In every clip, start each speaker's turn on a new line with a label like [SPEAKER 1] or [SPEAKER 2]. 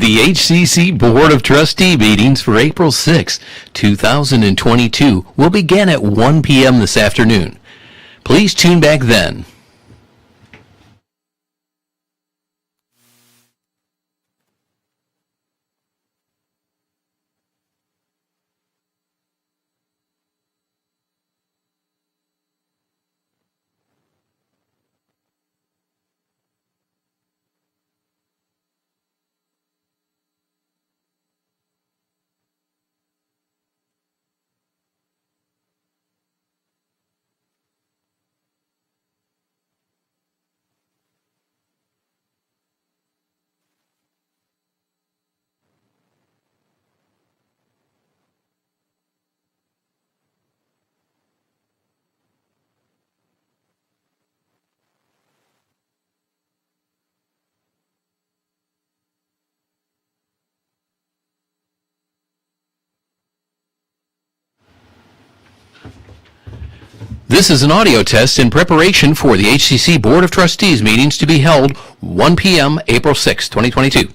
[SPEAKER 1] The HCC Board of Trustee meetings for April 6, 2022 will begin at 1 p.m. this afternoon. Please tune back then. This is an audio test in preparation for the HCC Board of Trustees meetings to be held 1 p.m. April 6, 2022.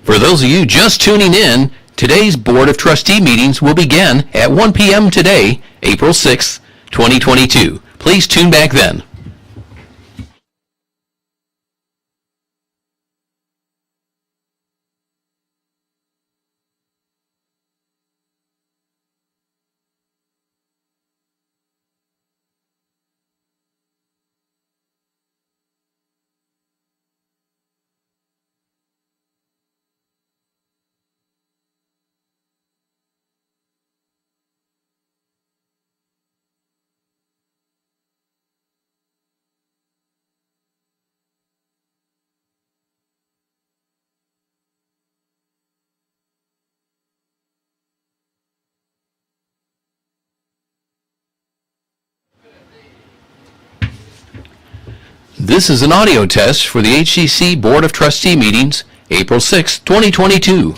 [SPEAKER 1] For those of you just tuning in, today's Board of Trustee meetings will begin at 1 p.m. today, April 6, 2022. Please tune back then. This is an audio test for the HCC Board of Trustee meetings, April 6, 2022.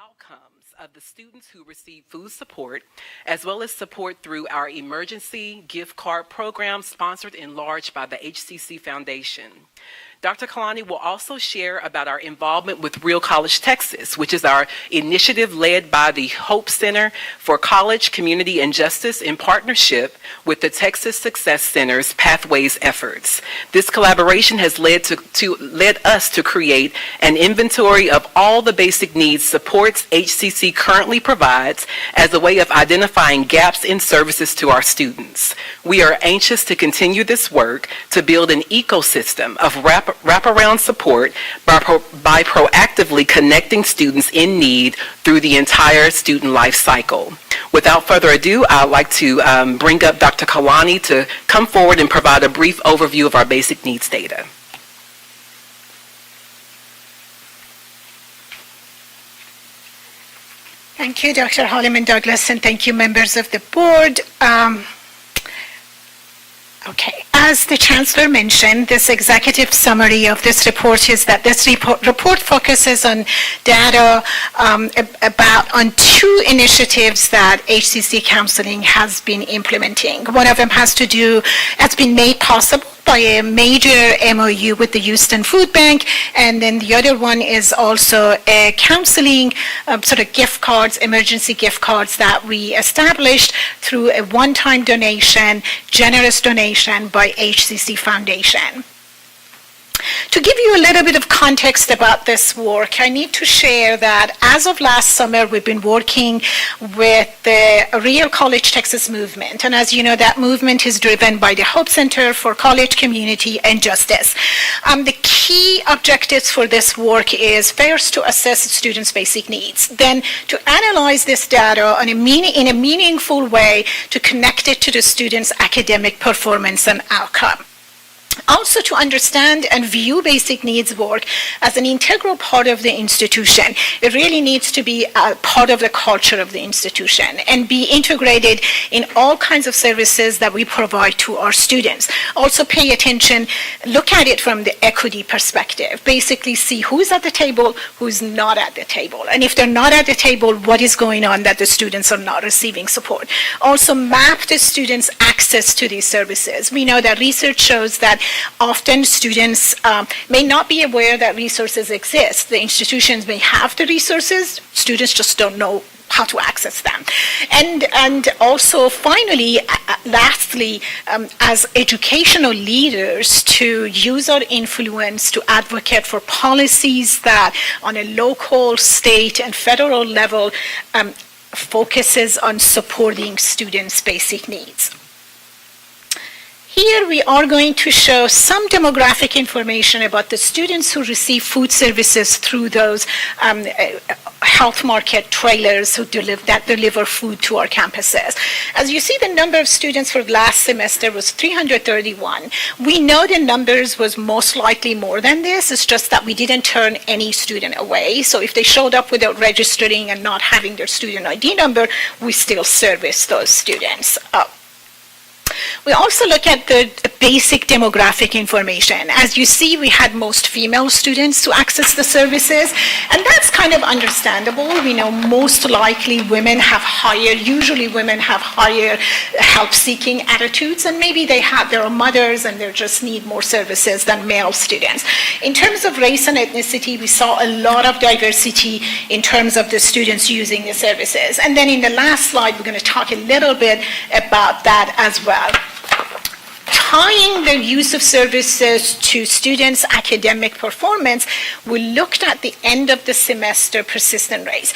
[SPEAKER 2] outcomes of the students who receive food support, as well as support through our emergency gift card program sponsored in large by the HCC Foundation. Dr. Kalani will also share about our involvement with Real College Texas, which is our initiative led by the Hope Center for College, Community, and Justice in partnership with the Texas Success Center's Pathways efforts. This collaboration has led us to create an inventory of all the basic needs supports HCC currently provides as a way of identifying gaps in services to our students. We are anxious to continue this work to build an ecosystem of wraparound support by proactively connecting students in need through the entire student life cycle. Without further ado, I'd like to bring up Dr. Kalani to come forward and provide a brief overview of our basic needs data.
[SPEAKER 3] Thank you, Dr. Holliman Douglas, and thank you, members of the board. Okay, as the Chancellor mentioned, this executive summary of this report is that this report focuses on data on two initiatives that HCC Counseling has been implementing. One of them has been made possible by a major MOU with the Houston Food Bank, and then the other one is also a counseling sort of gift cards, emergency gift cards that we established through a one-time donation, generous donation by HCC Foundation. To give you a little bit of context about this work, I need to share that as of last summer, we've been working with the Real College Texas movement. And as you know, that movement is driven by the Hope Center for College, Community, and Justice. The key objectives for this work is first to assess students' basic needs, then to analyze this data in a meaningful way to connect it to the students' academic performance and outcome. Also to understand and view basic needs work as an integral part of the institution. It really needs to be a part of the culture of the institution and be integrated in all kinds of services that we provide to our students. Also pay attention, look at it from the equity perspective. Basically see who's at the table, who's not at the table. And if they're not at the table, what is going on that the students are not receiving support. Also map the students' access to these services. We know that research shows that often students may not be aware that resources exist. The institutions may have the resources, students just don't know how to access them. And also finally, lastly, as educational leaders, to use our influence to advocate for policies that on a local, state, and federal level focuses on supporting students' basic needs. Here we are going to show some demographic information about the students who receive food services through those health market trailers that deliver food to our campuses. As you see, the number of students for last semester was 331. We know the numbers was most likely more than this. It's just that we didn't turn any student away. So if they showed up without registering and not having their student ID number, we still service those students. We also look at the basic demographic information. As you see, we had most female students to access the services, and that's kind of understandable. We know most likely usually women have higher help-seeking attitudes, and maybe they are mothers and they just need more services than male students. In terms of race and ethnicity, we saw a lot of diversity in terms of the students using the services. And then in the last slide, we're going to talk a little bit about that as well. Tying the use of services to students' academic performance, we looked at the end of the semester persistent rate,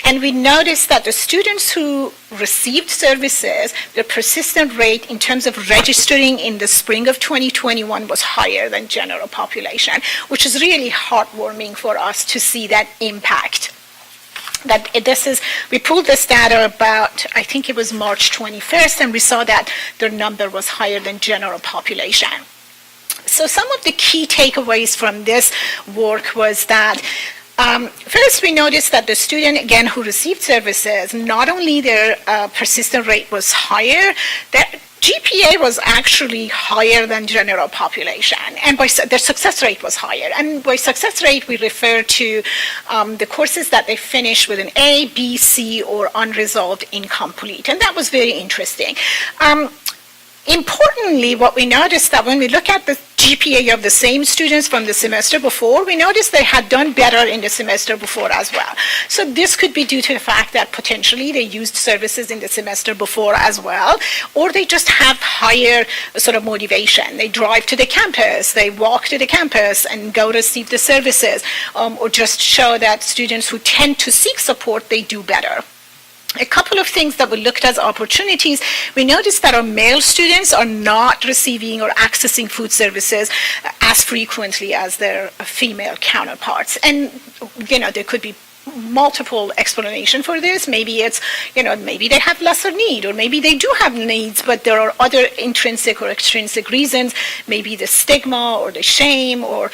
[SPEAKER 3] and we noticed that the students who received services, the persistent rate in terms of registering in the spring of 2021 was higher than general population, which is really heartwarming for us to see that impact. We pulled this data about, I think it was March 21st, and we saw that their number was higher than general population. So some of the key takeaways from this work was that first, we noticed that the student, again, who received services, not only their persistent rate was higher, GPA was actually higher than general population, and their success rate was higher. And by success rate, we refer to the courses that they finish with an A, B, C, or unresolved incomplete. And that was very interesting. Importantly, what we noticed that when we look at the GPA of the same students from the semester before, we noticed they had done better in the semester before as well. So this could be due to the fact that potentially they used services in the semester before as well, or they just have higher sort of motivation. They drive to the campus, they walk to the campus and go receive the services, or just show that students who tend to seek support, they do better. A couple of things that we looked at as opportunities, we noticed that our male students are not receiving or accessing food services as frequently as their female counterparts. And, there could be multiple explanation for this. Maybe it's, maybe they have lesser need, or maybe they do have needs, but there are other intrinsic or extrinsic reasons. Maybe the stigma or the shame or,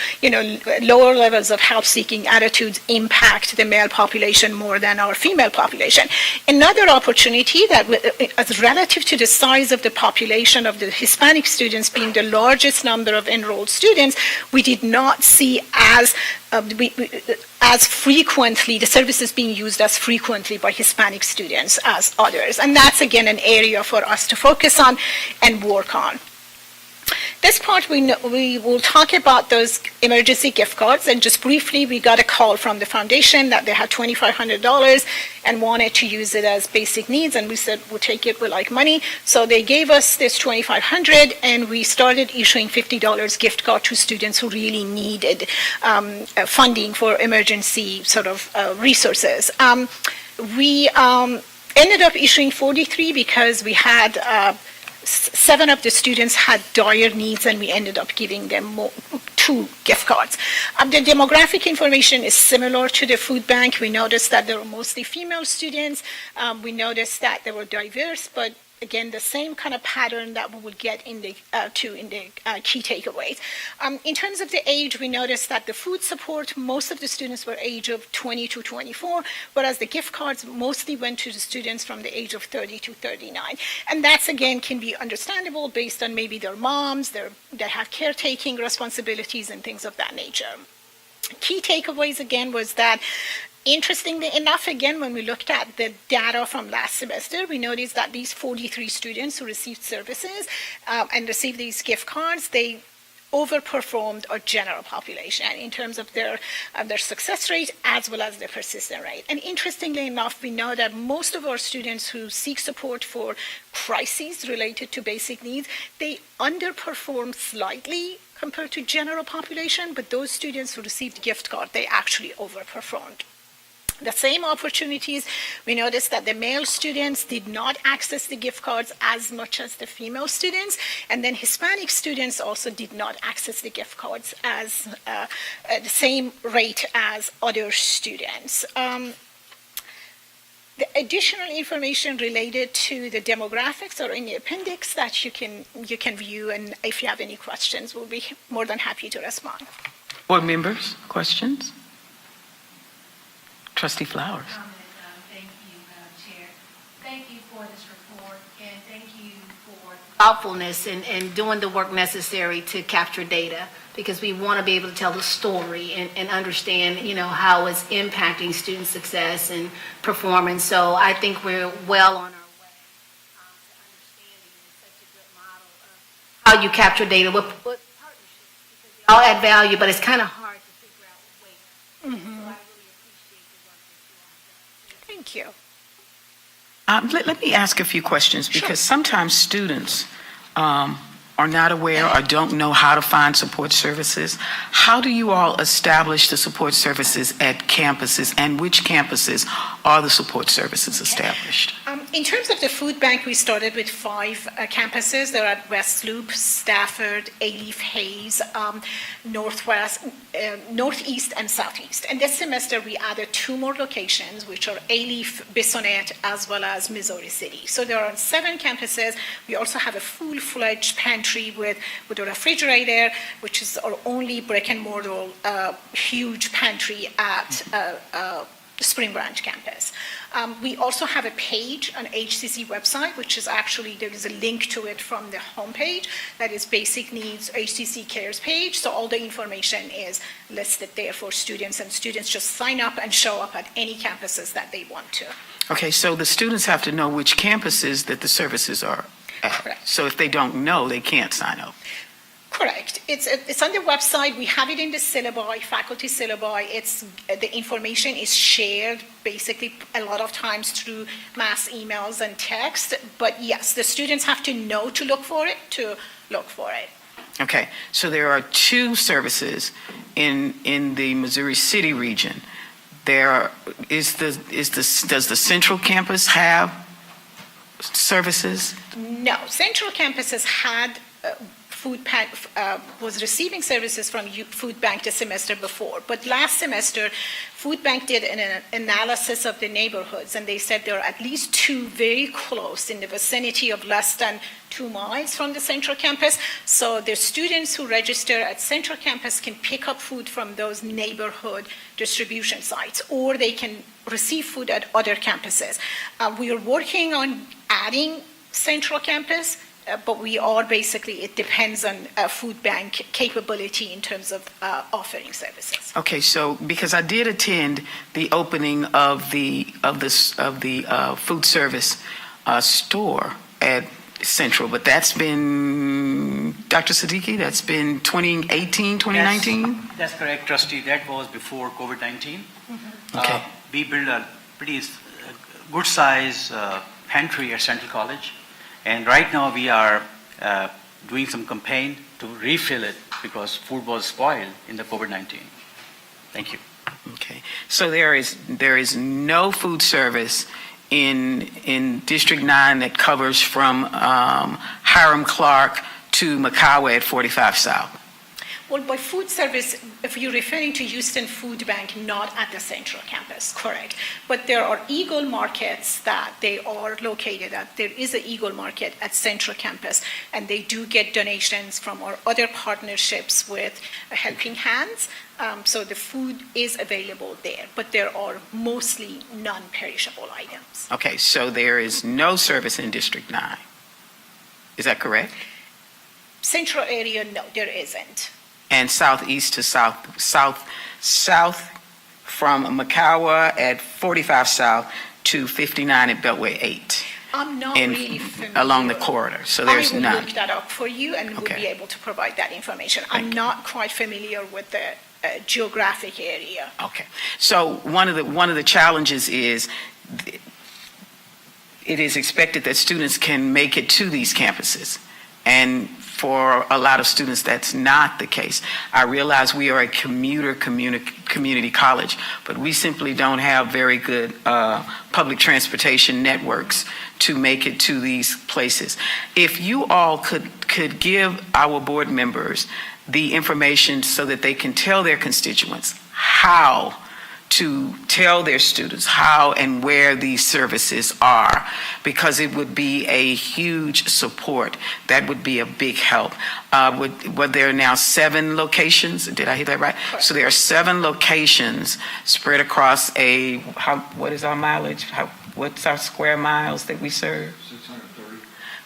[SPEAKER 3] lower levels of help-seeking attitudes impact the male population more than our female population. Another opportunity that, as relative to the size of the population of the Hispanic students being the largest number of enrolled students, we did not see as frequently, the services being used as frequently by Hispanic students as others. And that's, again, an area for us to focus on and work on. This part, we will talk about those emergency gift cards, and just briefly, we got a call from the foundation that they had $2,500 and wanted to use it as basic needs, and we said, we'll take it, we like money. So they gave us this $2,500, and we started issuing $50 gift card to students who really needed funding for emergency sort of resources. We ended up issuing 43 because we had 7 of the students had dire needs, and we ended up giving them 2 gift cards. The demographic information is similar to the food bank. We noticed that there were mostly female students. We noticed that they were diverse, but again, the same kind of pattern that we would get in the key takeaways. In terms of the age, we noticed that the food support, most of the students were age of 20 to 24, whereas the gift cards mostly went to the students from the age of 30 to 39. And that's, again, can be understandable based on maybe their moms, they have caretaking responsibilities and things of that nature. Key takeaways, again, was that interestingly enough, again, when we looked at the data from last semester, we noticed that these 43 students who received services and received these gift cards, they overperformed our general population in terms of their success rate as well as their persistence rate. And interestingly enough, we know that most of our students who seek support for crises related to basic needs, they underperform slightly compared to general population, but those students who received gift card, they actually overperformed. The same opportunities, we noticed that the male students did not access the gift cards as much as the female students, and then Hispanic students also did not access the gift cards as the same rate as other students. The additional information related to the demographics are in the appendix that you can view, and if you have any questions, we'll be more than happy to respond.
[SPEAKER 4] Board members, questions? Trustee Flowers.
[SPEAKER 5] Thank you, Madam Chair. Thank you for this report, and thank you for thoughtfulness and doing the work necessary to capture data, because we want to be able to tell the story and understand, how it's impacting student success and performance. So I think we're well on our way to understanding such a good model of how you capture data with partnerships, because they all add value, but it's kind of hard to figure out where.
[SPEAKER 3] Mm-hmm. Thank you.
[SPEAKER 4] Let me ask a few questions, because sometimes students are not aware or don't know how to find support services. How do you all establish the support services at campuses, and which campuses are the support services established?
[SPEAKER 3] In terms of the food bank, we started with 5 campuses. They're at West Loop, Stafford, Alief, Hayes, Northwest, Northeast, and Southeast. And this semester, we added 2 more locations, which are Alief, Bissonnet, as well as Missouri City. So there are 7 campuses. We also have a full-fledged pantry with a refrigerator, which is our only brick-and-mortar huge pantry at Spring Branch campus. We also have a page on HCC website, which is actually, there is a link to it from the homepage that is Basic Needs HCC Cares page. So all the information is listed there for students, and students just sign up and show up at any campuses that they want to.
[SPEAKER 4] Okay, so the students have to know which campuses that the services are at.
[SPEAKER 3] Correct.
[SPEAKER 4] So if they don't know, they can't sign up.
[SPEAKER 3] Correct. It's on the website. We have it in the syllabi, faculty syllabi. The information is shared basically a lot of times through mass emails and text. But yes, the students have to know to look for it,
[SPEAKER 4] Okay, so there are two services in the Missouri City region. Does the Central Campus have services?
[SPEAKER 3] No, Central Campus has had was receiving services from Food Bank the semester before. But last semester, Food Bank did an analysis of the neighborhoods, and they said there are at least two very close in the vicinity of less than 2 miles from the Central Campus. So the students who register at Central Campus can pick up food from those neighborhood distribution sites, or they can receive food at other campuses. We are working on adding Central Campus, but we are basically, it depends on Food Bank capability in terms of offering services.
[SPEAKER 4] Okay, so because I did attend the opening of the food service store at Central, but that's been, Dr. Siddiqui, that's been 2018, 2019?
[SPEAKER 6] That's correct, trustee. That was before COVID-19.
[SPEAKER 4] Okay.
[SPEAKER 6] We built a pretty good size pantry at Central College. And right now we are doing some campaign to refill it because food was spoiled in the COVID-19. Thank you.
[SPEAKER 4] Okay, so there is no food service in District 9 that covers from Hiram Clark to Makawa at 45 South.
[SPEAKER 3] Well, by food service, if you're referring to Houston Food Bank, not at the Central Campus, correct. But there are Eagle markets that they are located at. There is an Eagle market at Central Campus, and they do get donations from our other partnerships with Helping Hands. So the food is available there, but there are mostly non-perishable items.
[SPEAKER 4] Okay, so there is no service in District 9. Is that correct?
[SPEAKER 3] Central area, no, there isn't.
[SPEAKER 4] And southeast to south from Makawa at 45 South to 59 at Beltway 8.
[SPEAKER 3] I'm not really familiar.
[SPEAKER 4] Along the corridor, so there's none.
[SPEAKER 3] I will look that up for you and will
[SPEAKER 4] Okay.
[SPEAKER 3] be able to provide that information. I'm
[SPEAKER 4] Thank you.
[SPEAKER 3] not quite familiar with the geographic area.
[SPEAKER 4] Okay, so one of the challenges is it is expected that students can make it to these campuses, and for a lot of students that's not the case. I realize we are a community college, but we simply don't have very good public transportation networks to make it to these places. If you all could give our board members the information so that they can tell their constituents how to tell their students how and where these services are, because it would be a huge support. That would be a big help. There are now 7 locations. Did I hear that right?
[SPEAKER 3] Correct.
[SPEAKER 4] So there are 7 locations spread across what is our mileage? What's our square miles that we serve?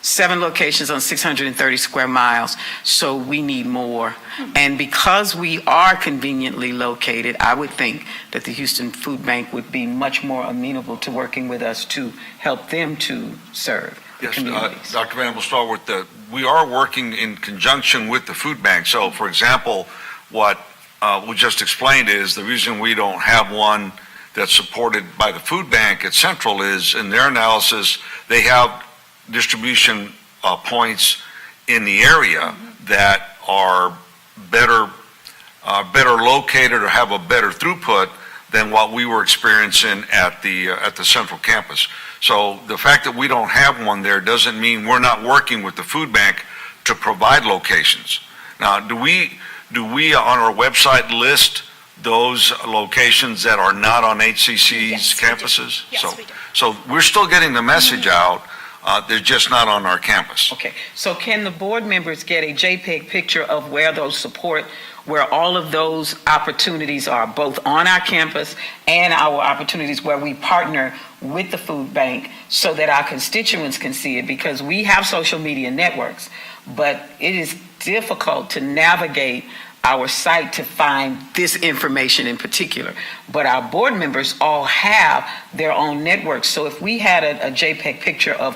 [SPEAKER 4] 7 locations on 630 square miles, so we need more. And because we are conveniently located, I would think that the Houston Food Bank would be much more amenable to working with us to help them to serve the communities.
[SPEAKER 7] Dr. Van, we'll start with we are working in conjunction with the food bank. So, for example, what we just explained is the reason we don't have one that's supported by the food bank at Central is, in their analysis, they have distribution points in the area that are better located or have a better throughput than what we were experiencing at the Central Campus. So the fact that we don't have one there doesn't mean we're not working with the food bank to provide locations. Now, do we on our website list those locations that are not on HCC's
[SPEAKER 3] Yes, we do.
[SPEAKER 7] campuses?
[SPEAKER 3] Yes, we do.
[SPEAKER 7] So we're still getting the message out They're just not on our campus.
[SPEAKER 4] Okay, so can the board members get a JPEG picture of where where all of those opportunities are, both on our campus and our opportunities where we partner with the food bank, so that our constituents can see it? Because we have social media networks, but it is difficult to navigate our site to find this information in particular. But our board members all have their own networks. So if we had a JPEG picture of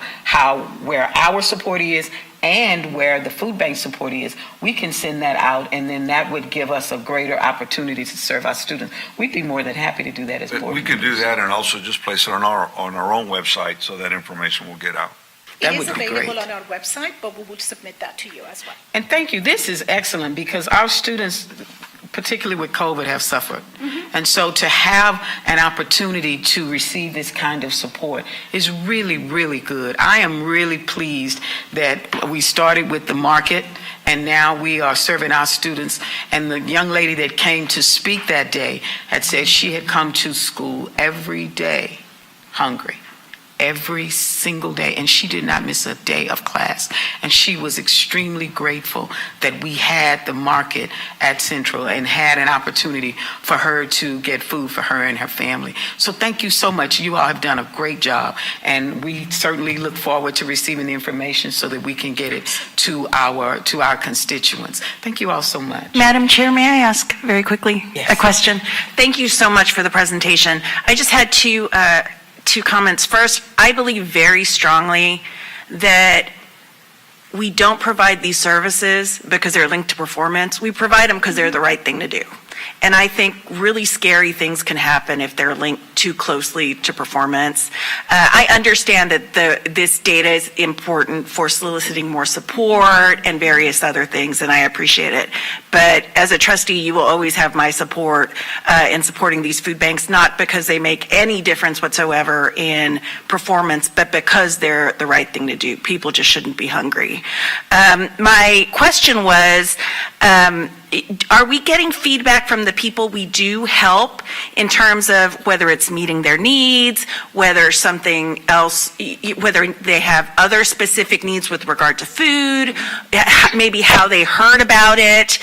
[SPEAKER 4] where our support is and where the food bank support is, we can send that out, and then that would give us a greater opportunity to serve our students. We'd be more than happy to do that as board
[SPEAKER 7] We
[SPEAKER 4] members.
[SPEAKER 7] could do that and also just place it on our own website so that information will get out.
[SPEAKER 4] That
[SPEAKER 3] It
[SPEAKER 4] would
[SPEAKER 3] is
[SPEAKER 4] be
[SPEAKER 3] available
[SPEAKER 4] great.
[SPEAKER 3] on our website, but we will submit that to you as well.
[SPEAKER 4] And thank you. This is excellent because our students, particularly with COVID, have suffered. And so to have an opportunity to receive this kind of support is really, really good. I am really pleased that we started with the market and now we are serving our students. And the young lady that came to speak that day had said she had come to school every day hungry. Every single day, and she did not miss a day of class. And she was extremely grateful that we had the market at Central and had an opportunity for her to get food for her and her family. So thank you so much. You all have done a great job, and we certainly look forward to receiving the information so that we can get it to our constituents. Thank you all so much.
[SPEAKER 8] Madam Chair, may I ask very quickly
[SPEAKER 4] Yes.
[SPEAKER 8] a question? Thank you so much for the presentation. I just had two comments. First, I believe very strongly that we don't provide these services because they're linked to performance. We provide them because they're the right thing to do. And I think really scary things can happen if they're linked too closely to performance. I understand that this data is important for soliciting more support and various other things, and I appreciate it. But as a trustee, you will always have my support in supporting these food banks, not because they make any difference whatsoever in performance, but because they're the right thing to do. People just shouldn't be hungry. My question was, are we getting feedback from the people we do help in terms of whether it's meeting their needs, whether something else, whether they have other specific needs with regard to food, maybe how they heard about it,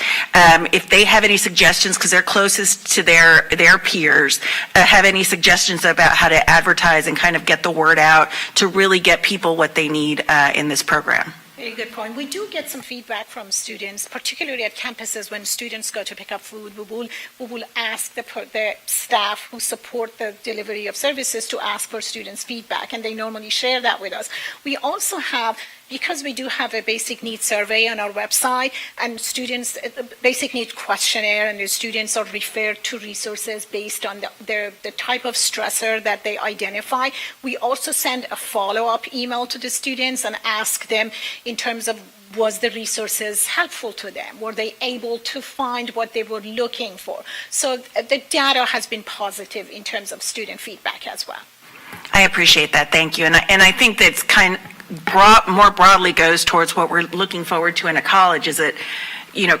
[SPEAKER 8] if they have any suggestions, because they're closest to their peers, have any suggestions about how to advertise and kind of get the word out to really get people what they need in this program?
[SPEAKER 3] Very good point. We do get some feedback from students, particularly at campuses when students go to pick up food. We will ask the staff who support the delivery of services to ask for students' feedback, and they normally share that with us. We also have, because we do have a basic needs survey on our website, and students, basic needs questionnaire, and the students are referred to resources based on the type of stressor that they identify. We also send a follow-up email to the students and ask them in terms of, was the resources helpful to them? Were they able to find what they were looking for? So the data has been positive in terms of student feedback as well.
[SPEAKER 8] I appreciate that. Thank you. And I think that's more broadly goes towards what we're looking forward to in a college, is that,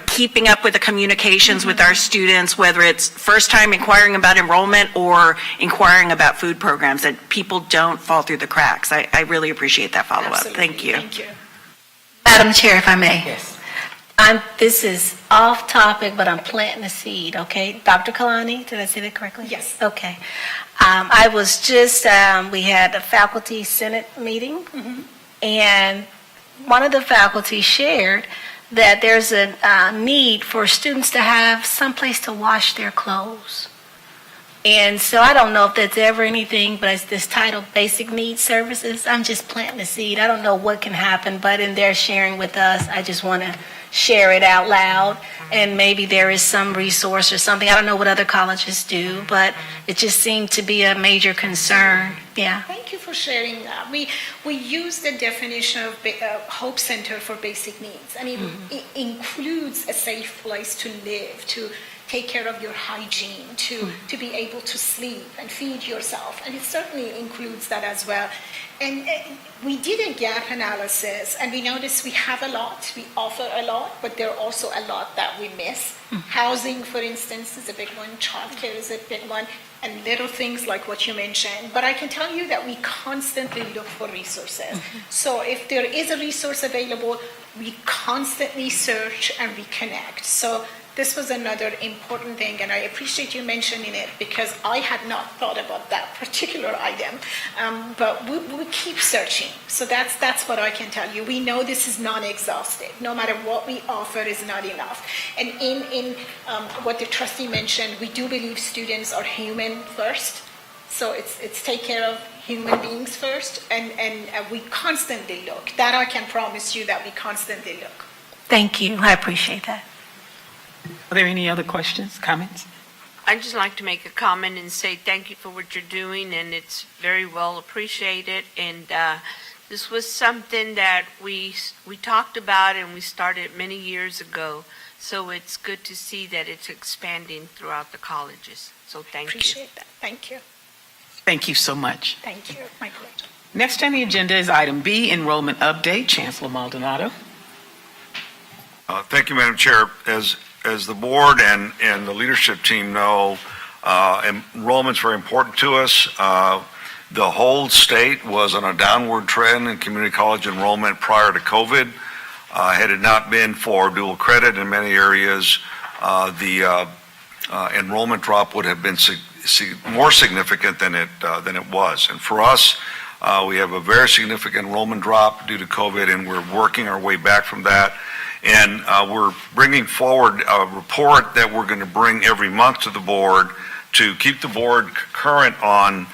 [SPEAKER 8] keeping up with the communications with our students, whether it's first time inquiring about enrollment or inquiring about food programs, that people don't fall through the cracks. I really appreciate that follow-up.
[SPEAKER 3] Absolutely.
[SPEAKER 8] Thank you.
[SPEAKER 3] Thank you.
[SPEAKER 5] Madam Chair, if I may.
[SPEAKER 4] Yes.
[SPEAKER 5] This is off topic, but I'm planting a seed, okay? Dr. Kalani, did I say that correctly?
[SPEAKER 3] Yes.
[SPEAKER 5] Okay. I was just, we had a faculty senate meeting, and one of the faculty shared that there's a need for students to have someplace to wash their clothes. And so I don't know if that's ever anything, but it's this title, Basic Needs Services. I'm just planting a seed. I don't know what can happen, but in their sharing with us, I just want to share it out loud. And maybe there is some resource or something. I don't know what other colleges do, but it just seemed to be a major concern. Yeah.
[SPEAKER 3] Thank you for sharing that. We use the definition of Hope Center for Basic Needs, and it includes a safe place to live, to take care of your hygiene, to be able to sleep and feed yourself. And it certainly includes that as well. And we did a gap analysis, and we noticed we have a lot, we offer a lot, but there are also a lot that we miss. Housing, for instance, is a big one. Childcare is a big one. And little things like what you mentioned. But I can tell you that we constantly look for resources. So if there is a resource available, we constantly search and we connect. So this was another important thing, and I appreciate you mentioning it because I had not thought about that particular item. But we keep searching. So that's what I can tell you. We know this is non-exhaustive. No matter what we offer is not enough. And in what the trustee mentioned, we do believe students are human first. So it's take care of human beings first, and we constantly look. That I can promise you that we constantly look.
[SPEAKER 9] Thank you. I appreciate that.
[SPEAKER 4] Are there any other questions, comments?
[SPEAKER 10] I'd just like to make a comment and say thank you for what you're doing, and it's very well appreciated. And this was something that we talked about and we started many years ago. So it's good to see that it's expanding throughout the colleges. So thank you.
[SPEAKER 3] Appreciate that. Thank you.
[SPEAKER 4] Thank you so much.
[SPEAKER 3] Thank you. My pleasure.
[SPEAKER 4] Next on the agenda is item B, enrollment update. Chancellor Maldonado.
[SPEAKER 7] Thank you, Madam Chair. As the board and the leadership team know, enrollment's very important to us. The whole state was on a downward trend in community college enrollment prior to COVID. Had it not been for dual credit in many areas, the enrollment drop would have been more significant than it was. And for us, we have a very significant enrollment drop due to COVID, and we're working our way back from that. And we're bringing forward a report that we're going to bring every month to the board to keep the board current on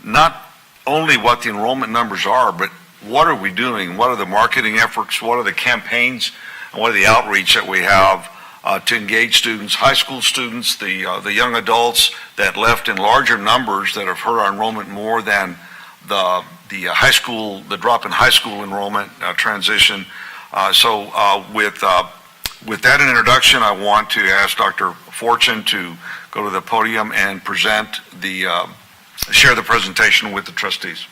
[SPEAKER 7] not only what the enrollment numbers are, but what are we doing? What are the marketing efforts? What are the campaigns? And what are the outreach that we have to engage students, high school students, the young adults that left in larger numbers that have hurt our enrollment more than the high school, the drop in high school enrollment transition. So with that introduction, I want to ask Dr. Fortune to go to the podium and present share the presentation with the trustees.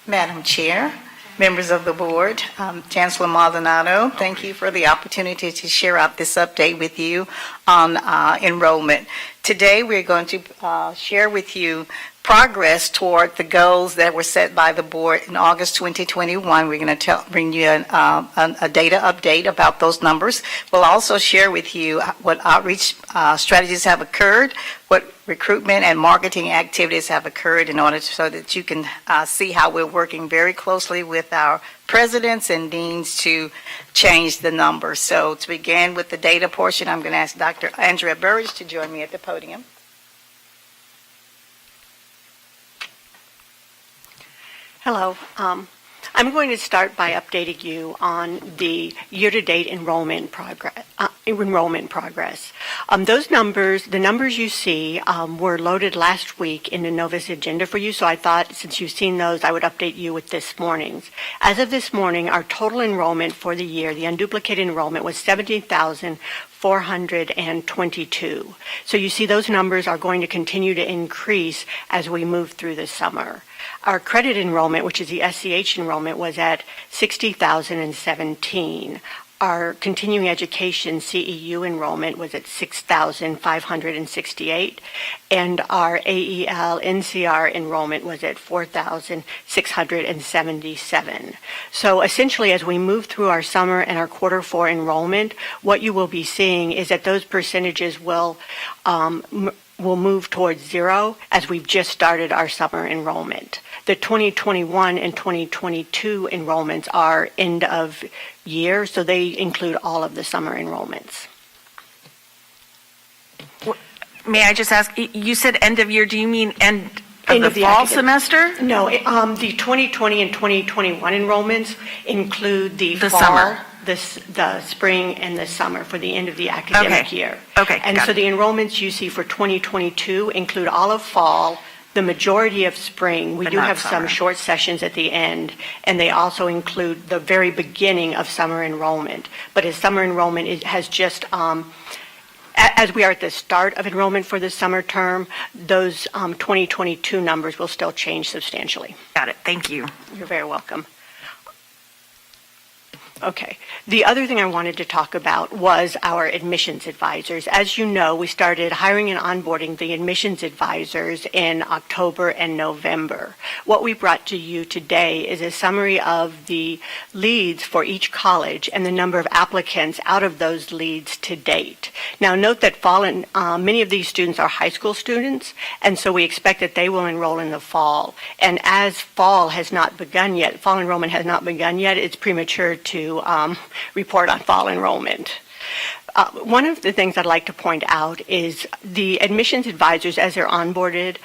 [SPEAKER 11] Madam Chair, members of the board, Chancellor Maldonado, thank you for the opportunity to share out this update with you on enrollment. Today, we're going to share with you progress toward the goals that were set by the board in August 2021. We're going to bring you a data update about those numbers. We'll also share with you what outreach strategies have occurred, what recruitment and marketing activities have occurred in order so that you can see how we're working very closely with our presidents and deans to change the numbers. So to begin with the data portion, I'm going to ask Dr. Andrea Burridge to join me at the podium.
[SPEAKER 9] Hello. I'm going to start by updating you on the year-to-date enrollment progress. Those numbers, the numbers you see, were loaded last week in the Novus agenda for you, so I thought since you've seen those, I would update you with this morning's. As of this morning, our total enrollment for the year, the unduplicated enrollment, was 17,422. So you see those numbers are going to continue to increase as we move through the summer. Our credit enrollment, which is the SCH enrollment, was at 60,017. Our continuing education CEU enrollment was at 6,568, and our AEL NCR enrollment was at 4,677. So essentially, as we move through our summer and our quarter four enrollment, what you will be seeing is that those percentages will move towards zero as we've just started our summer enrollment. The 2021 and 2022 enrollments are end of year, so they include all of the summer enrollments.
[SPEAKER 8] May I just ask, you said end of year, do you mean end of the fall semester?
[SPEAKER 9] No, the 2020 and 2021 enrollments include the fall,
[SPEAKER 8] summer.
[SPEAKER 9] the spring, and the summer for the end of the academic year.
[SPEAKER 8] Okay.
[SPEAKER 9] And so the enrollments you see for 2022 include all of fall, the majority of spring. We
[SPEAKER 8] But
[SPEAKER 9] do
[SPEAKER 8] not
[SPEAKER 9] have
[SPEAKER 8] summer.
[SPEAKER 9] some short sessions at the end, and they also include the very beginning of summer enrollment. but as summer enrollment has just, as we are at the start of enrollment for the summer term, those 2022 numbers will still change substantially.
[SPEAKER 8] Got it. Thank you.
[SPEAKER 9] You're very welcome. Okay. The other thing I wanted to talk about was our admissions advisors. As you know, we started hiring and onboarding the admissions advisors in October and November. What we brought to you today is a summary of the leads for each college and the number of applicants out of those leads to date. Now, note that many of these students are high school students, and so we expect that they will enroll in the fall. And as fall has not begun yet, fall enrollment has not begun yet, it's premature to report on fall enrollment. One of the things I'd like to point out is the admissions advisors, as they're onboarded,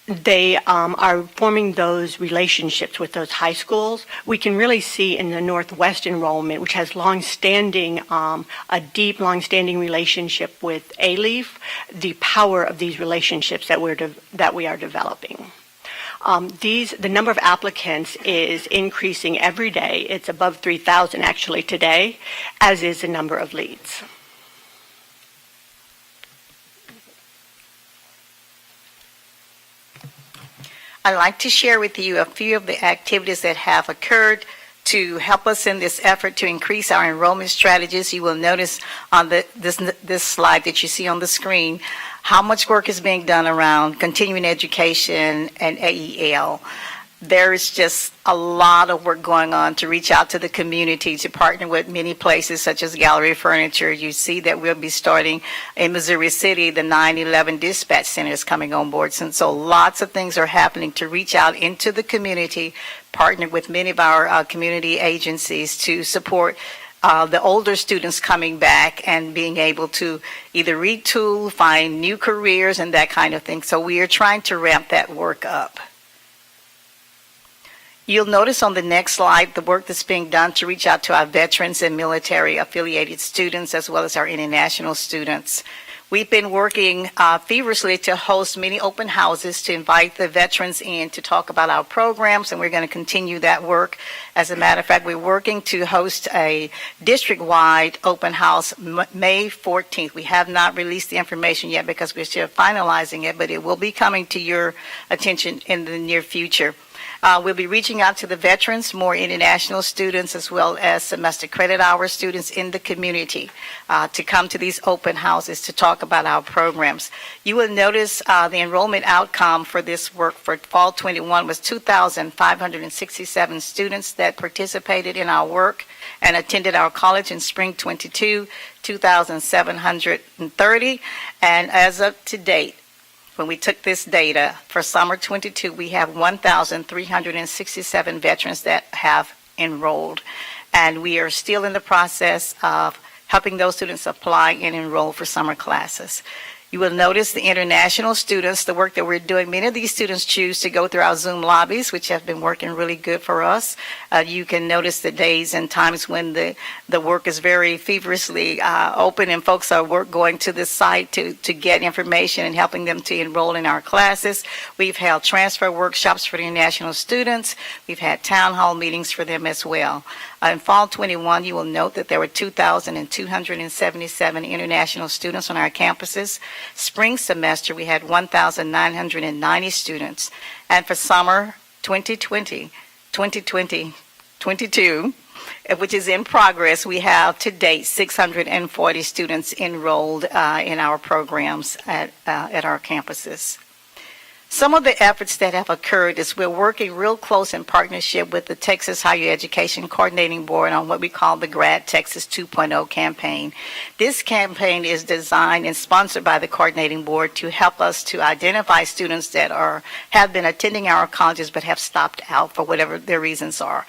[SPEAKER 9] they are forming those relationships with those high schools. We can really see in the Northwest enrollment, which has a deep, long-standing relationship with ALEAF, the power of these relationships that we are developing. The number of applicants is increasing every day. It's above 3,000 actually today, as is the number of leads.
[SPEAKER 11] I'd like to share with you a few of the activities that have occurred to help us in this effort to increase our enrollment strategies. You will notice on this slide that you see on the screen how much work is being done around continuing education and AEL. There is just a lot of work going on to reach out to the community, to partner with many places such as Gallery Furniture. You see that we'll be starting in Missouri City, the 9/11 dispatch center is coming on board. And so lots of things are happening to reach out into the community, partner with many of our community agencies to support the older students coming back and being able to either retool, find new careers and that kind of thing. So we are trying to ramp that work up. You'll notice on the next slide the work that's being done to reach out to our veterans and military affiliated students as well as our international students. We've been working feverishly to host many open houses to invite the veterans in to talk about our programs, and we're going to continue that work. As a matter of fact, we're working to host a district-wide open house May 14th. We have not released the information yet because we're still finalizing it, but it will be coming to your attention in the near future. We'll be reaching out to the veterans, more international students, as well as semester credit hour students in the community to come to these open houses to talk about our programs. You will notice the enrollment outcome for this work for fall 21 was 2,567 students that participated in our work and attended our college in spring 22, 2,730. And as of to date, when we took this data for summer 22, we have 1,367 veterans that have enrolled. And we are still in the process of helping those students apply and enroll for summer classes. You will notice the international students, the work that we're doing. Many of these students choose to go through our Zoom lobbies, which have been working really good for us. You can notice the days and times when the work is very feverishly open and folks are going to this site to get information and helping them to enroll in our classes. We've held transfer workshops for the international students. We've had town hall meetings for them as well. In fall 21, you will note that there were 2,277 international students on our campuses. Spring semester, we had 1,990 students. And for summer 2022, which is in progress, we have to date 640 students enrolled in our programs at our campuses. Some of the efforts that have occurred is we're working real close in partnership with the Texas Higher Education Coordinating Board on what we call the Grad Texas 2.0 campaign. This campaign is designed and sponsored by the Coordinating Board to help us to identify students that have been attending our colleges but have stopped out for whatever their reasons are.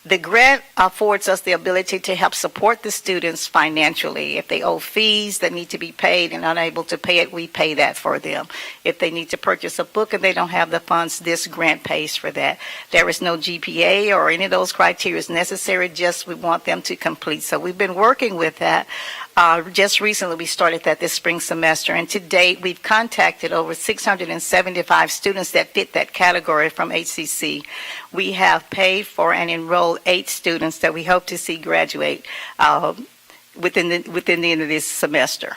[SPEAKER 11] The grant affords us the ability to help support the students financially. If they owe fees that need to be paid and unable to pay it, we pay that for them. If they need to purchase a book and they don't have the funds, this grant pays for that. There is no GPA or any of those criteria necessary, just we want them to complete. So we've been working with that. Just recently, we started that this spring semester, and to date, we've contacted over 675 students that fit that category from HCC. We have paid for and enrolled 8 students that we hope to see graduate within the end of this semester.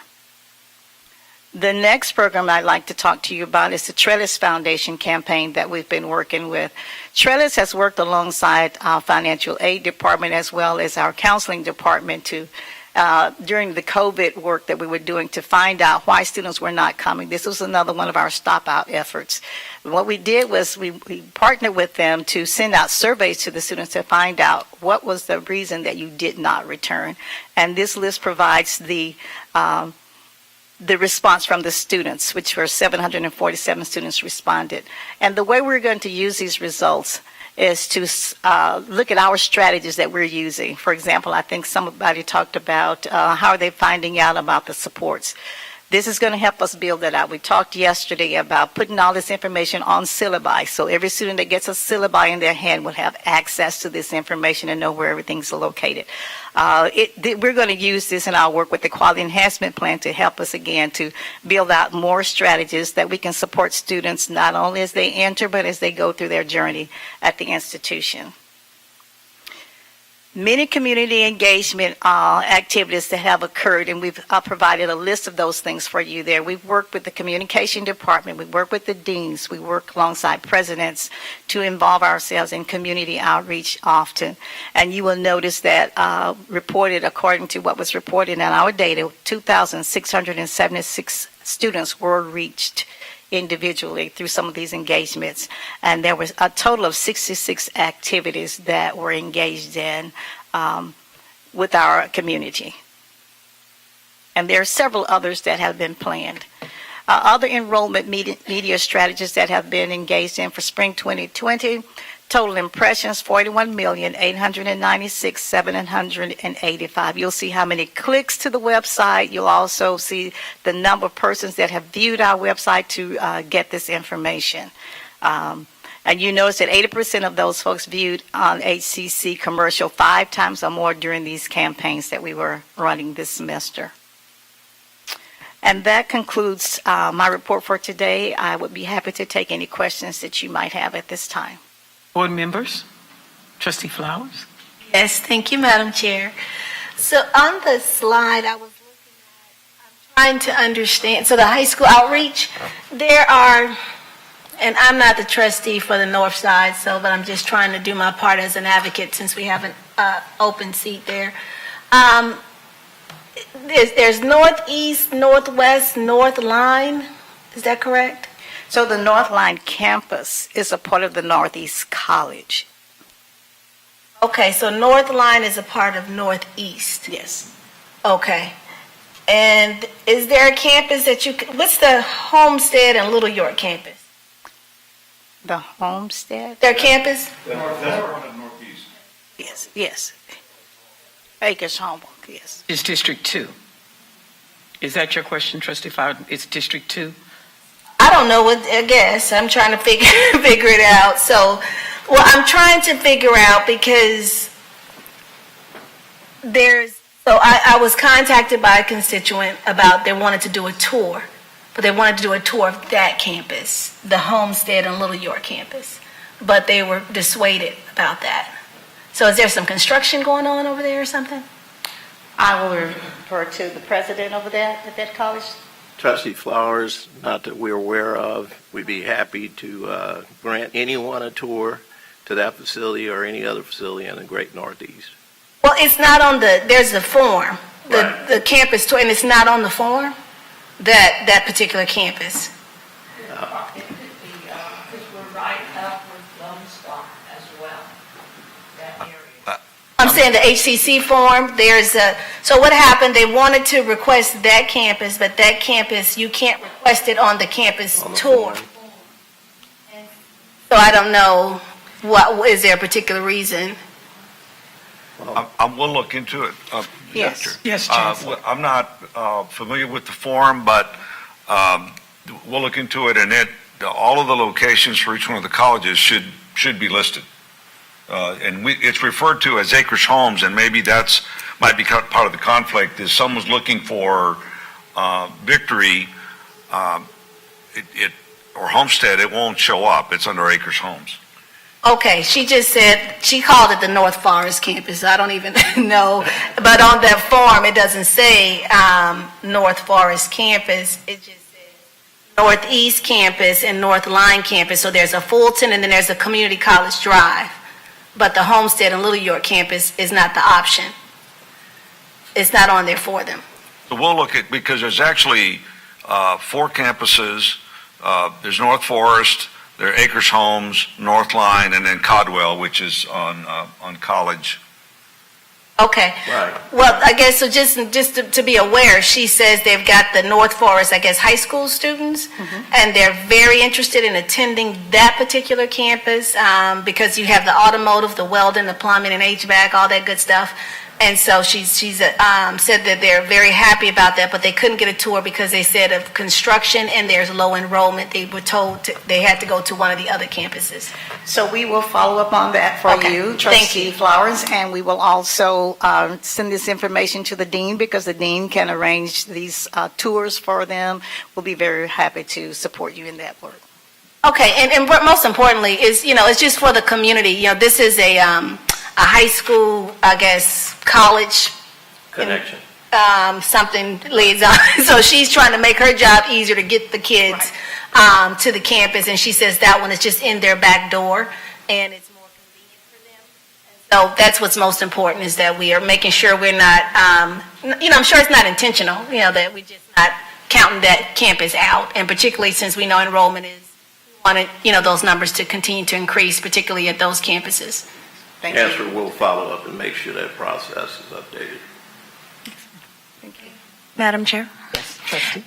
[SPEAKER 11] The next program I'd like to talk to you about is the Trellis Foundation campaign that we've been working with. Trellis has worked alongside our financial aid department as well as our counseling department to during the COVID work that we were doing to find out why students were not coming. This was another one of our stop-out efforts. What we did was we partnered with them to send out surveys to the students to find out what was the reason that you did not return. And this list provides the response from the students, which were 747 students responded. And the way we're going to use these results is to look at our strategies that we're using. For example, I think somebody talked about how are they finding out about the supports. This is going to help us build that out. We talked yesterday about putting all this information on syllabi, so every student that gets a syllabi in their hand will have access to this information and know where everything's located. We're going to use this in our work with the Quality Enhancement Plan to help us, again, to build out more strategies that we can support students not only as they enter, but as they go through their journey at the institution. Many community engagement activities that have occurred, and we've provided a list of those things for you there. We've worked with the communication department, we work with the deans, we work alongside presidents to involve ourselves in community outreach often. And you will notice that reported, according to what was reported in our data, 2,676 students were reached individually through some of these engagements, and there was a total of 66 activities that were engaged in with our community. And there are several others that have been planned. Other enrollment media strategies that have been engaged in for spring 2020, total impressions 41,896,785. You'll see how many clicks to the website. You'll also see the number of persons that have viewed our website to get this information. And you notice that 80% of those folks viewed on HCC commercial 5 times or more during these campaigns that we were running this semester. And that concludes my report for today. I would be happy to take any questions that you might have at this time.
[SPEAKER 4] Board members? Trustee Flowers?
[SPEAKER 5] Yes, thank you, Madam Chair. So on the slide I was looking at, I'm trying to understand, so the high school outreach, there are, and I'm not the trustee for the north side, but I'm just trying to do my part as an advocate since we have an open seat there. There's northeast, northwest, north line, is that correct?
[SPEAKER 11] So the North Line campus is a part of the Northeast College.
[SPEAKER 5] Okay, so North Line is a part of Northeast.
[SPEAKER 11] Yes.
[SPEAKER 5] Okay. And is there a campus that what's the Homestead and Little York campus?
[SPEAKER 11] The Homestead?
[SPEAKER 5] Their campus?
[SPEAKER 7] That's part of Northeast.
[SPEAKER 11] Yes, yes. Acres Homebook, yes.
[SPEAKER 4] It's District 2. Is that your question, Trustee Flowers? It's District 2?
[SPEAKER 5] I don't know what, I guess. I'm trying to figure it out. So, I'm trying to figure out because I was contacted by a constituent about they wanted to do a tour, but they wanted to do a tour of that campus, the Homestead and Little York campus, but they were dissuaded about that. So is there some construction going on over there or something?
[SPEAKER 11] I will refer to the president over there at that college.
[SPEAKER 12] Trustee Flowers, not that we're aware of, we'd be happy to grant anyone a tour to that facility or any other facility in the Great Northeast.
[SPEAKER 5] Well, it's not on there's a form, the campus tour, and it's not on the form, that particular campus.
[SPEAKER 10] Because we're right up with Lone Star as well, that area.
[SPEAKER 5] I'm saying the HCC form, so what happened, they wanted to request that campus, but that campus, you can't request it on the campus tour. So I don't know, is there a particular reason?
[SPEAKER 7] We'll look into it.
[SPEAKER 11] Yes.
[SPEAKER 4] Yes, Chancellor.
[SPEAKER 7] I'm not familiar with the form, but we'll look into it, and all of the locations for each one of the colleges should be listed. And it's referred to as Acres Homes, and maybe that's might be part of the conflict is someone's looking for Victory, or Homestead, it won't show up. It's under Acres Homes.
[SPEAKER 5] Okay, she just said, she called it the North Forest campus, I don't even know, but on that form, it doesn't say North Forest campus, it just says Northeast campus and North Line campus, so there's a Fulton and then there's a Community College Drive, but the Homestead and Little York campus is not the option. It's not on there for them.
[SPEAKER 7] So we'll look at, because there's actually 4 campuses. There's North Forest, there are Acres Homes, North Line, and then Codwell, which is on College.
[SPEAKER 5] Okay.
[SPEAKER 12] Right.
[SPEAKER 5] Well, I guess, so just to be aware, she says they've got the North Forest, I guess, high school students, and they're very interested in attending that particular campus because you have the automotive, the welding, the plumbing, and HVAC, all that good stuff. And so she's said that they're very happy about that, but they couldn't get a tour because they said of construction and there's low enrollment. They were told they had to go to one of the other campuses.
[SPEAKER 11] So we will follow up on that for
[SPEAKER 5] Okay.
[SPEAKER 11] you,
[SPEAKER 5] Thank
[SPEAKER 11] Trustee
[SPEAKER 5] you.
[SPEAKER 11] Flowers, and we will also send this information to the dean because the dean can arrange these tours for them. We'll be very happy to support you in that work.
[SPEAKER 5] Okay, and what most importantly is, it's just for the community. This is a high school, I guess, college
[SPEAKER 12] Connection.
[SPEAKER 5] something liaison. So she's trying to make her job easier to get the kids to the campus, and she says that one is just in their back door, and it's more convenient for them. So that's what's most important, is that we are making sure we're not, I'm sure it's not intentional, that we're just not counting that campus out, and particularly since we know enrollment is, we wanted, those numbers to continue to increase, particularly at those campuses.
[SPEAKER 11] Thank you.
[SPEAKER 12] Answer, we'll follow up and make sure that process is updated.
[SPEAKER 11] Thank you.
[SPEAKER 8] Madam Chair?
[SPEAKER 4] Yes, Trustee.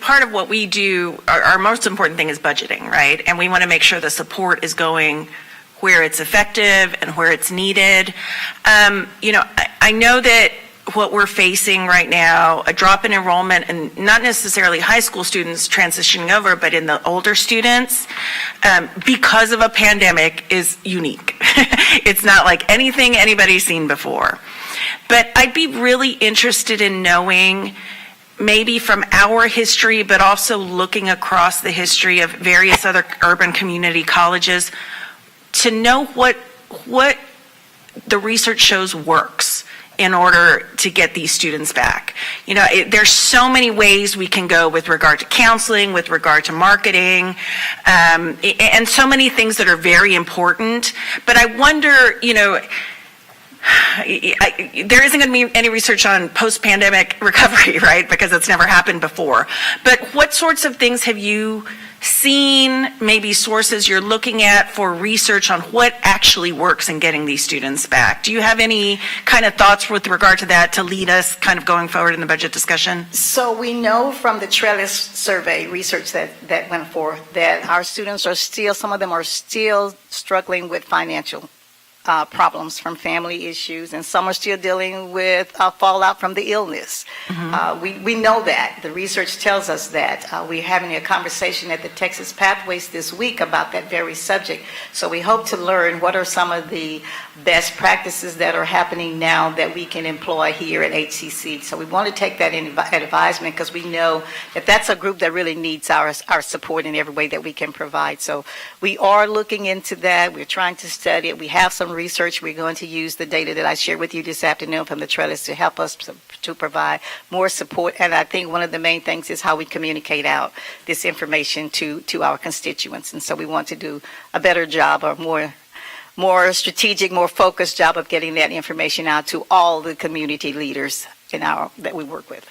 [SPEAKER 8] Part of what we do, our most important thing is budgeting, right? And we want to make sure the support is going where it's effective and where it's needed. I know that what we're facing right now, a drop in enrollment, and not necessarily high school students transitioning over, but in the older students, because of a pandemic, is unique. It's not like anything anybody's seen before. But I'd be really interested in knowing, maybe from our history, but also looking across the history of various other urban community colleges, to know what the research shows works in order to get these students back. There's so many ways we can go with regard to counseling, with regard to marketing, and so many things that are very important. But I wonder, there isn't going to be any research on post-pandemic recovery, right? Because it's never happened before. But what sorts of things have you seen, maybe sources you're looking at for research on what actually works in getting these students back? Do you have any kind of thoughts with regard to that to lead us kind of going forward in the budget discussion?
[SPEAKER 11] So we know from the Trellis survey research that went forth that our students are still, some of them are still struggling with financial problems from family issues, and some are still dealing with fallout from the illness. We know that. The research tells us that. We're having a conversation at the Texas Pathways this week about that very subject. So we hope to learn what are some of the best practices that are happening now that we can employ here at HCC. So we want to take that in advisement because we know that that's a group that really needs our support in every way that we can provide. So we are looking into that. We're trying to study it. We have some research. We're going to use the data that I shared with you this afternoon from the Trellis to help us to provide more support. And I think one of the main things is how we communicate out this information to our constituents. And so we want to do a better job, or more strategic, more focused job of getting that information out to all the community leaders that we work with.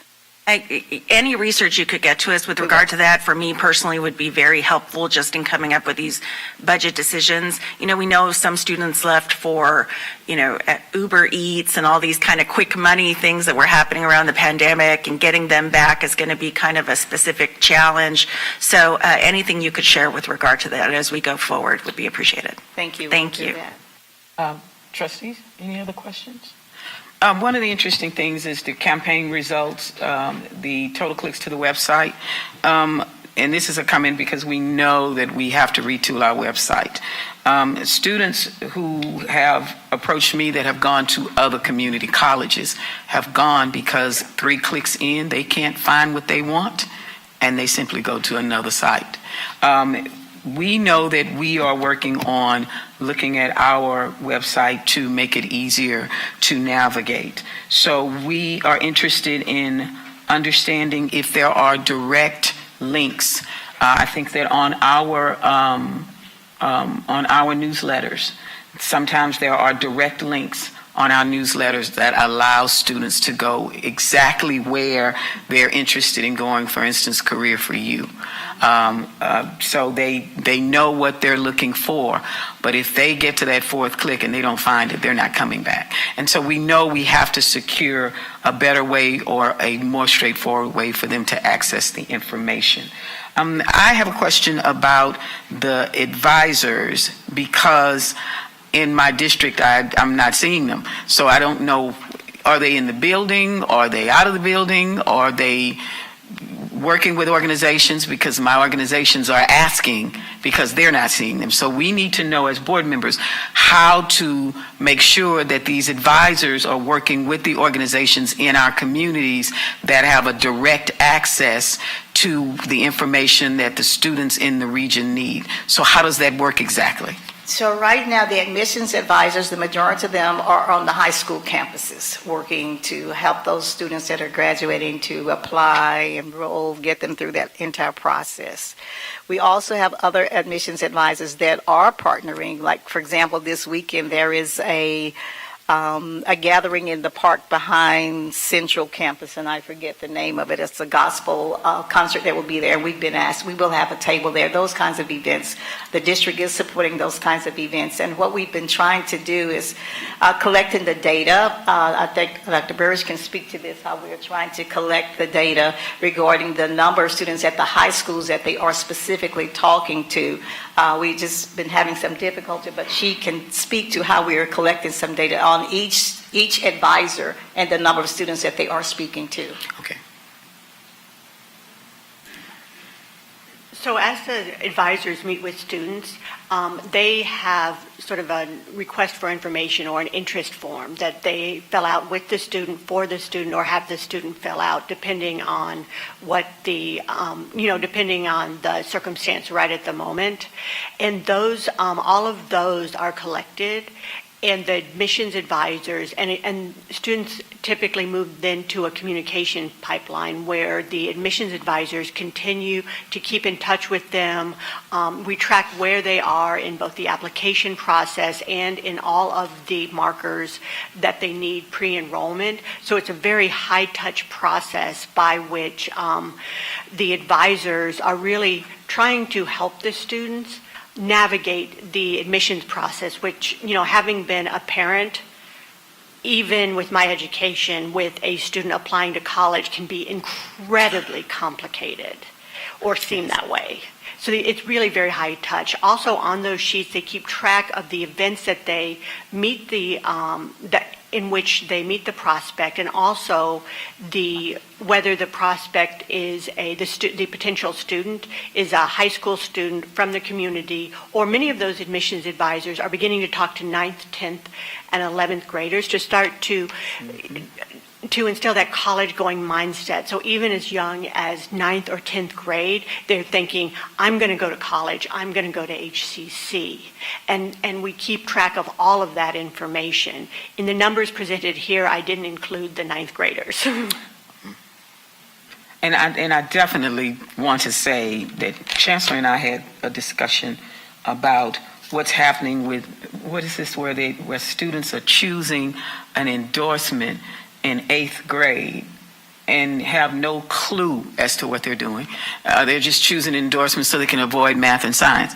[SPEAKER 8] Any research you could get to us with regard to that, for me personally, would be very helpful just in coming up with these budget decisions. We know some students left for, Uber Eats and all these kind of quick money things that were happening around the pandemic, and getting them back is going to be kind of a specific challenge. So anything you could share with regard to that as we go forward would be appreciated.
[SPEAKER 11] Thank you.
[SPEAKER 8] Thank you.
[SPEAKER 4] Trustees, any other questions? One of the interesting things is the campaign results, the total clicks to the website. and this is a comment because we know that we have to retool our website. Students who have approached me that have gone to other community colleges have gone because 3 clicks in, they can't find what they want, and they simply go to another site. We know that we are working on looking at our website to make it easier to navigate. So we are interested in understanding if there are direct links. I think that on our newsletters, sometimes there are direct links on our newsletters that allow students to go exactly where they're interested in going, for instance, Career for You. So they know what they're looking for, but if they get to that 4th click and they don't find it, they're not coming back. And so we know we have to secure a better way or a more straightforward way for them to access the information. I have a question about the advisors because in my district, I'm not seeing them. So I don't know, are they in the building? Are they out of the building? Are they working with organizations? Because my organizations are asking because they're not seeing them. So we need to know as board members how to make sure that these advisors are working with the organizations in our communities that have a direct access to the information that the students in the region need. So how does that work exactly?
[SPEAKER 11] So right now, the admissions advisors, the majority of them are on the high school campuses, working to help those students that are graduating to apply, enroll, get them through that entire process. We also have other admissions advisors that are partnering. Like, for example, this weekend there is a gathering in the park behind Central Campus, and I forget the name of it. It's a gospel concert that will be there. We've been asked, we will have a table there, those kinds of events. The district is supporting those kinds of events. And what we've been trying to do is collecting the data. I think Dr. Burris can speak to this, how we're trying to collect the data regarding the number of students at the high schools that they are specifically talking to. We've just been having some difficulty, but she can speak to how we are collecting some data on each advisor and the number of students that they are speaking to.
[SPEAKER 4] Okay.
[SPEAKER 9] So as the advisors meet with students, they have sort of a request for information or an interest form that they fill out with the student, for the student, or have the student fill out depending on what the, depending on the circumstance right at the moment. And those, all of those are collected, and the admissions advisors and students typically move then to a communication pipeline where the admissions advisors continue to keep in touch with them. We track where they are in both the application process and in all of the markers that they need pre-enrollment. So it's a very high-touch process by which the advisors are really trying to help the students navigate the admissions process, which, having been a parent, even with my education, with a student applying to college can be incredibly complicated or seem that way. So it's really very high touch. Also on those sheets, they keep track of the events that they meet in which they meet the prospect, and also whether the prospect is the potential student is a high school student from the community, or many of those admissions advisors are beginning to talk to 9th, 10th, and 11th graders to start to instill that college-going mindset. So even as young as 9th or 10th grade, they're thinking, I'm going to go to college, I'm going to go to HCC. And we keep track of all of that information. In the numbers presented here, I didn't include the 9th graders.
[SPEAKER 4] And I definitely want to say that Chancellor and I had a discussion about what's happening with, what is this, where students are choosing an endorsement in 8th grade and have no clue as to what they're doing. They're just choosing endorsements so they can avoid math and science.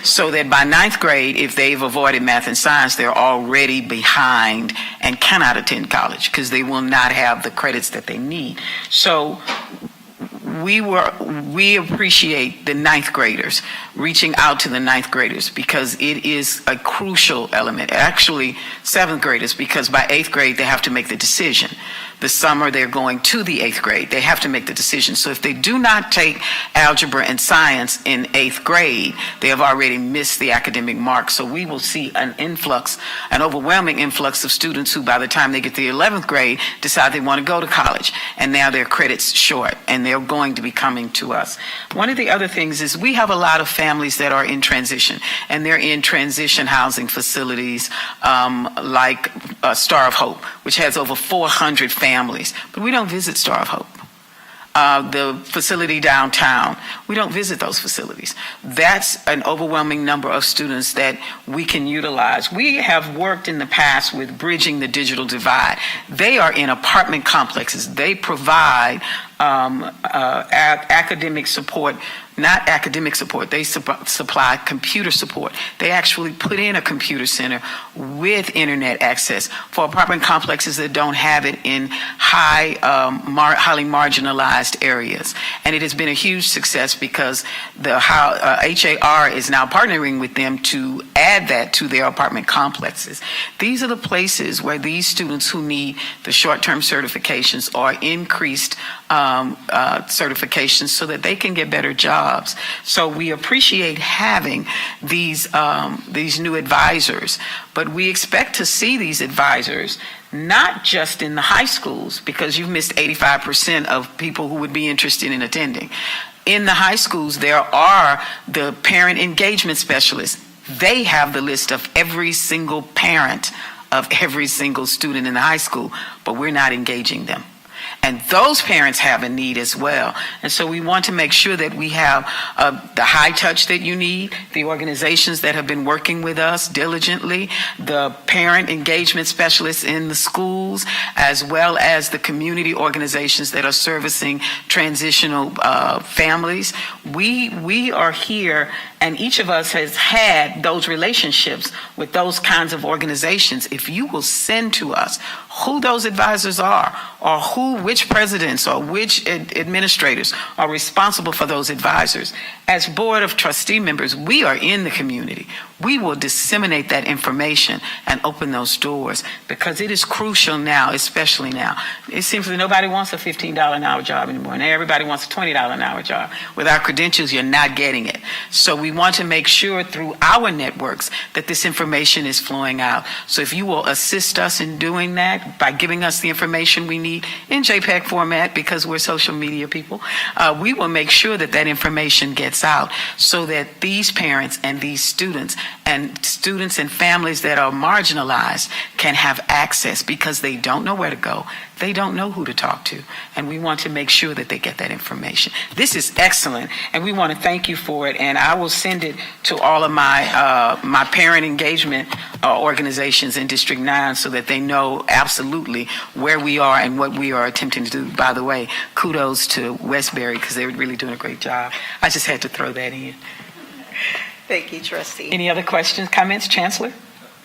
[SPEAKER 4] So that by 9th grade, if they've avoided math and science, they're already behind and cannot attend college because they will not have the credits that they need. So we appreciate the 9th graders reaching out to the 9th graders because it is a crucial element. Actually, 7th graders, because by 8th grade they have to make the decision. the summer they're going to the 8th grade. They have to make the decision. So if they do not take algebra and science in 8th grade, they have already missed the academic mark. So we will see an overwhelming influx of students who by the time they get to the 11th grade decide they want to go to college. And now their credits short and they're going to be coming to us. One of the other things is we have a lot of families that are in transition, and they're in transition housing facilities like Star of Hope, which has over 400 families. But we don't visit Star of Hope. The facility downtown, we don't visit those facilities. That's an overwhelming number of students that we can utilize. We have worked in the past with bridging the digital divide. They are in apartment complexes. They provide academic support, not academic support. They supply computer support. They actually put in a computer center with internet access for apartment complexes that don't have it in highly marginalized areas. And it has been a huge success because HAR is now partnering with them to add that to their apartment complexes. These are the places where these students who need the short-term certifications or increased certifications so that they can get better jobs. So we appreciate having these new advisors, but we expect to see these advisors not just in the high schools, because you've missed 85% of people who would be interested in attending. In the high schools, there are the parent engagement specialists. They have the list of every single parent of every single student in the high school, but we're not engaging them. And those parents have a need as well. And so we want to make sure that we have the high touch that you need, the organizations that have been working with us diligently, the parent engagement specialists in the schools, as well as the community organizations that are servicing transitional families. We are here, and each of us has had those relationships with those kinds of organizations. If you will send to us who those advisors are, or which presidents or which administrators are responsible for those advisors, as Board of Trustee members, we are in the community. We will disseminate that information and open those doors, because it is crucial now, especially now. It seems that nobody wants a $15 an hour job anymore, and everybody wants a $20 an hour job. Without credentials, you're not getting it. So we want to make sure through our networks that this information is flowing out. So if you will assist us in doing that by giving us the information we need in JPEG format, because we're social media people, we will make sure that that information gets out so that these parents and these students and families that are marginalized can have access, because they don't know where to go. They don't know who to talk to, and we want to make sure that they get that information. This is excellent, and we want to thank you for it, and I will send it to all of my parent engagement organizations in District 9 so that they know absolutely where we are and what we are attempting to do. By the way, kudos to Westbury, because they're really doing a great job. I just had to throw that in.
[SPEAKER 11] Thank you, Trustee.
[SPEAKER 4] Any other questions, comments, Chancellor?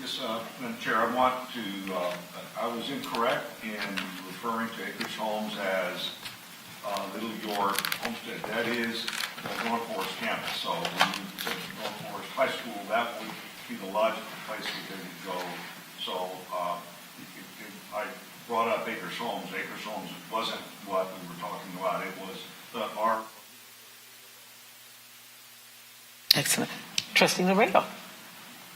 [SPEAKER 7] Yes, Madam Chair, I was incorrect in referring to Acres Homes as Little York Homestead. That is the North Forest campus. So when you said North Forest High School, that would be the logical place for them to go. So I brought up Acres Homes. Acres Homes wasn't what we were talking about. It was our...
[SPEAKER 4] Excellent. Trustee Laredo.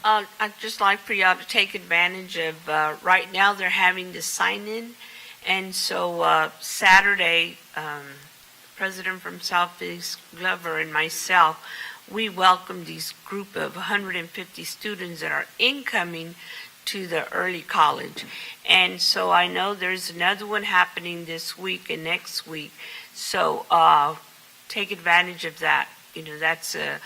[SPEAKER 10] I'd just like for y'all to take advantage of, right now they're having the sign-in, and so Saturday, President from Southeast Glover and myself, we welcome these group of 150 students that are incoming to the early college. And so I know there's another one happening this week and next week, so take advantage of that. You know, that's it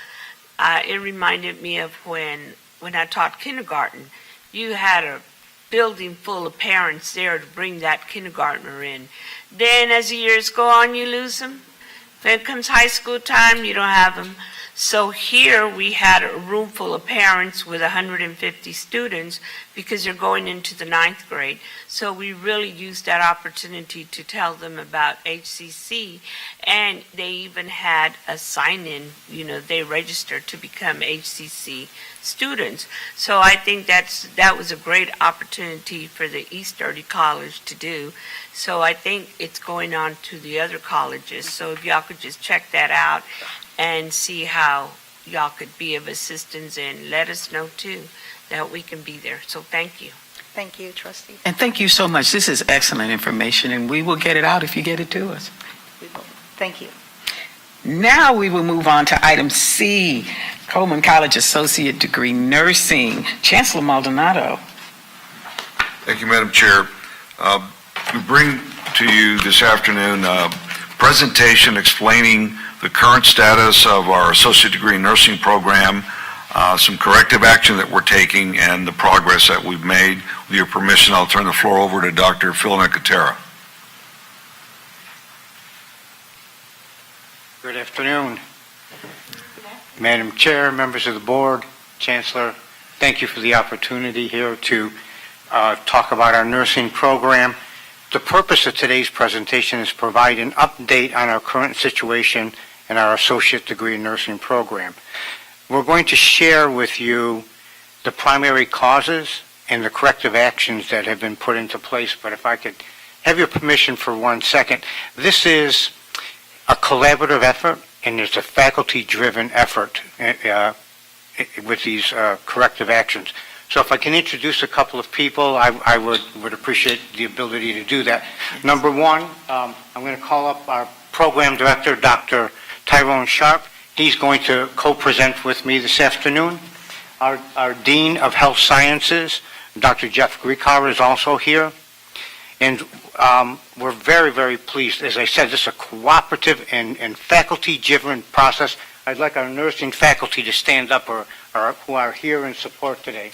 [SPEAKER 10] reminded me of when I taught kindergarten. You had a building full of parents there to bring that kindergartner in. Then as the years go on, you lose them. When it comes high school time, you don't have them. So here we had a room full of parents with 150 students because they're going into the 9th grade. So we really used that opportunity to tell them about HCC, and they even had a sign-in, they registered to become HCC students. So I think that was a great opportunity for the East 30 College to do. So I think it's going on to the other colleges. So if y'all could just check that out and see how y'all could be of assistance, and let us know too that we can be there. So thank you.
[SPEAKER 11] Thank you, Trustee.
[SPEAKER 4] And thank you so much. This is excellent information, and we will get it out if you get it to us.
[SPEAKER 11] Thank you.
[SPEAKER 4] Now we will move on to item C, Coleman College Associate Degree Nursing. Chancellor Maldonado.
[SPEAKER 7] Thank you, Madam Chair. We bring to you this afternoon a presentation explaining the current status of our associate degree nursing program, some corrective action that we're taking, and the progress that we've made. With your permission, I'll turn the floor over to Dr. Phil Nicotera.
[SPEAKER 13] Good afternoon. Madam Chair, members of the board, Chancellor, thank you for the opportunity here to talk about our nursing program. The purpose of today's presentation is to provide an update on our current situation in our associate degree nursing program. We're going to share with you the primary causes and the corrective actions that have been put into place. But if I could have your permission for 1 second, this is a collaborative effort, and it's a faculty-driven effort with these corrective actions. So if I can introduce a couple of people, I would appreciate the ability to do that. Number one, I'm going to call up our program director, Dr. Tyrone Sharp. He's going to co-present with me this afternoon. Our Dean of Health Sciences, Dr. Jeff Griecar, is also here. And we're very, very pleased. As I said, this is a cooperative and faculty-driven process. I'd like our nursing faculty to stand up or who are here in support today.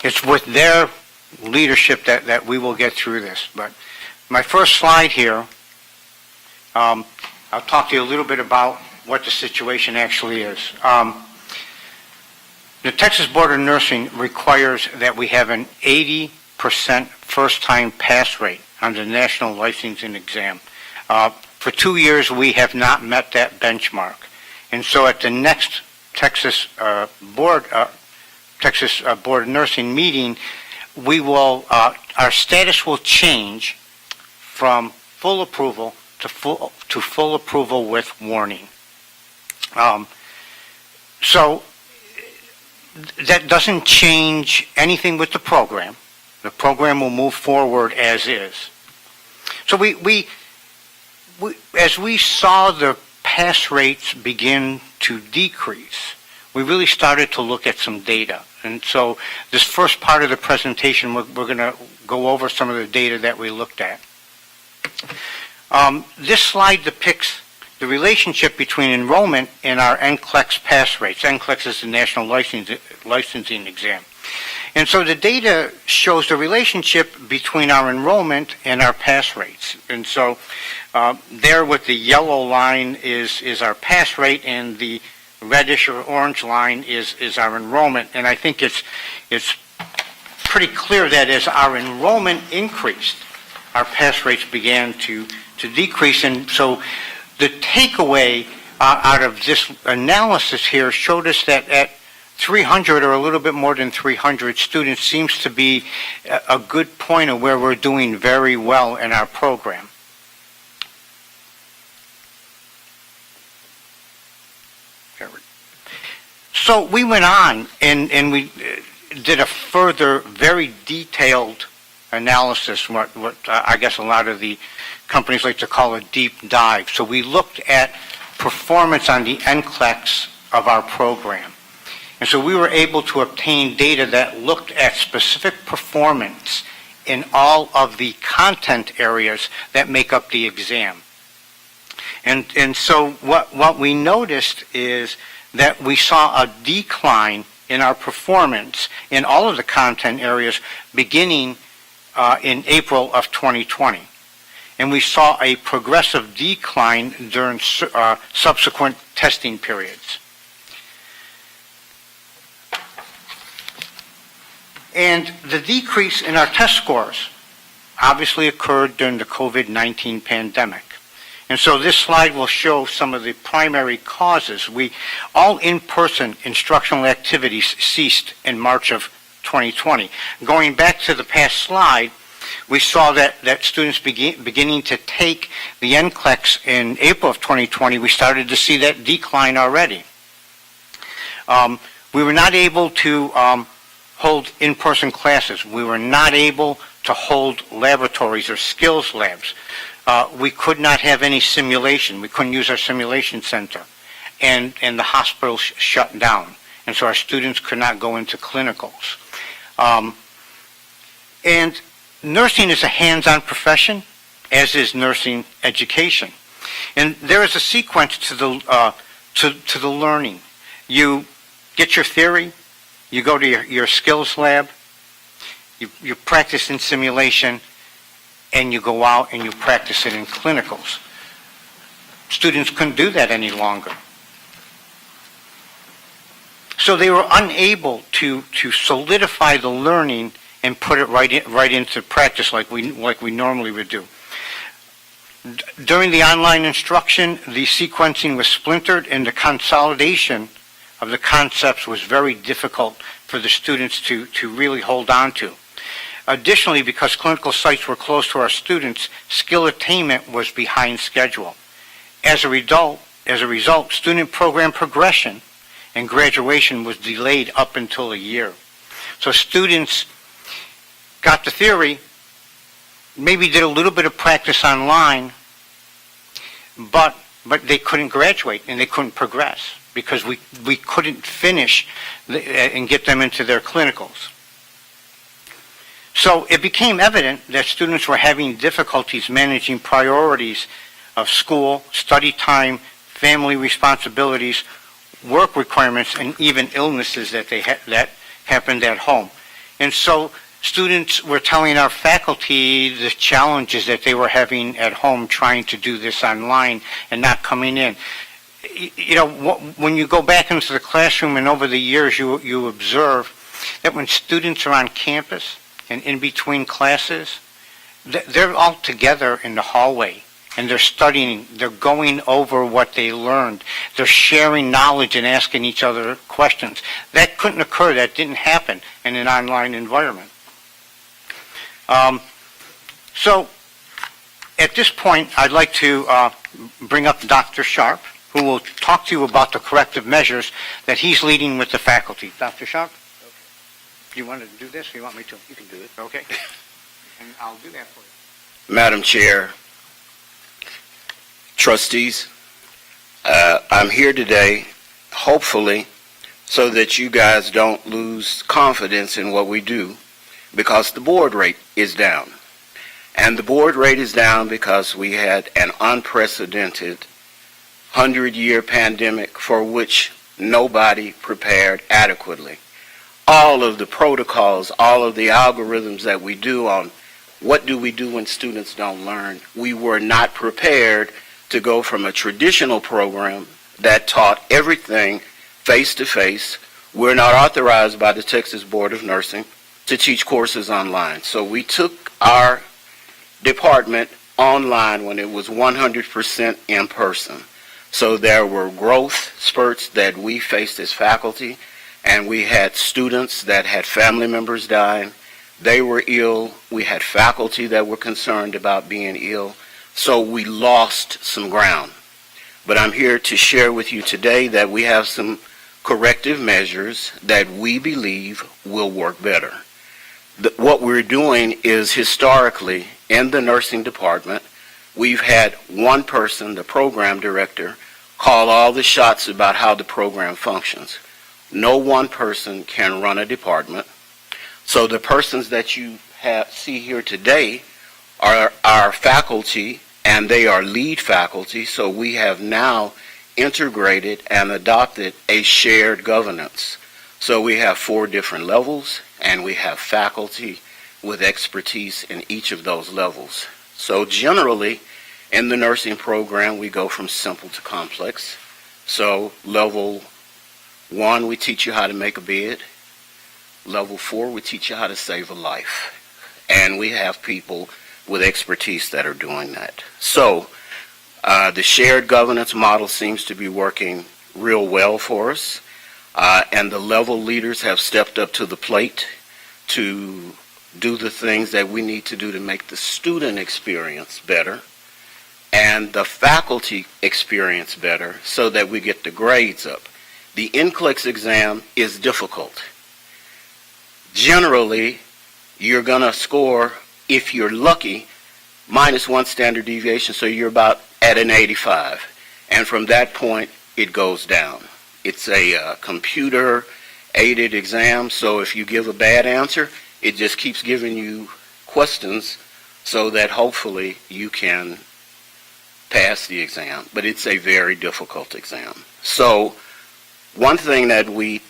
[SPEAKER 13] It's with their leadership that we will get through this. But my first slide here, I'll talk to you a little bit about what the situation actually is. The Texas Board of Nursing requires that we have an 80% first-time pass rate on the national licensing exam. For 2 years, we have not met that benchmark. And so at the next Texas Board of Nursing meeting, we will our status will change from full approval to full approval with warning. So that doesn't change anything with the program. The program will move forward as is. So we as we saw the pass rates begin to decrease, we really started to look at some data. And so this first part of the presentation, we're going to go over some of the data that we looked at. This slide depicts the relationship between enrollment and our NCLEX pass rates. NCLEX is the National Licensing Exam. And so the data shows the relationship between our enrollment and our pass rates. And so there with the yellow line is our pass rate, and the reddish or orange line is our enrollment. And I think it's pretty clear that as our enrollment increased, our pass rates began to decrease. And so the takeaway out of this analysis here showed us that at 300 or a little bit more than 300 students seems to be a good point of where we're doing very well in our program. So we went on and we did a further very detailed analysis, what I guess a lot of the companies like to call a deep dive. So we looked at performance on the NCLEX of our program. And so we were able to obtain data that looked at specific performance in all of the content areas that make up the exam. And so what we noticed is that we saw a decline in our performance in all of the content areas beginning in April of 2020. And we saw a progressive decline during subsequent testing periods. And the decrease in our test scores obviously occurred during the COVID-19 pandemic. And so this slide will show some of the primary causes. All in-person instructional activities ceased in March of 2020. Going back to the past slide, we saw that students beginning to take the NCLEX in April of 2020, we started to see that decline already. We were not able to hold in-person classes. We were not able to hold laboratories or skills labs. We could not have any simulation. We couldn't use our simulation center. And the hospitals shut down. And so our students could not go into clinicals. And nursing is a hands-on profession, as is nursing education. And there is a sequence to the learning. You get your theory, you go to your skills lab, you practice in simulation, and you go out and you practice it in clinicals. Students couldn't do that any longer. So they were unable to solidify the learning and put it right into practice like we normally would do. During the online instruction, the sequencing was splintered and the consolidation of the concepts was very difficult for the students to really hold on to. Additionally, because clinical sites were close to our students, skill attainment was behind schedule. As a result, student program progression and graduation was delayed up until a year. So students got the theory, maybe did a little bit of practice online, but they couldn't graduate and they couldn't progress because we couldn't finish and get them into their clinicals. So it became evident that students were having difficulties managing priorities of school, study time, family responsibilities, work requirements, and even illnesses that happened at home. And so students were telling our faculty the challenges that they were having at home trying to do this online and not coming in. You know, when you go back into the classroom and over the years you observe that when students are on campus and in between classes, they're all together in the hallway and they're studying, they're going over what they learned, they're sharing knowledge and asking each other questions. That couldn't occur, that didn't happen in an online environment. So at this point, I'd like to bring up Dr. Sharp, who will talk to you about the corrective measures that he's leading with the faculty. Dr. Sharp? Okay. Do you want to do this or you want me to? You can do it. Okay. And I'll do that for you.
[SPEAKER 14] Madam Chair, trustees, I'm here today, hopefully, so that you guys don't lose confidence in what we do, because the board rate is down. And the board rate is down because we had an unprecedented 100-year pandemic for which nobody prepared adequately. All of the protocols, all of the algorithms that we do on what do we do when students don't learn, we were not prepared to go from a traditional program that taught everything face-to-face. We're not authorized by the Texas Board of Nursing to teach courses online. So we took our department online when it was 100% in person. So there were growth spurts that we faced as faculty, and we had students that had family members dying. They were ill. We had faculty that were concerned about being ill. So we lost some ground. But I'm here to share with you today that we have some corrective measures that we believe will work better. What we're doing is, historically, in the nursing department, we've had one person, the program director, call all the shots about how the program functions. No one person can run a department. So the persons that you see here today are our faculty, and they are lead faculty. So we have now integrated and adopted a shared governance. So we have 4 different levels, and we have faculty with expertise in each of those levels. So generally, in the nursing program, we go from simple to complex. So level 1, we teach you how to make a bed. Level 4, we teach you how to save a life. And we have people with expertise that are doing that. So the shared governance model seems to be working real well for us. And the level leaders have stepped up to the plate to do the things that we need to do to make the student experience better and the faculty experience better so that we get the grades up. The NCLEX exam is difficult. Generally, you're going to score, if you're lucky, -1 standard deviation, so you're about at an 85. And from that point, it goes down. It's a computer-aided exam, so if you give a bad answer, it just keeps giving you questions so that hopefully you can pass the exam. But it's a very difficult exam. So one thing that we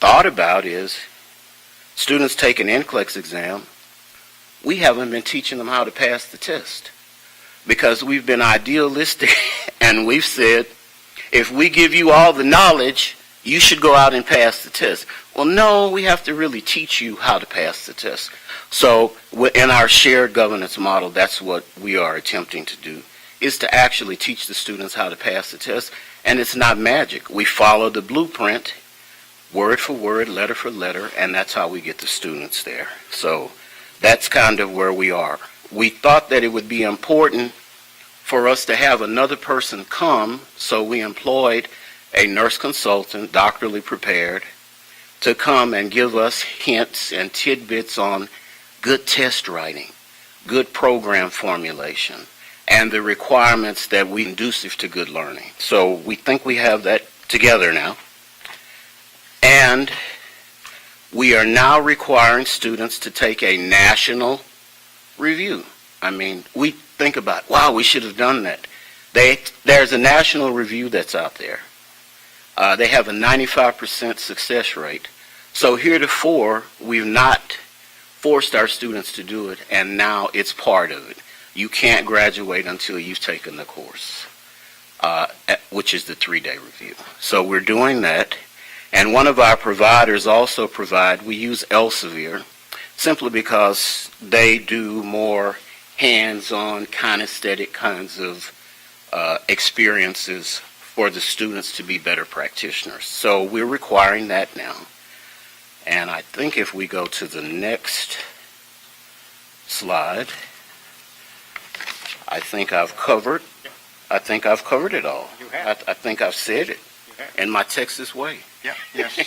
[SPEAKER 14] thought about is students take an NCLEX exam. We haven't been teaching them how to pass the test because we've been idealistic and we've said, if we give you all the knowledge, you should go out and pass the test. Well, no, we have to really teach you how to pass the test. So in our shared governance model, that's what we are attempting to do, is to actually teach the students how to pass the test. And it's not magic. We follow the blueprint, word for word, letter for letter, and that's how we get the students there. So that's kind of where we are. We thought that it would be important for us to have another person come, so we employed a nurse consultant, doctorally prepared, to come and give us hints and tidbits on good test writing, good program formulation, and the requirements that we conducive to good learning. So we think we have that together now. And we are now requiring students to take a national review. I mean, we think about, wow, we should have done that. There's a national review that's out there. They have a 95% success rate. So heretofore, we've not forced our students to do it, and now it's part of it. You can't graduate until you've taken the course, which is the 3-day review. So we're doing that. And one of our providers also we use Elsevier, simply because they do more hands-on, kinesthetic kinds of experiences for the students to be better practitioners. So we're requiring that now. And I think if we go to the next slide, I think I've covered it all.
[SPEAKER 13] You have.
[SPEAKER 14] I think I've said it in my Texas way.
[SPEAKER 13] Yeah, yes.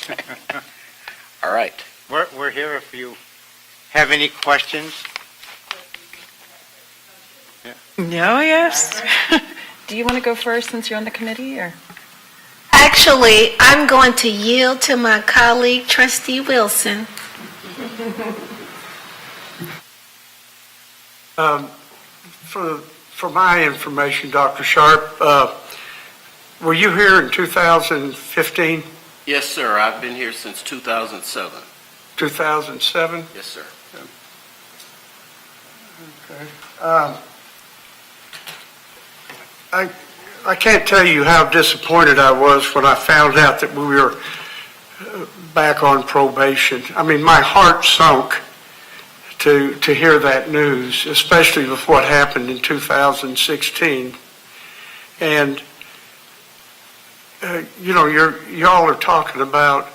[SPEAKER 14] All right.
[SPEAKER 13] We're here if you have any questions.
[SPEAKER 15] No, yes. Do you want to go first since you're on the committee, or?
[SPEAKER 5] Actually, I'm going to yield to my colleague, Trustee Wilson.
[SPEAKER 16] For my information, Dr. Sharp, were you here in 2015?
[SPEAKER 14] Yes, sir. I've been here since 2007.
[SPEAKER 16] 2007?
[SPEAKER 14] Yes, sir.
[SPEAKER 16] Okay. I can't tell you how disappointed I was when I found out that we were back on probation. I mean, my heart sunk to hear that news, especially with what happened in 2016. And y'all are talking about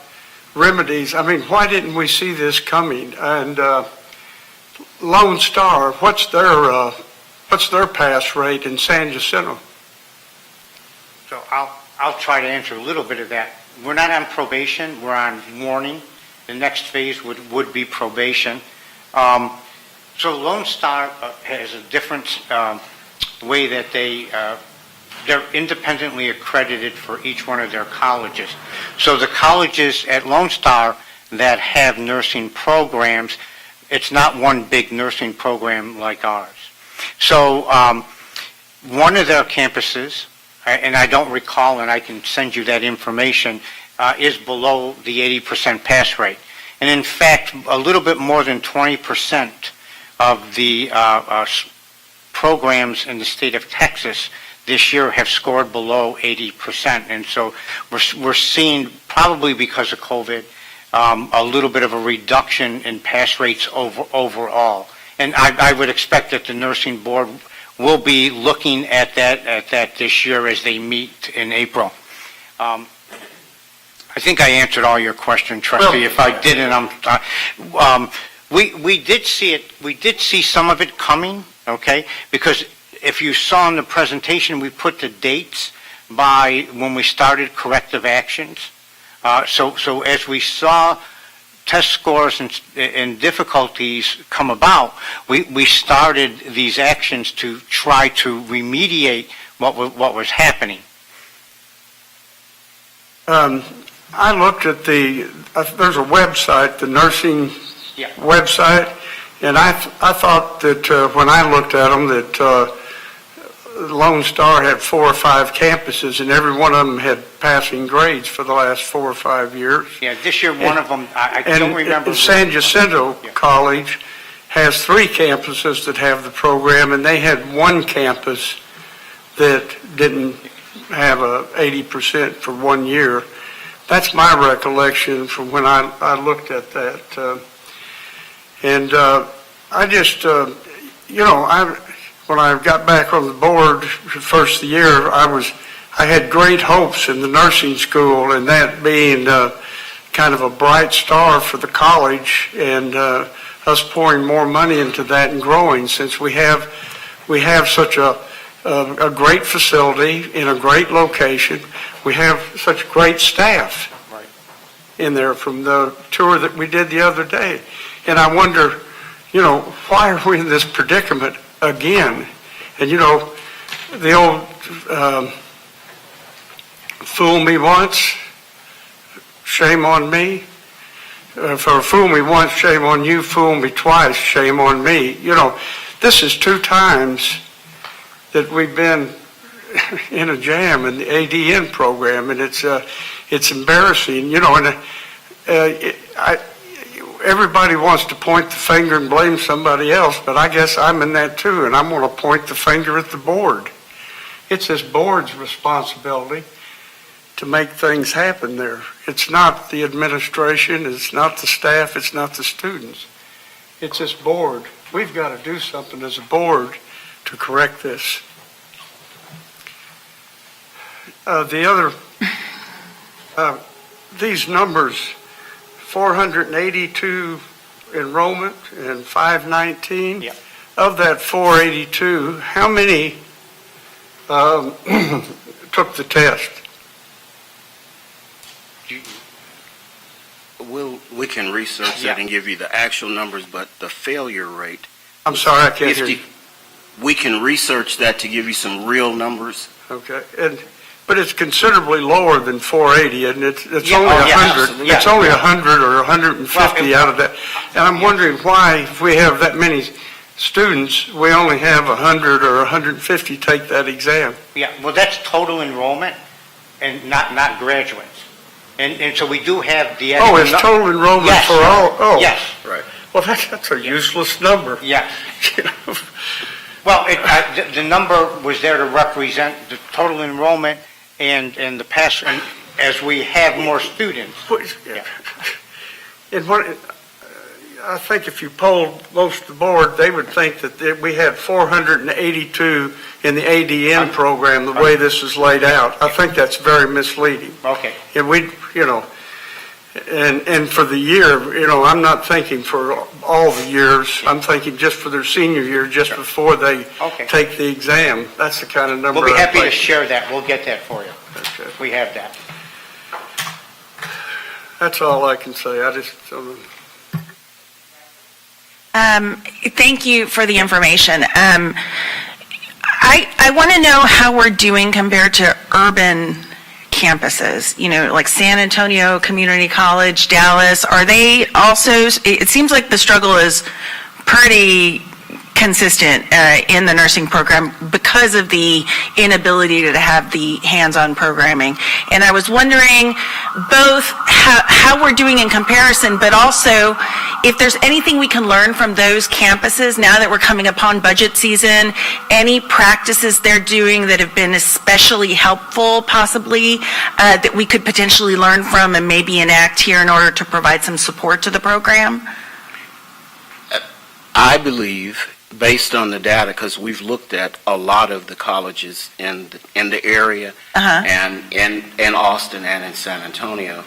[SPEAKER 16] remedies. I mean, why didn't we see this coming? And Lone Star, what's their pass rate in San Jacinto?
[SPEAKER 13] So I'll try to answer a little bit of that. We're not on probation, we're on warning. The next phase would be probation. So Lone Star has a different way that they're independently accredited for each one of their colleges. So the colleges at Lone Star that have nursing programs, it's not one big nursing program like ours. So one of their campuses, and I don't recall, and I can send you that information, is below the 80% pass rate. And in fact, a little bit more than 20% of the programs in the state of Texas this year have scored below 80%. And so we're seeing, probably because of COVID, a little bit of a reduction in pass rates overall. And I would expect that the nursing board will be looking at that this year as they meet in April. I think I answered all your questions, Trustee. If I didn't, we did see it. We did see some of it coming, okay? Because if you saw in the presentation, we put the dates by when we started corrective actions. So as we saw test scores and difficulties come about, we started these actions to try to remediate what was happening.
[SPEAKER 16] I looked at there's a website, the nursing website, and I thought that when I looked at them that Lone Star had 4 or 5 campuses, and every one of them had passing grades for the last 4 or 5 years.
[SPEAKER 13] Yeah, this year one of them, I don't remember.
[SPEAKER 16] And San Jacinto College has 3 campuses that have the program, and they had 1 campus that didn't have a 80% for 1 year. That's my recollection from when I looked at that. I just, when I got back on the board the first of the year, I had great hopes in the nursing school, and that being kind of a bright star for the college, and us pouring more money into that and growing, since we have such a great facility in a great location. We have such great staff in there from the tour that we did the other day. And I wonder, why are we in this predicament again? And the old fool me once, shame on me. For fool me once, shame on you. Fool me twice, shame on me. This is 2 times that we've been in a jam in the ADN program, and it's embarrassing, and everybody wants to point the finger and blame somebody else, but I guess I'm in that too, and I'm going to point the finger at the board. It's this board's responsibility to make things happen there. It's not the administration, it's not the staff, it's not the students. It's this board. We've got to do something as a board to correct this. These numbers, 482 enrollment and 519.
[SPEAKER 13] Yeah.
[SPEAKER 16] Of that 482, how many took the test?
[SPEAKER 14] We can research that and give you the actual numbers, but the failure rate.
[SPEAKER 16] I'm sorry, I can't hear you.
[SPEAKER 14] We can research that to give you some real numbers.
[SPEAKER 16] Okay, but it's considerably lower than 480, and it's only 100.
[SPEAKER 14] Absolutely.
[SPEAKER 16] It's only 100 or 150 out of that. And I'm wondering why, if we have that many students, we only have 100 or 150 take that exam.
[SPEAKER 13] Yeah, well, that's total enrollment and not graduates. And so we do have the...
[SPEAKER 16] Oh, it's total enrollment for all? Oh.
[SPEAKER 13] Yes.
[SPEAKER 16] Right. Well, that's a useless number.
[SPEAKER 13] Yes. Well, the number was there to represent the total enrollment and the pass, and as we have more students.
[SPEAKER 16] Yeah. I think if you polled most of the board, they would think that we had 482 in the ADN program, the way this is laid out. I think that's very misleading.
[SPEAKER 13] Okay.
[SPEAKER 16] And and for the year, I'm not thinking for all the years. I'm thinking just for their senior year, just before they take the exam. That's the kind of number.
[SPEAKER 13] We'll be happy to share that. We'll get that for you.
[SPEAKER 16] Okay.
[SPEAKER 13] We have that.
[SPEAKER 16] That's all I can say.
[SPEAKER 8] Thank you for the information. I want to know how we're doing compared to urban campuses, like San Antonio Community College, Dallas. Are they also, it seems like the struggle is pretty consistent in the nursing program because of the inability to have the hands-on programming. And I was wondering, both how we're doing in comparison, but also if there's anything we can learn from those campuses now that we're coming upon budget season, any practices they're doing that have been especially helpful, possibly, that we could potentially learn from and maybe enact here in order to provide some support to the program?
[SPEAKER 14] I believe, based on the data, because we've looked at a lot of the colleges in the area and in Austin and in San Antonio,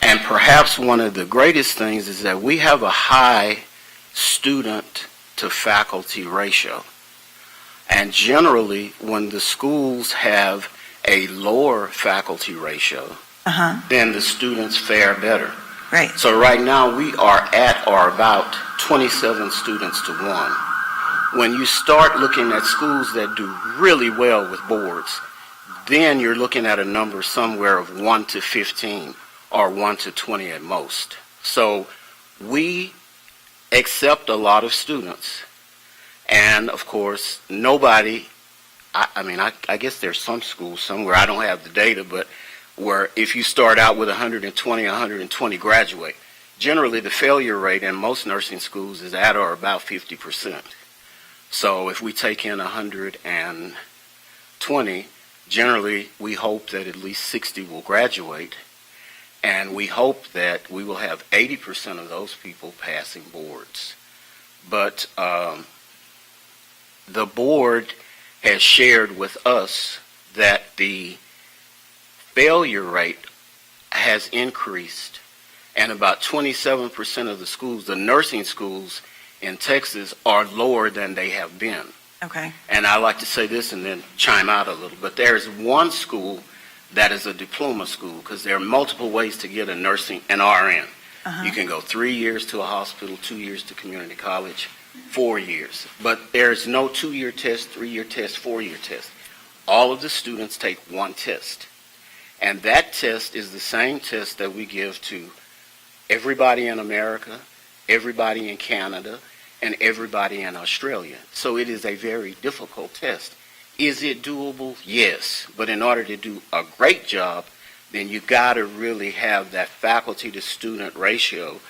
[SPEAKER 14] and perhaps one of the greatest things is that we have a high student to faculty ratio. And generally, when the schools have a lower faculty ratio, then the students fare better.
[SPEAKER 8] Right.
[SPEAKER 14] So right now, we are at or about 27 students to 1. When you start looking at schools that do really well with boards, then you're looking at a number somewhere of 1 to 15 or 1 to 20 at most. So we accept a lot of students. And of course, nobody, I guess there's some schools somewhere, I don't have the data, but where if you start out with 120 graduate, generally the failure rate in most nursing schools is at or about 50%. So if we take in 120, generally we hope that at least 60 will graduate, and we hope that we will have 80% of those people passing boards. But the board has shared with us that the failure rate has increased, and about 27% of the schools, the nursing schools in Texas, are lower than they have been.
[SPEAKER 8] Okay.
[SPEAKER 14] And I like to say this and then chime out a little, but there's one school that is a diploma school, because there are multiple ways to get an RN. You can go 3 years to a hospital, 2 years to community college, 4 years. But there's no 2-year test, 3-year test, 4-year test. All of the students take one test. And that test is the same test that we give to everybody in America, everybody in Canada, and everybody in Australia. So it is a very difficult test. Is it doable? Yes. But in order to do a great job, then you got to really have that faculty to student ratio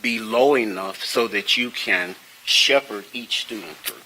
[SPEAKER 14] be low enough so that you can shepherd each student through.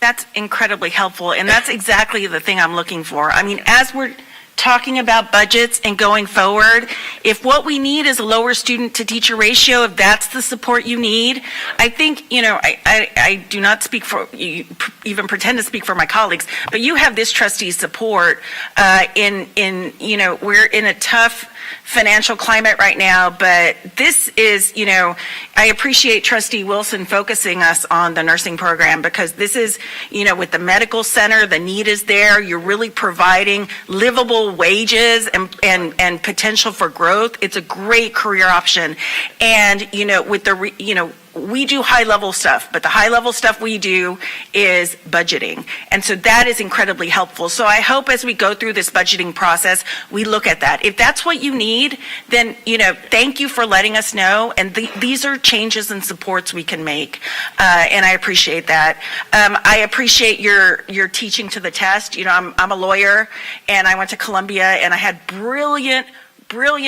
[SPEAKER 8] That's incredibly helpful, and that's exactly the thing I'm looking for. I mean, as we're talking about budgets and going forward, if what we need is a lower student to teacher ratio, if that's the support you need, I think, I do not speak for, even pretend to speak for my colleagues, but you have this trustee support we're in a tough financial climate right now, but this is, I appreciate Trustee Wilson focusing us on the nursing program, because this is, with the medical center, the need is there. You're really providing livable wages and potential for growth. It's a great career option. And, with the, we do high-level stuff, but the high-level stuff we do is budgeting. And so that is incredibly helpful. So I hope as we go through this budgeting process, we look at that. If that's what you need, then, thank you for letting us know. And these are changes and supports we can make. And I appreciate that. I appreciate your teaching to the test. I'm a lawyer, and I went to Columbia, and I had brilliant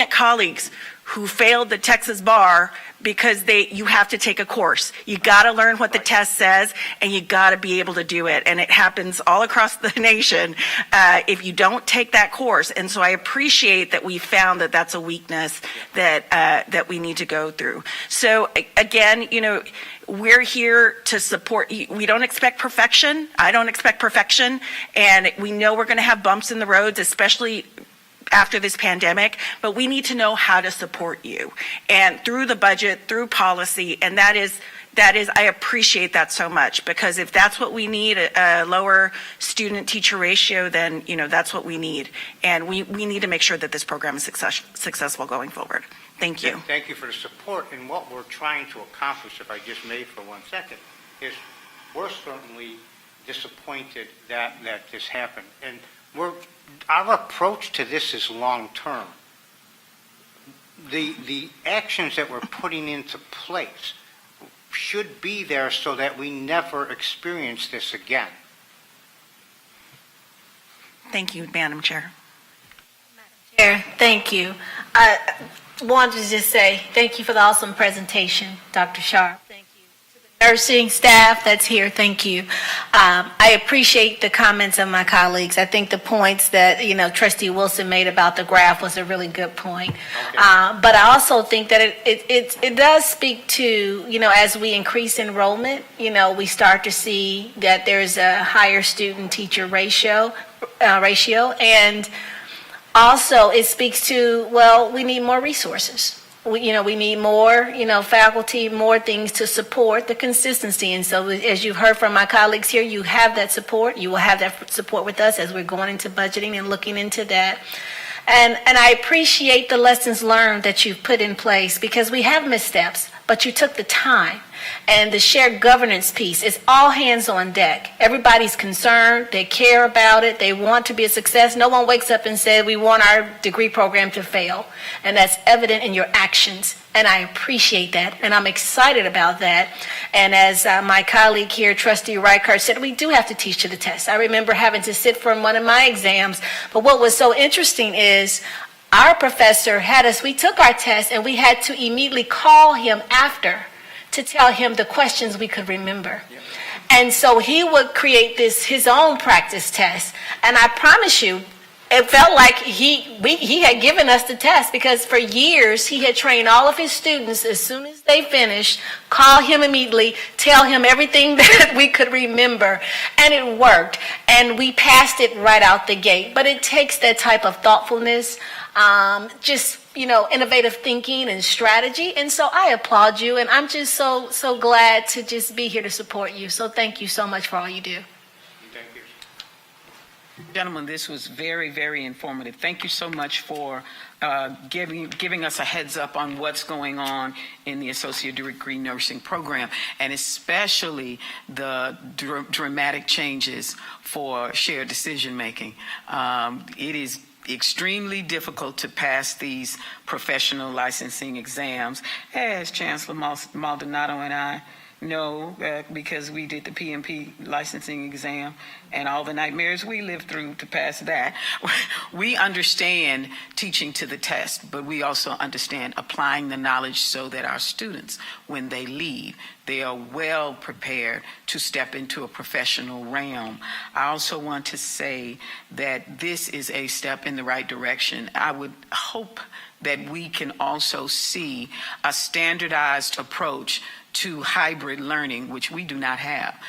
[SPEAKER 8] colleagues who failed the Texas bar because you have to take a course. You got to learn what the test says, and you got to be able to do it. And it happens all across the nation if you don't take that course. And so I appreciate that we found that that's a weakness that we need to go through. So again, we're here to support. We don't expect perfection. I don't expect perfection. And we know we're going to have bumps in the roads, especially after this pandemic, but we need to know how to support you, and through the budget, through policy, and that is, I appreciate that so much, because if that's what we need, a lower student-teacher ratio, then, that's what we need, and we need to make sure that this program is successful going forward. Thank you.
[SPEAKER 13] Thank you for the support, and what we're trying to accomplish, if I just may for 1 second, is we're certainly disappointed that this happened, and our approach to this is long-term. The actions that we're putting into place should be there so that we never experience this again.
[SPEAKER 8] Thank you, Madam Chair.
[SPEAKER 5] Chair, thank you. I wanted to just say thank you for the awesome presentation, Dr. Sharp. Thank you to the nursing staff that's here. Thank you. I appreciate the comments of my colleagues. I think the points that, Trustee Wilson made about the graph was a really good point. But I also think that it does speak to, as we increase enrollment, we start to see that there's a higher student-teacher ratio, and also it speaks to, well, we need more resources. We need more, faculty, more things to support the consistency. And so as you've heard from my colleagues here, you have that support. You will have that support with us as we're going into budgeting and looking into that. And I appreciate the lessons learned that you've put in place, because we have missteps, but you took the time. And the shared governance piece is all hands on deck. Everybody's concerned. They care about it. They want to be a success. No one wakes up and says, we want our degree program to fail. And that's evident in your actions. And I appreciate that. And I'm excited about that. And as my colleague here, Trustee Reichert, said, we do have to teach to the test. I remember having to sit for one of my exams. But what was so interesting is our professor had us, we took our test and we had to immediately call him after to tell him the questions we could remember. And so he would create his own practice test. And I promise you, it felt like he had given us the test, because for years he had trained all of his students, as soon as they finished, call him immediately, tell him everything that we could remember. And it worked. And we passed it right out the gate. But it takes that type of thoughtfulness, innovative thinking and strategy. And so I applaud you, and I'm just so glad to just be here to support you. So thank you so much for all you do.
[SPEAKER 4] Gentlemen, this was very, very informative. Thank you so much for giving us a heads up on what's going on in the associate degree nursing program, and especially the dramatic changes for shared decision making. It is extremely difficult to pass these professional licensing exams, as Chancellor Maldonado and I know, because we did the PMP licensing exam and all the nightmares we lived through to pass that. We understand teaching to the test, but we also understand applying the knowledge so that our students, when they leave, they are well prepared to step into a professional realm. I also want to say that this is a step in the right direction. I would hope that we can also see a standardized approach to hybrid learning, which we do not have,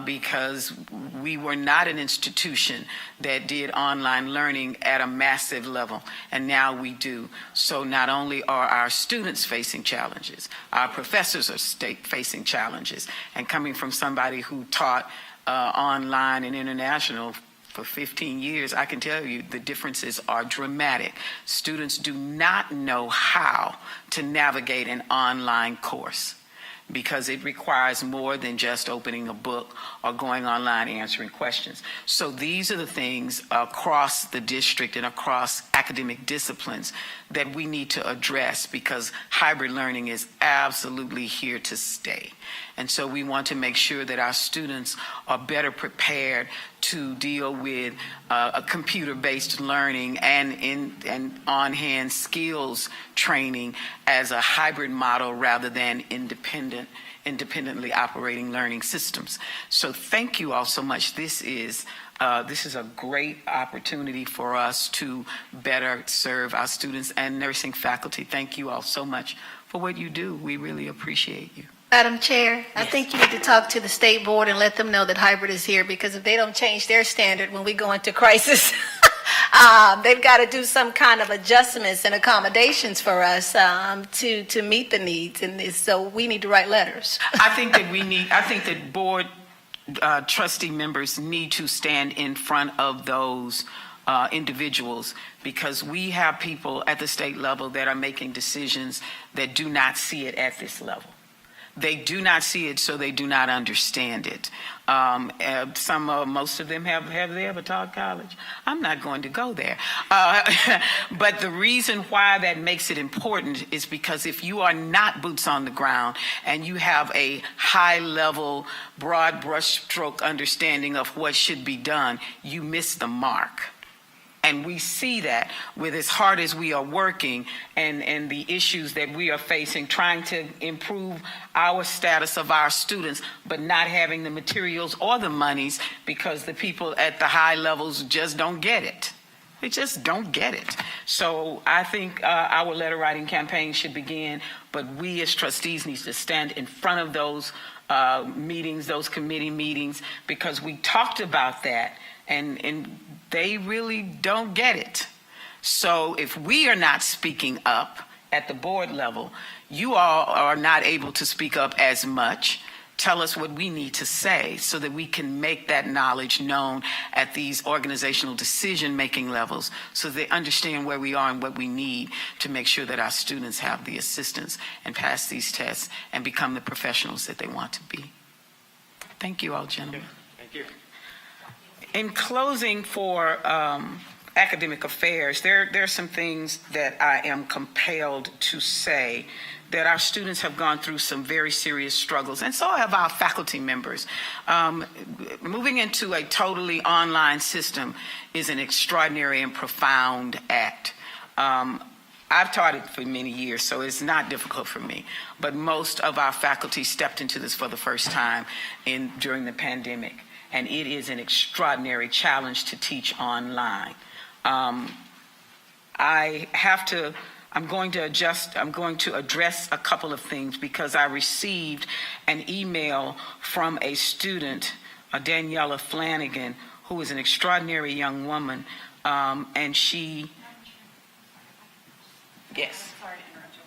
[SPEAKER 4] because we were not an institution that did online learning at a massive level, and now we do. So not only are our students facing challenges, our professors are facing challenges, and coming from somebody who taught online and international for 15 years, I can tell you the differences are dramatic. Students do not know how to navigate an online course, because it requires more than just opening a book or going online answering questions. So these are the things across the district and across academic disciplines that we need to address, because hybrid learning is absolutely here to stay. And so we want to make sure that our students are better prepared to deal with a computer-based learning and on-hand skills training as a hybrid model rather than independently operating learning systems. So thank you all so much. This is a great opportunity for us to better serve our students and nursing faculty. Thank you all so much for what you do. We really appreciate you.
[SPEAKER 5] Madam Chair, I think you need to talk to the state board and let them know that hybrid is here, because if they don't change their standard when we go into crisis, they've got to do some kind of adjustments and accommodations for us to meet the needs. And so we need to write letters.
[SPEAKER 4] I think that board trustee members need to stand in front of those individuals, because we have people at the state level that are making decisions that do not see it at this level. They do not see it, so they do not understand it. Most of them have they ever taught college? I'm not going to go there. But the reason why that makes it important is because if you are not boots on the ground and you have a high level, broad brushstroke understanding of what should be done, you miss the mark. And we see that with as hard as we are working and the issues that we are facing, trying to improve our status of our students, but not having the materials or the monies because the people at the high levels just don't get it. They just don't get it. So I think our letter writing campaign should begin, but we as trustees need to stand in front of those meetings, those committee meetings, because we talked about that and they really don't get it. So if we are not speaking up at the board level, you all are not able to speak up as much. Tell us what we need to say so that we can make that knowledge known at these organizational decision-making levels so they understand where we are and what we need to make sure that our students have the assistance and pass these tests and become the professionals that they want to be. Thank you all, gentlemen.
[SPEAKER 13] Thank you.
[SPEAKER 4] In closing for academic affairs, there are some things that I am compelled to say that our students have gone through some very serious struggles, and so have our faculty members. Moving into a totally online system is an extraordinary and profound act. I've taught it for many years, so it's not difficult for me. But most of our faculty stepped into this for the first time during the pandemic, and it is an extraordinary challenge to teach online. I'm going to address a couple of things because I received an email from a student, Daniela Flanagan, who is an extraordinary young woman, and she, yes.
[SPEAKER 15] Sorry to interrupt you.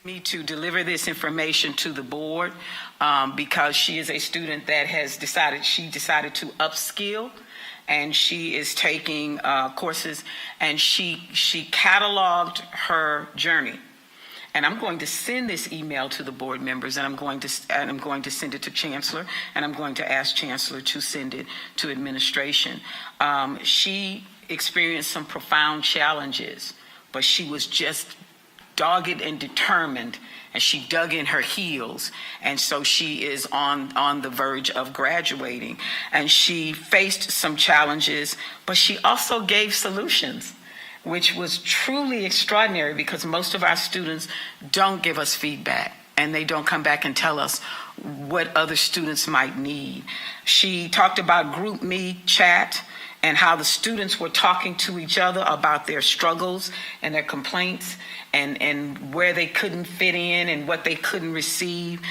[SPEAKER 4] Me to deliver this information to the board because she is a student that has decided to upskill, and she is taking courses, and she cataloged her journey. And I'm going to send this email to the board members, and I'm going to send it to Chancellor, and I'm going to ask Chancellor to send it to administration. She experienced some profound challenges, but she was just dogged and determined, and she dug in her heels, and so she is on the verge of graduating. And she faced some challenges, but she also gave solutions, which was truly extraordinary because most of our students don't give us feedback, and they don't come back and tell us what other students might need. She talked about GroupMe chat and how the students were talking to each other about their struggles and their complaints and where they couldn't fit in and what they couldn't receive.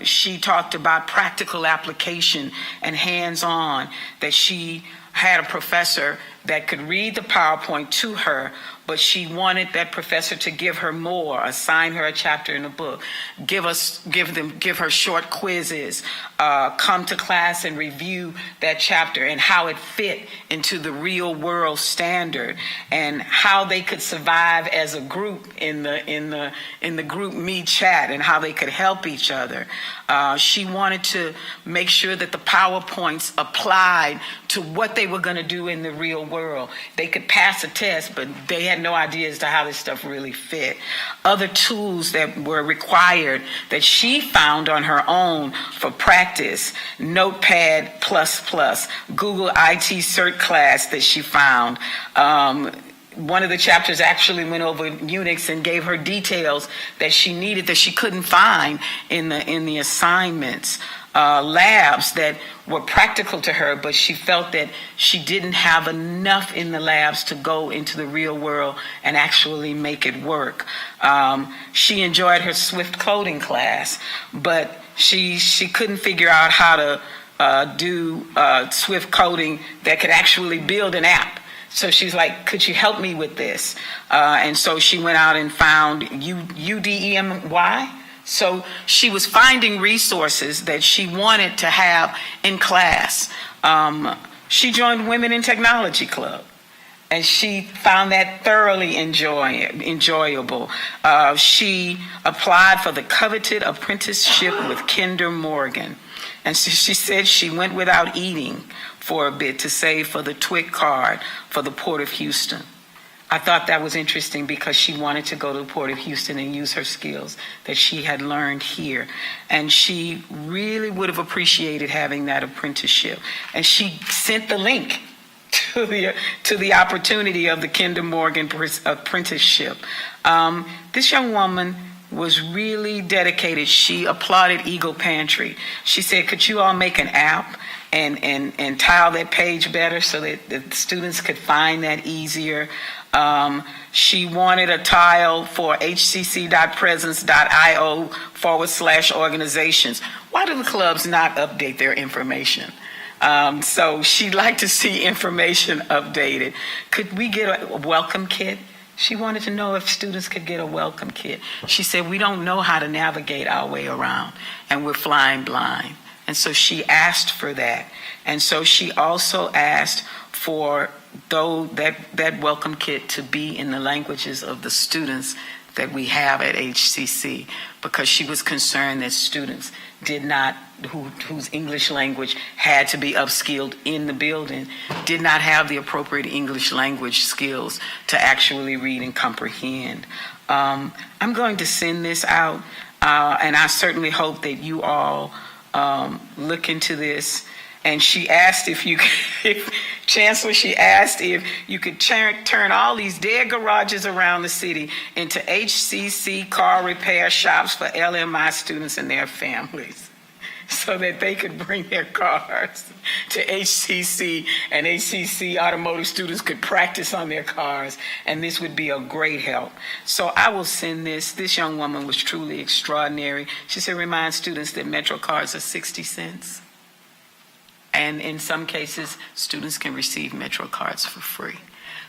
[SPEAKER 4] She talked about practical application and hands-on, that she had a professor that could read the PowerPoint to her, but she wanted that professor to give her more, assign her a chapter in a book, give her short quizzes, come to class and review that chapter and how it fit into the real world standard and how they could survive as a group in the GroupMe chat and how they could help each other. She wanted to make sure that the PowerPoints applied to what they were going to do in the real world. They could pass a test, but they had no idea as to how this stuff really fit. Other tools that were required that she found on her own for practice, Notepad++, Google IT Cert class that she found. One of the chapters actually went over Unix and gave her details that she needed that she couldn't find in the assignments. Labs that were practical to her, but she felt that she didn't have enough in the labs to go into the real world and actually make it work. She enjoyed her Swift coding class, but she couldn't figure out how to do Swift coding that could actually build an app. So she's like, could you help me with this? And so she went out and found UDEMY. So she was finding resources that she wanted to have in class. She joined Women in Technology Club, and she found that thoroughly enjoyable. She applied for the coveted apprenticeship with Kinder Morgan, and she said she went without eating for a bit to save for the TWIC card for the Port of Houston. I thought that was interesting because she wanted to go to the Port of Houston and use her skills that she had learned here. And she really would have appreciated having that apprenticeship. And she sent the link to the opportunity of the Kinder Morgan apprenticeship. This young woman was really dedicated. She applauded Eagle Pantry. She said, could you all make an app and tile that page better so that the students could find that easier? She wanted a tile for hcc.presence.io/organizations. Why do the clubs not update their information? So she'd like to see information updated. Could we get a welcome kit? She wanted to know if students could get a welcome kit. She said, we don't know how to navigate our way around, and we're flying blind. And so she asked for that. And so she also asked for that welcome kit to be in the languages of the students that we have at HCC, because she was concerned that students did not, whose English language had to be upskilled in the building, did not have the appropriate English language skills to actually read and comprehend. I'm going to send this out, and I certainly hope that you all look into this. And she asked Chancellor, she asked if you could turn all these dead garages around the city into HCC car repair shops for LMI students and their families, so that they could bring their cars to HCC, and HCC automotive students could practice on their cars, and this would be a great help. So I will send this. This young woman was truly extraordinary. She said, remind students that Metro cards are 60 cents. And in some cases, students can receive Metro cards for free.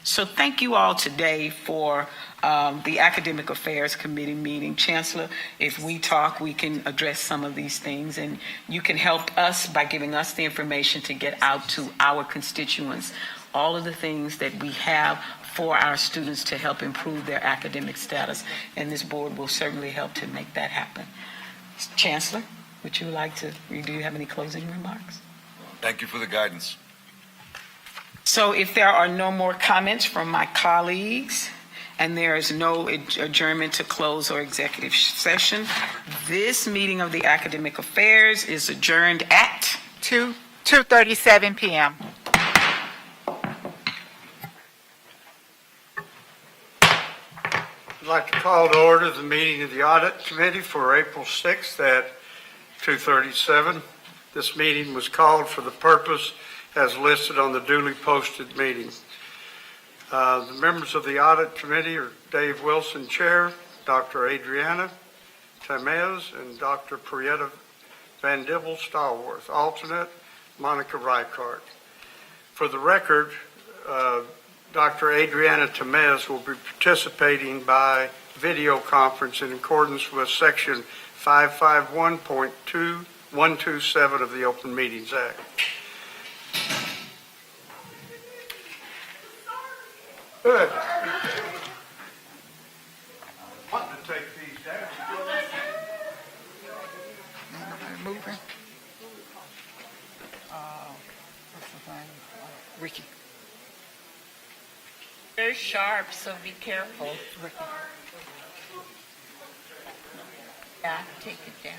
[SPEAKER 4] So thank you all today for the Academic Affairs Committee meeting. Chancellor, if we talk, we can address some of these things, and you can help us by giving us the information to get out to our constituents, all of the things that we have for our students to help improve their academic status. And this board will certainly help to make that happen. Chancellor, would you like to, do you have any closing remarks?
[SPEAKER 7] Thank you for the guidance.
[SPEAKER 4] So if there are no more comments from my colleagues, and there is no adjournment to close or executive session, this meeting of the Academic Affairs is adjourned at
[SPEAKER 17] 2:37 p.m.
[SPEAKER 16] I'd like to call to order the meeting of the Audit Committee for April 6th at 2:37. This meeting was called for the purpose as listed on the duly posted meeting. The members of the Audit Committee are Dave Wilson, Chair, Dr. Adriana Tamez, and Dr. Prieta Van Dibble Stallworth. Alternate, Monica Reichardt. For the record, Dr. Adriana Tamez will be participating by video conference in accordance with Section 551.127 of the Open Meetings Act. Good. Wanting to take these down.
[SPEAKER 17] Moving. What's his name? Ricky.
[SPEAKER 10] Very sharp, so be careful.
[SPEAKER 17] Ricky.
[SPEAKER 10] Yeah, take it down.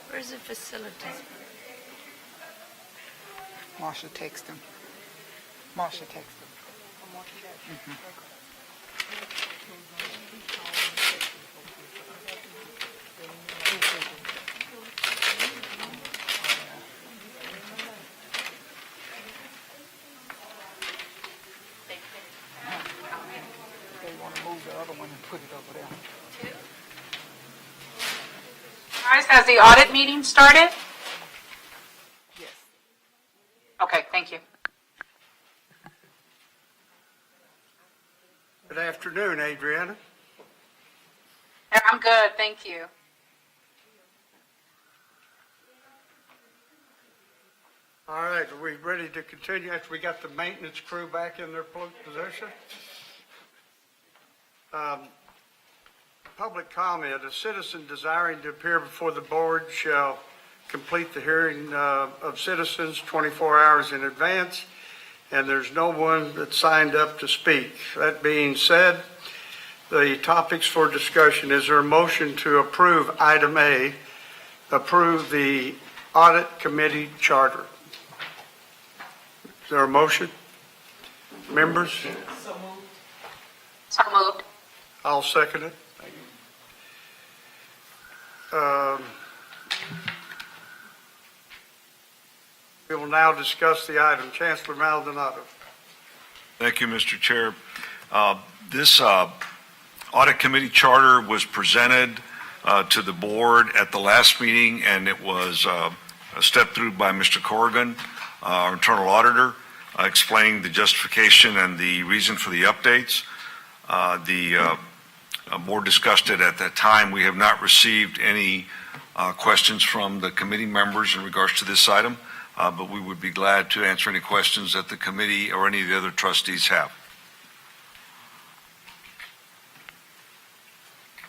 [SPEAKER 10] Where's the facilities?
[SPEAKER 17] Marsha takes them. Marsha takes them. They want to move the other one and put it over there.
[SPEAKER 15] Guys, has the audit meeting started?
[SPEAKER 17] Yes.
[SPEAKER 15] Okay, thank you.
[SPEAKER 16] Good afternoon, Adriana.
[SPEAKER 15] I'm good, thank you.
[SPEAKER 16] All right, are we ready to continue after we got the maintenance crew back in their position? Public comment. A citizen desiring to appear before the board shall complete the hearing of citizens 24 hours in advance, and there's no one that signed up to speak. That being said, the topics for discussion, is there a motion to approve item A, approve the Audit Committee Charter? Is there a motion? Members?
[SPEAKER 5] So moved.
[SPEAKER 16] I'll second it. We will now discuss the item. Chancellor Maldonado.
[SPEAKER 7] Thank you, Mr. Chair. This Audit Committee Charter was presented to the board at the last meeting, and it was stepped through by Mr. Corrigan, our internal auditor, explaining the justification and the reason for the updates. The board discussed it at that time. We have not received any questions from the committee members in regards to this item, but we would be glad to answer any questions that the committee or any of the other trustees have.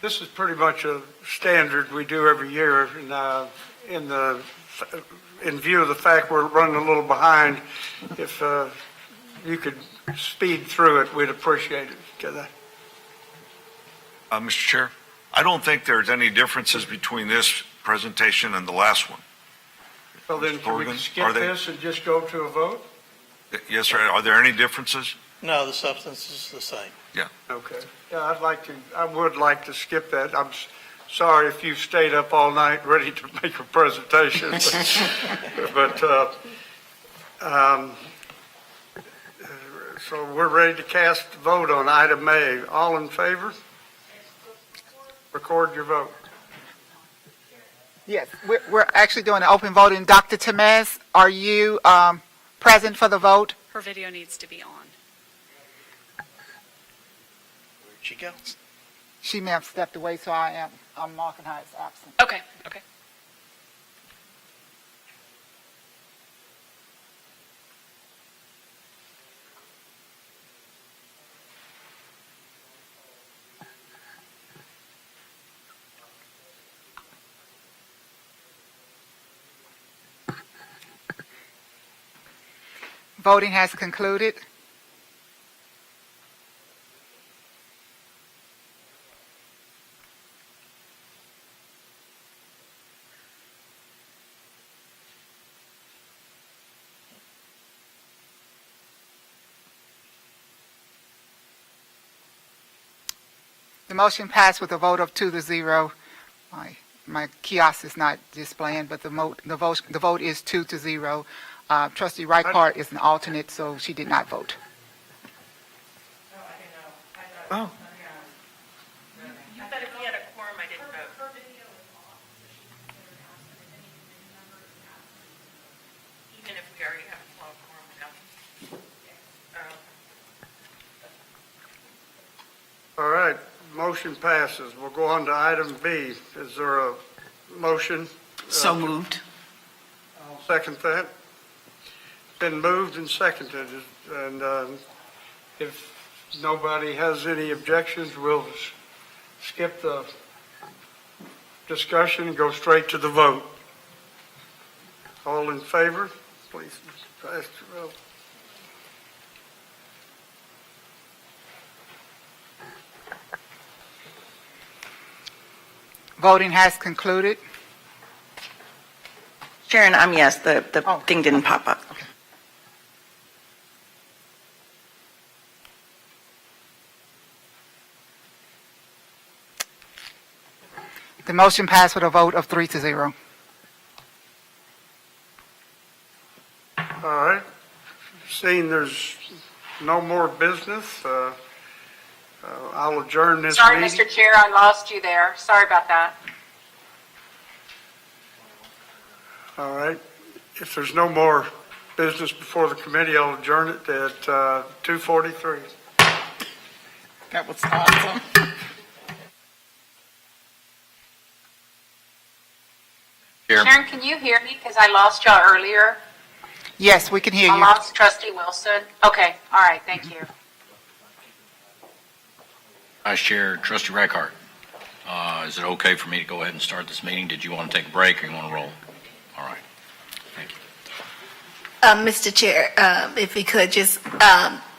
[SPEAKER 16] This is pretty much a standard we do every year, and in view of the fact we're running a little behind, if you could speed through it, we'd appreciate it.
[SPEAKER 7] Mr. Chair, I don't think there's any differences between this presentation and the last one.
[SPEAKER 16] Well, then, can we
[SPEAKER 7] Corrigan,
[SPEAKER 16] skip
[SPEAKER 7] are they-
[SPEAKER 16] this and just go to a vote?
[SPEAKER 7] Yes, sir. Are there any differences?
[SPEAKER 12] No, the substance is the same.
[SPEAKER 16] Okay. Yeah, I would like to skip that. I'm sorry if you've stayed up all night ready to make a presentation. But so we're ready to cast the vote on item A. All in favor? Record your vote.
[SPEAKER 17] Yes, we're actually doing an open voting. Dr. Temez, are you present for the vote?
[SPEAKER 15] Her video needs to be on.
[SPEAKER 12] Where'd she go?
[SPEAKER 17] She may have stepped away, so I'm marking her as absent.
[SPEAKER 15] Okay, okay.
[SPEAKER 17] Voting has concluded. The motion passed with a vote of 2-0. My kiosk is not displaying, but the vote is 2-0. Trustee Reichart is an alternate, so she did not vote.
[SPEAKER 8] Oh. I thought if we had a quorum, I didn't vote. Even if we already have a quorum, no.
[SPEAKER 16] All right, motion passes. We'll go on to item B. Is there a motion?
[SPEAKER 4] So moved.
[SPEAKER 16] I'll second that. Been moved and seconded, and if nobody has any objections, we'll skip the discussion and go straight to the vote. All in favor, please cast your vote.
[SPEAKER 17] Voting has concluded.
[SPEAKER 15] Sharon, I'm yes. The thing didn't pop up.
[SPEAKER 17] The motion passed with a vote of 3-0.
[SPEAKER 16] All right, seeing there's no more business, I'll adjourn this
[SPEAKER 5] Sorry,
[SPEAKER 16] meeting.
[SPEAKER 5] Mr. Chair, I lost you there. Sorry about that.
[SPEAKER 16] All right, if there's no more business before the committee, I'll adjourn it at 2:43.
[SPEAKER 17] That was awesome.
[SPEAKER 5] Sharon, can you hear me? Because I lost y'all earlier.
[SPEAKER 17] Yes, we can hear
[SPEAKER 5] I
[SPEAKER 17] you.
[SPEAKER 5] lost Trustee Wilson. Okay, all right, thank you.
[SPEAKER 18] Vice Chair, Trustee Reichart, is it okay for me to go ahead and start this meeting? Did you want to take a break or you want to roll? All right. Thank you.
[SPEAKER 5] Mr. Chair, if we could just,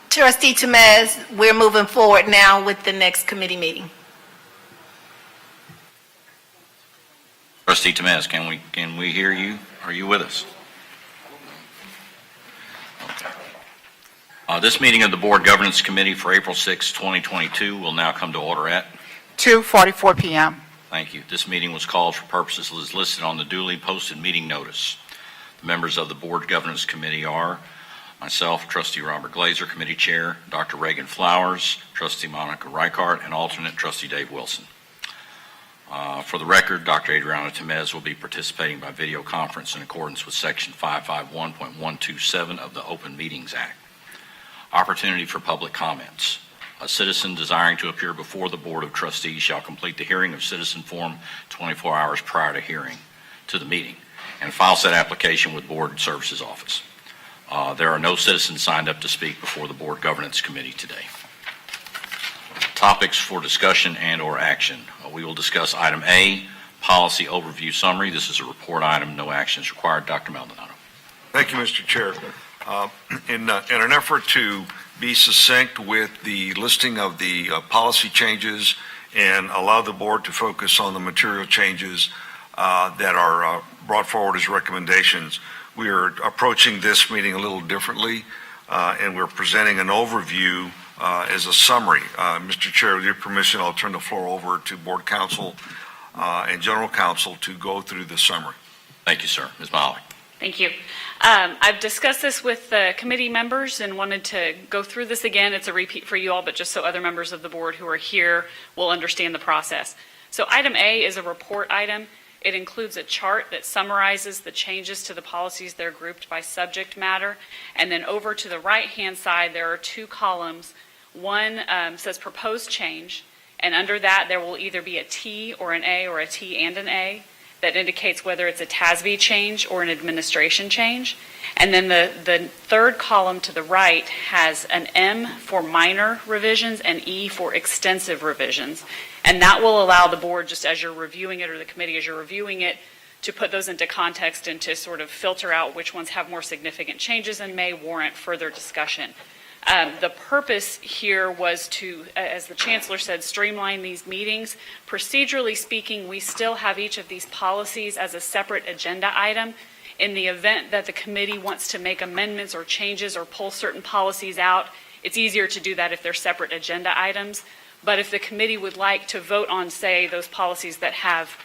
[SPEAKER 5] Trustee Temez, we're moving forward now with the next committee meeting.
[SPEAKER 18] Trustee Temez, can we hear you? Are you with us? Okay. This meeting of the Board Governance Committee for April 6, 2022 will now come to order at
[SPEAKER 17] 2:44 p.m.
[SPEAKER 18] Thank you. This meeting was called for purposes as listed on the duly posted meeting notice. The members of the Board Governance Committee are myself, Trustee Robert Glazer, Committee Chair, Dr. Reagan Flowers, Trustee Monica Reichart, and alternate Trustee Dave Wilson. For the record, Dr. Adriana Temez will be participating by video conference in accordance with Section 551.127 of the Open Meetings Act. Opportunity for public comments. A citizen desiring to appear before the Board of Trustees shall complete the hearing of citizen form 24 hours prior to the meeting and file said application with Board Services Office. There are no citizens signed up to speak before the Board Governance Committee today. Topics for discussion and or action. We will discuss item A, policy overview summary. This is a report item. No action is required. Dr. Maldonado.
[SPEAKER 7] Thank you, Mr. Chair. In an effort to be succinct with the listing of the policy changes and allow the board to focus on the material changes that are brought forward as recommendations, we are approaching this meeting a little differently, and we're presenting an overview as a summary. Mr. Chair, with your permission, I'll turn the floor over to Board Counsel and General Counsel to go through the summary.
[SPEAKER 18] Thank you, sir. Ms. Molly.
[SPEAKER 19] Thank you. I've discussed this with the committee members and wanted to go through this again. It's a repeat for you all, but just so other members of the board who are here will understand the process. So item A is a report item. It includes a chart that summarizes the changes to the policies. They're grouped by subject matter. And then over to the right-hand side, there are two columns. One says proposed change, and under that there will either be a T or an A or a T and an A that indicates whether it's a TASB change or an administration change. And then the third column to the right has an M for minor revisions and E for extensive revisions. And that will allow the board, just as you're reviewing it, or the committee as you're reviewing it, to put those into context and to sort of filter out which ones have more significant changes and may warrant further discussion. The purpose here was to, as the Chancellor said, streamline these meetings. Procedurally speaking, we still have each of these policies as a separate agenda item. In the event that the committee wants to make amendments or changes or pull certain policies out, it's easier to do that if they're separate agenda items. But if the committee would like to vote on, say, those policies that have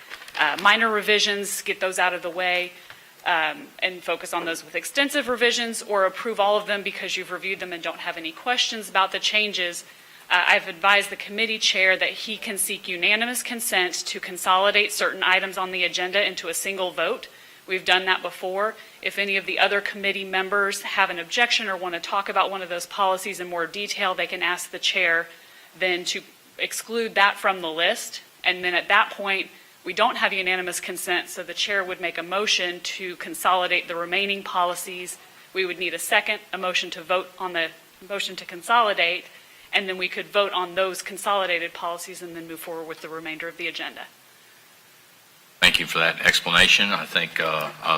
[SPEAKER 19] minor revisions, get those out of the way, and focus on those with extensive revisions, or approve all of them because you've reviewed them and don't have any questions about the changes, I've advised the committee chair that he can seek unanimous consent to consolidate certain items on the agenda into a single vote. We've done that before. If any of the other committee members have an objection or want to talk about one of those policies in more detail, they can ask the chair then to exclude that from the list. And then at that point, we don't have unanimous consent, so the chair would make a motion to consolidate the remaining policies. We would need a second, a motion to vote on the motion to consolidate, and then we could vote on those consolidated policies and then move forward with the remainder of the agenda.
[SPEAKER 18] Thank you for that explanation. I think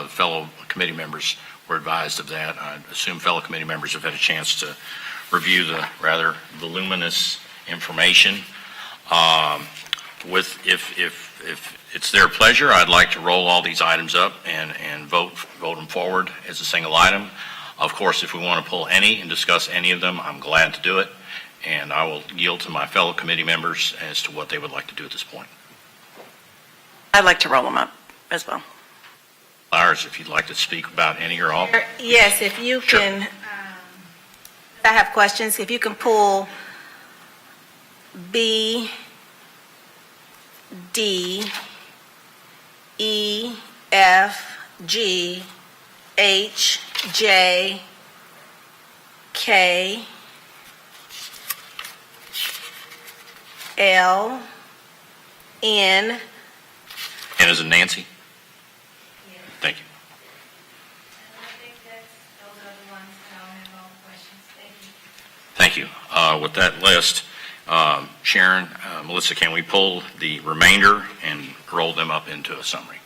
[SPEAKER 18] fellow committee members were advised of that. I assume fellow committee members have had a chance to review the rather voluminous information. If it's their pleasure, I'd like to roll all these items up and vote them forward as a single item. Of course, if we want to pull any and discuss any of them, I'm glad to do it, and I will yield to my fellow committee members as to what they would like to do at this point.
[SPEAKER 8] I'd like to roll them up as well.
[SPEAKER 18] Flowers, if you'd like to speak about any or all.
[SPEAKER 5] Yes, if you can, I have questions. If you can pull B, D, E, F, G, H, J, K, L, N.
[SPEAKER 18] And is it Nancy?
[SPEAKER 5] Yes.
[SPEAKER 18] Thank you. Thank you. With that list, Sharon, Melissa, can we pull the remainder and roll them up into a summary?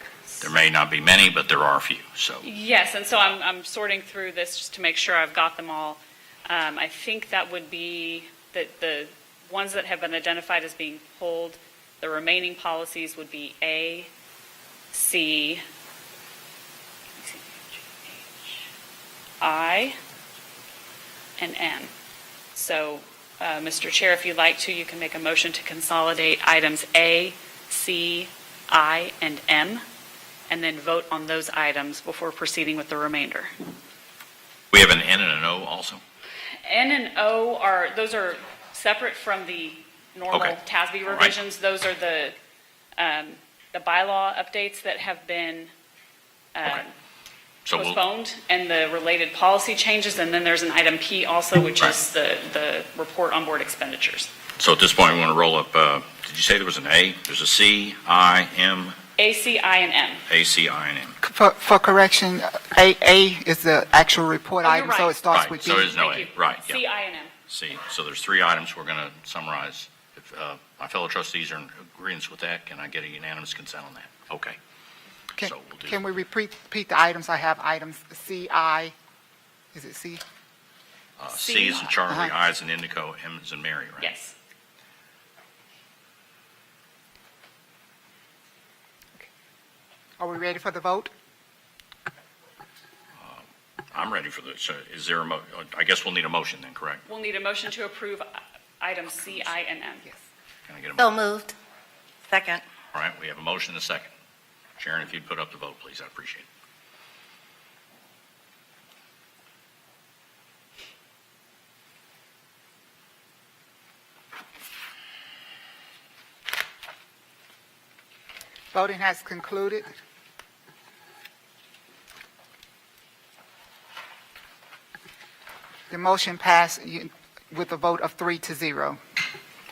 [SPEAKER 18] There may not be many, but there are a few, so.
[SPEAKER 19] Yes, and so I'm sorting through this just to make sure I've got them all. I think that would be the ones that have been identified as being pulled. The remaining policies would be A, C, I, and N. So, Mr. Chair, if you'd like to, you can make a motion to consolidate items A, C, I, and M, and then vote on those items before proceeding with the remainder.
[SPEAKER 18] We have an N and an O also?
[SPEAKER 19] N and O those are separate from the normal
[SPEAKER 18] Okay.
[SPEAKER 19] TASB
[SPEAKER 18] All right.
[SPEAKER 19] revisions. Those are the bylaw updates that have been
[SPEAKER 18] So we'll-
[SPEAKER 19] postponed and the related policy changes. And then there's an item P also, which is the report on board expenditures.
[SPEAKER 18] So at this point, we want to roll up, did you say there was an A? There's a C, I, M,
[SPEAKER 19] A, C, I, and M.
[SPEAKER 18] A, C, I, and M.
[SPEAKER 17] For correction, A is the actual report
[SPEAKER 19] Oh, you're
[SPEAKER 17] item, so
[SPEAKER 19] right.
[SPEAKER 17] it starts
[SPEAKER 18] Right,
[SPEAKER 17] with
[SPEAKER 18] so
[SPEAKER 17] B.
[SPEAKER 18] there's no A, right, yeah.
[SPEAKER 19] C, I, and M.
[SPEAKER 18] C, so there's 3 items we're going to summarize. If my fellow trustees are in agreement with that, can I get a unanimous consent on that? Okay. So we'll do.
[SPEAKER 17] Can we repeat the items? I have items C, I, is it C?
[SPEAKER 18] C is in Charlie,
[SPEAKER 17] Uh-huh.
[SPEAKER 18] I is in Indigo, M is in Mary, right?
[SPEAKER 19] Yes.
[SPEAKER 17] Are we ready for the vote?
[SPEAKER 18] I'm ready for this. So is there I guess we'll need a motion then, correct?
[SPEAKER 19] We'll need a motion to approve items C, I, and M.
[SPEAKER 17] Yes.
[SPEAKER 18] Can I get a
[SPEAKER 5] So
[SPEAKER 18] motion?
[SPEAKER 5] moved.
[SPEAKER 15] Second.
[SPEAKER 18] All right, we have a motion and a second. Sharon, if you'd put up the vote, please, I'd appreciate it.
[SPEAKER 17] Voting has concluded. The motion passed with a vote of 3-0.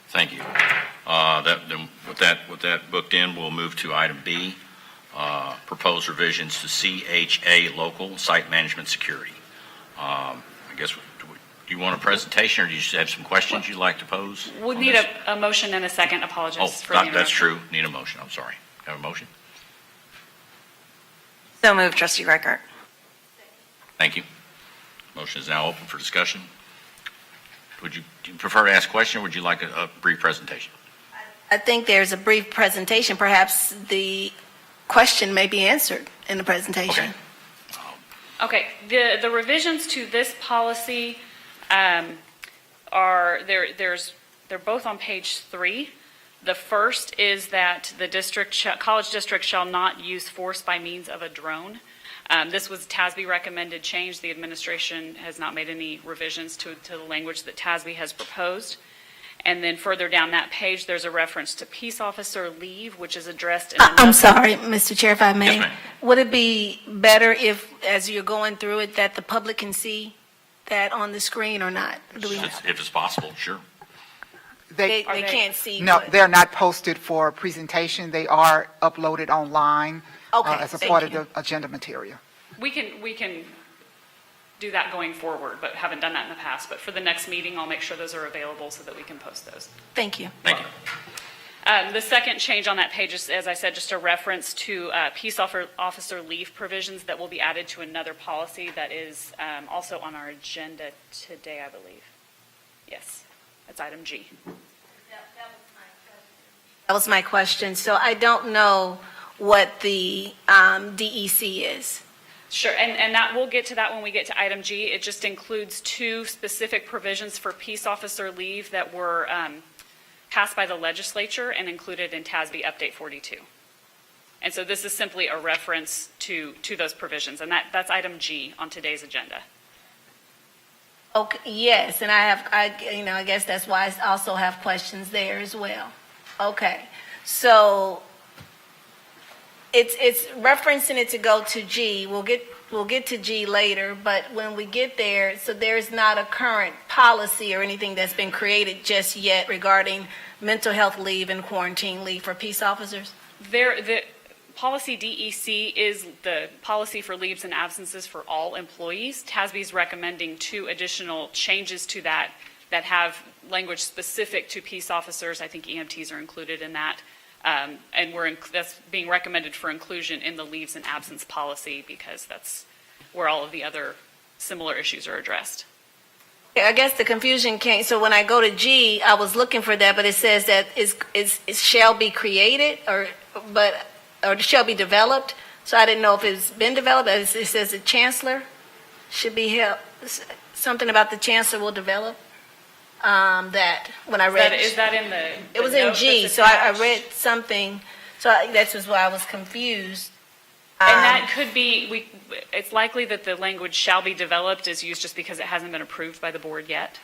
[SPEAKER 18] Thank you. Then with that booked in, we'll move to item B, proposed revisions to CHA local site management security. I guess, do you want a presentation, or do you just have some questions you'd like to pose?
[SPEAKER 19] We'll
[SPEAKER 18] on
[SPEAKER 19] need
[SPEAKER 18] this?
[SPEAKER 19] a motion and a second. Apologies
[SPEAKER 18] Oh,
[SPEAKER 19] for the
[SPEAKER 18] that's
[SPEAKER 19] interruption.
[SPEAKER 18] true. Need a motion, I'm sorry. Have a motion?
[SPEAKER 15] So moved, Trustee Reichert.
[SPEAKER 18] Thank you. Motion is now open for discussion. Do you prefer to ask a question, or would you like a brief presentation?
[SPEAKER 5] I think there's a brief presentation. Perhaps the question may be answered in the presentation.
[SPEAKER 19] Okay, the revisions to this policy are, they're both on page 3. The first is that the college district shall not use force by means of a drone. This was TASB recommended change. The administration has not made any revisions to the language that TASB has proposed. And then further down that page, there's a reference to peace officer leave, which is addressed in
[SPEAKER 5] I'm sorry, Mr. Chair, if I may.
[SPEAKER 18] Yes, ma'am.
[SPEAKER 5] Would it be better if, as you're going through it, that the public can see that on the screen or not?
[SPEAKER 18] If it's possible, sure.
[SPEAKER 5] They can't see.
[SPEAKER 17] No,
[SPEAKER 5] but-
[SPEAKER 17] they're not posted for presentation. They are uploaded online
[SPEAKER 5] Okay,
[SPEAKER 17] as a
[SPEAKER 5] thank
[SPEAKER 17] part of
[SPEAKER 5] you.
[SPEAKER 17] the agenda material.
[SPEAKER 19] We can do that going forward, but haven't done that in the past. But for the next meeting, I'll make sure those are available so that we can post those.
[SPEAKER 5] Thank you.
[SPEAKER 18] Thank you.
[SPEAKER 19] The second change on that page is, as I said, just a reference to peace officer leave provisions that will be added to another policy that is also on our agenda today, I believe. Yes, that's item G.
[SPEAKER 5] That was my question. So I don't know what the DEC is.
[SPEAKER 19] Sure, and that, we'll get to that when we get to item G. It just includes 2 specific provisions for peace officer leave that were passed by the legislature and included in TASB Update 42. And so this is simply a reference to those provisions, and that's item G on today's agenda.
[SPEAKER 5] Okay, yes, and I guess that's why I also have questions there as well. Okay, so it's referencing it to go to G. We'll get to G later, but when we get there, so there's not a current policy or anything that's been created just yet regarding mental health leave and quarantine leave for peace officers?
[SPEAKER 19] The policy DEC is the policy for leaves and absences for all employees. TASB is recommending 2 additional changes to that have language specific to peace officers. I think EMTs are included in that. And that's being recommended for inclusion in the leaves and absence policy because that's where all of the other similar issues are addressed.
[SPEAKER 5] I guess the confusion came, so when I go to G, I was looking for that, but it says that it shall be created or shall be developed. So I didn't know if it's been developed. It says the chancellor should be held, something about the chancellor will develop. That when I read
[SPEAKER 19] Is that in the
[SPEAKER 5] it was in G, so I read something, so that's just why I was confused.
[SPEAKER 19] And that could be, it's likely that the language shall be developed is used just because it hasn't been approved by the board yet.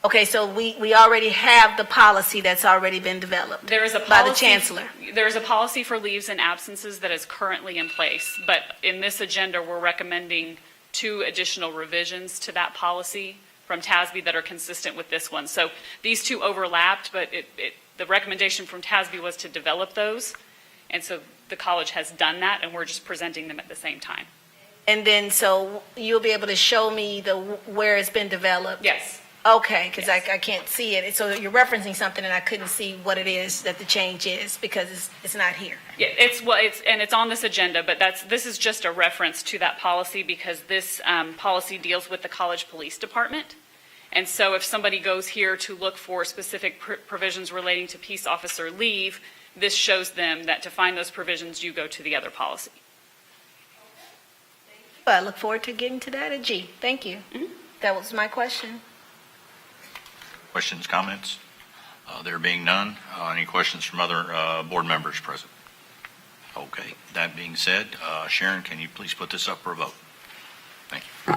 [SPEAKER 5] Okay, so we already have the policy that's already been developed
[SPEAKER 19] There is a policy,
[SPEAKER 5] by the chancellor.
[SPEAKER 19] There is a policy for leaves and absences that is currently in place, but in this agenda, we're recommending 2 additional revisions to that policy from TASB that are consistent with this one. So these 2 overlapped, but the recommendation from TASB was to develop those. And so the college has done that, and we're just presenting them at the same time.
[SPEAKER 5] And then, so you'll be able to show me where it's been developed?
[SPEAKER 19] Yes.
[SPEAKER 5] Okay, because I can't see it. So you're referencing something, and I couldn't see what it is that the change is because it's not here.
[SPEAKER 19] Yeah, it's on this agenda, but this is just a reference to that policy because this policy deals with the college police department. And so if somebody goes here to look for specific provisions relating to peace officer leave, this shows them that to find those provisions, you go to the other policy.
[SPEAKER 5] I look forward to getting to that at G. Thank you. That was my question.
[SPEAKER 18] Questions, comments? There being none, any questions from other board members present? Okay, that being said, Sharon, can you please put this up for a vote? Thank you.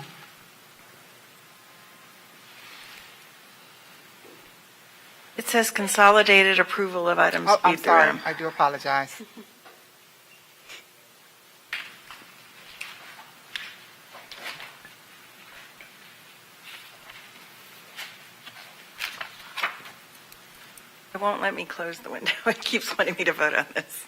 [SPEAKER 15] It says consolidated approval of items
[SPEAKER 17] Oh,
[SPEAKER 15] B
[SPEAKER 17] I'm
[SPEAKER 15] through
[SPEAKER 17] sorry.
[SPEAKER 15] M.
[SPEAKER 17] I do apologize.
[SPEAKER 15] It won't let me close the window. It keeps wanting me to vote on this.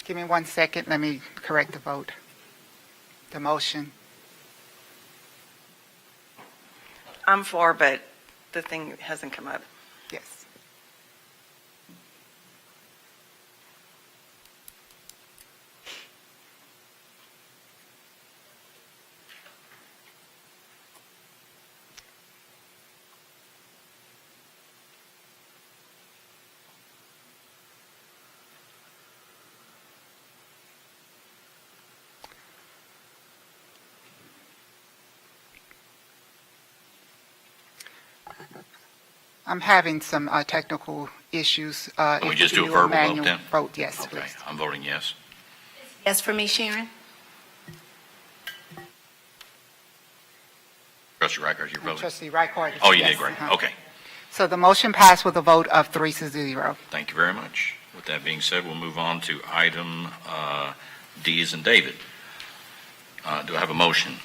[SPEAKER 17] Give me 1 second. Let me correct the vote. The motion.
[SPEAKER 15] I'm for, but the thing hasn't come up.
[SPEAKER 17] Yes. I'm having some technical issues.
[SPEAKER 18] Can we
[SPEAKER 17] If
[SPEAKER 18] just
[SPEAKER 17] you
[SPEAKER 18] do a
[SPEAKER 17] could
[SPEAKER 18] verbal vote
[SPEAKER 17] manual
[SPEAKER 18] then?
[SPEAKER 17] Vote, yes,
[SPEAKER 18] Okay,
[SPEAKER 17] please.
[SPEAKER 18] I'm voting yes.
[SPEAKER 5] Yes for me, Sharon?
[SPEAKER 18] Trustee Reichert, you're voting?
[SPEAKER 17] Trustee Reichert.
[SPEAKER 18] Oh, you
[SPEAKER 17] yes,
[SPEAKER 18] did, great.
[SPEAKER 17] uh-huh.
[SPEAKER 18] Okay,
[SPEAKER 17] So the motion passed with a vote of 3-0.
[SPEAKER 18] thank you very much. With that being said, we'll move on to item D as in David. Do I have a motion?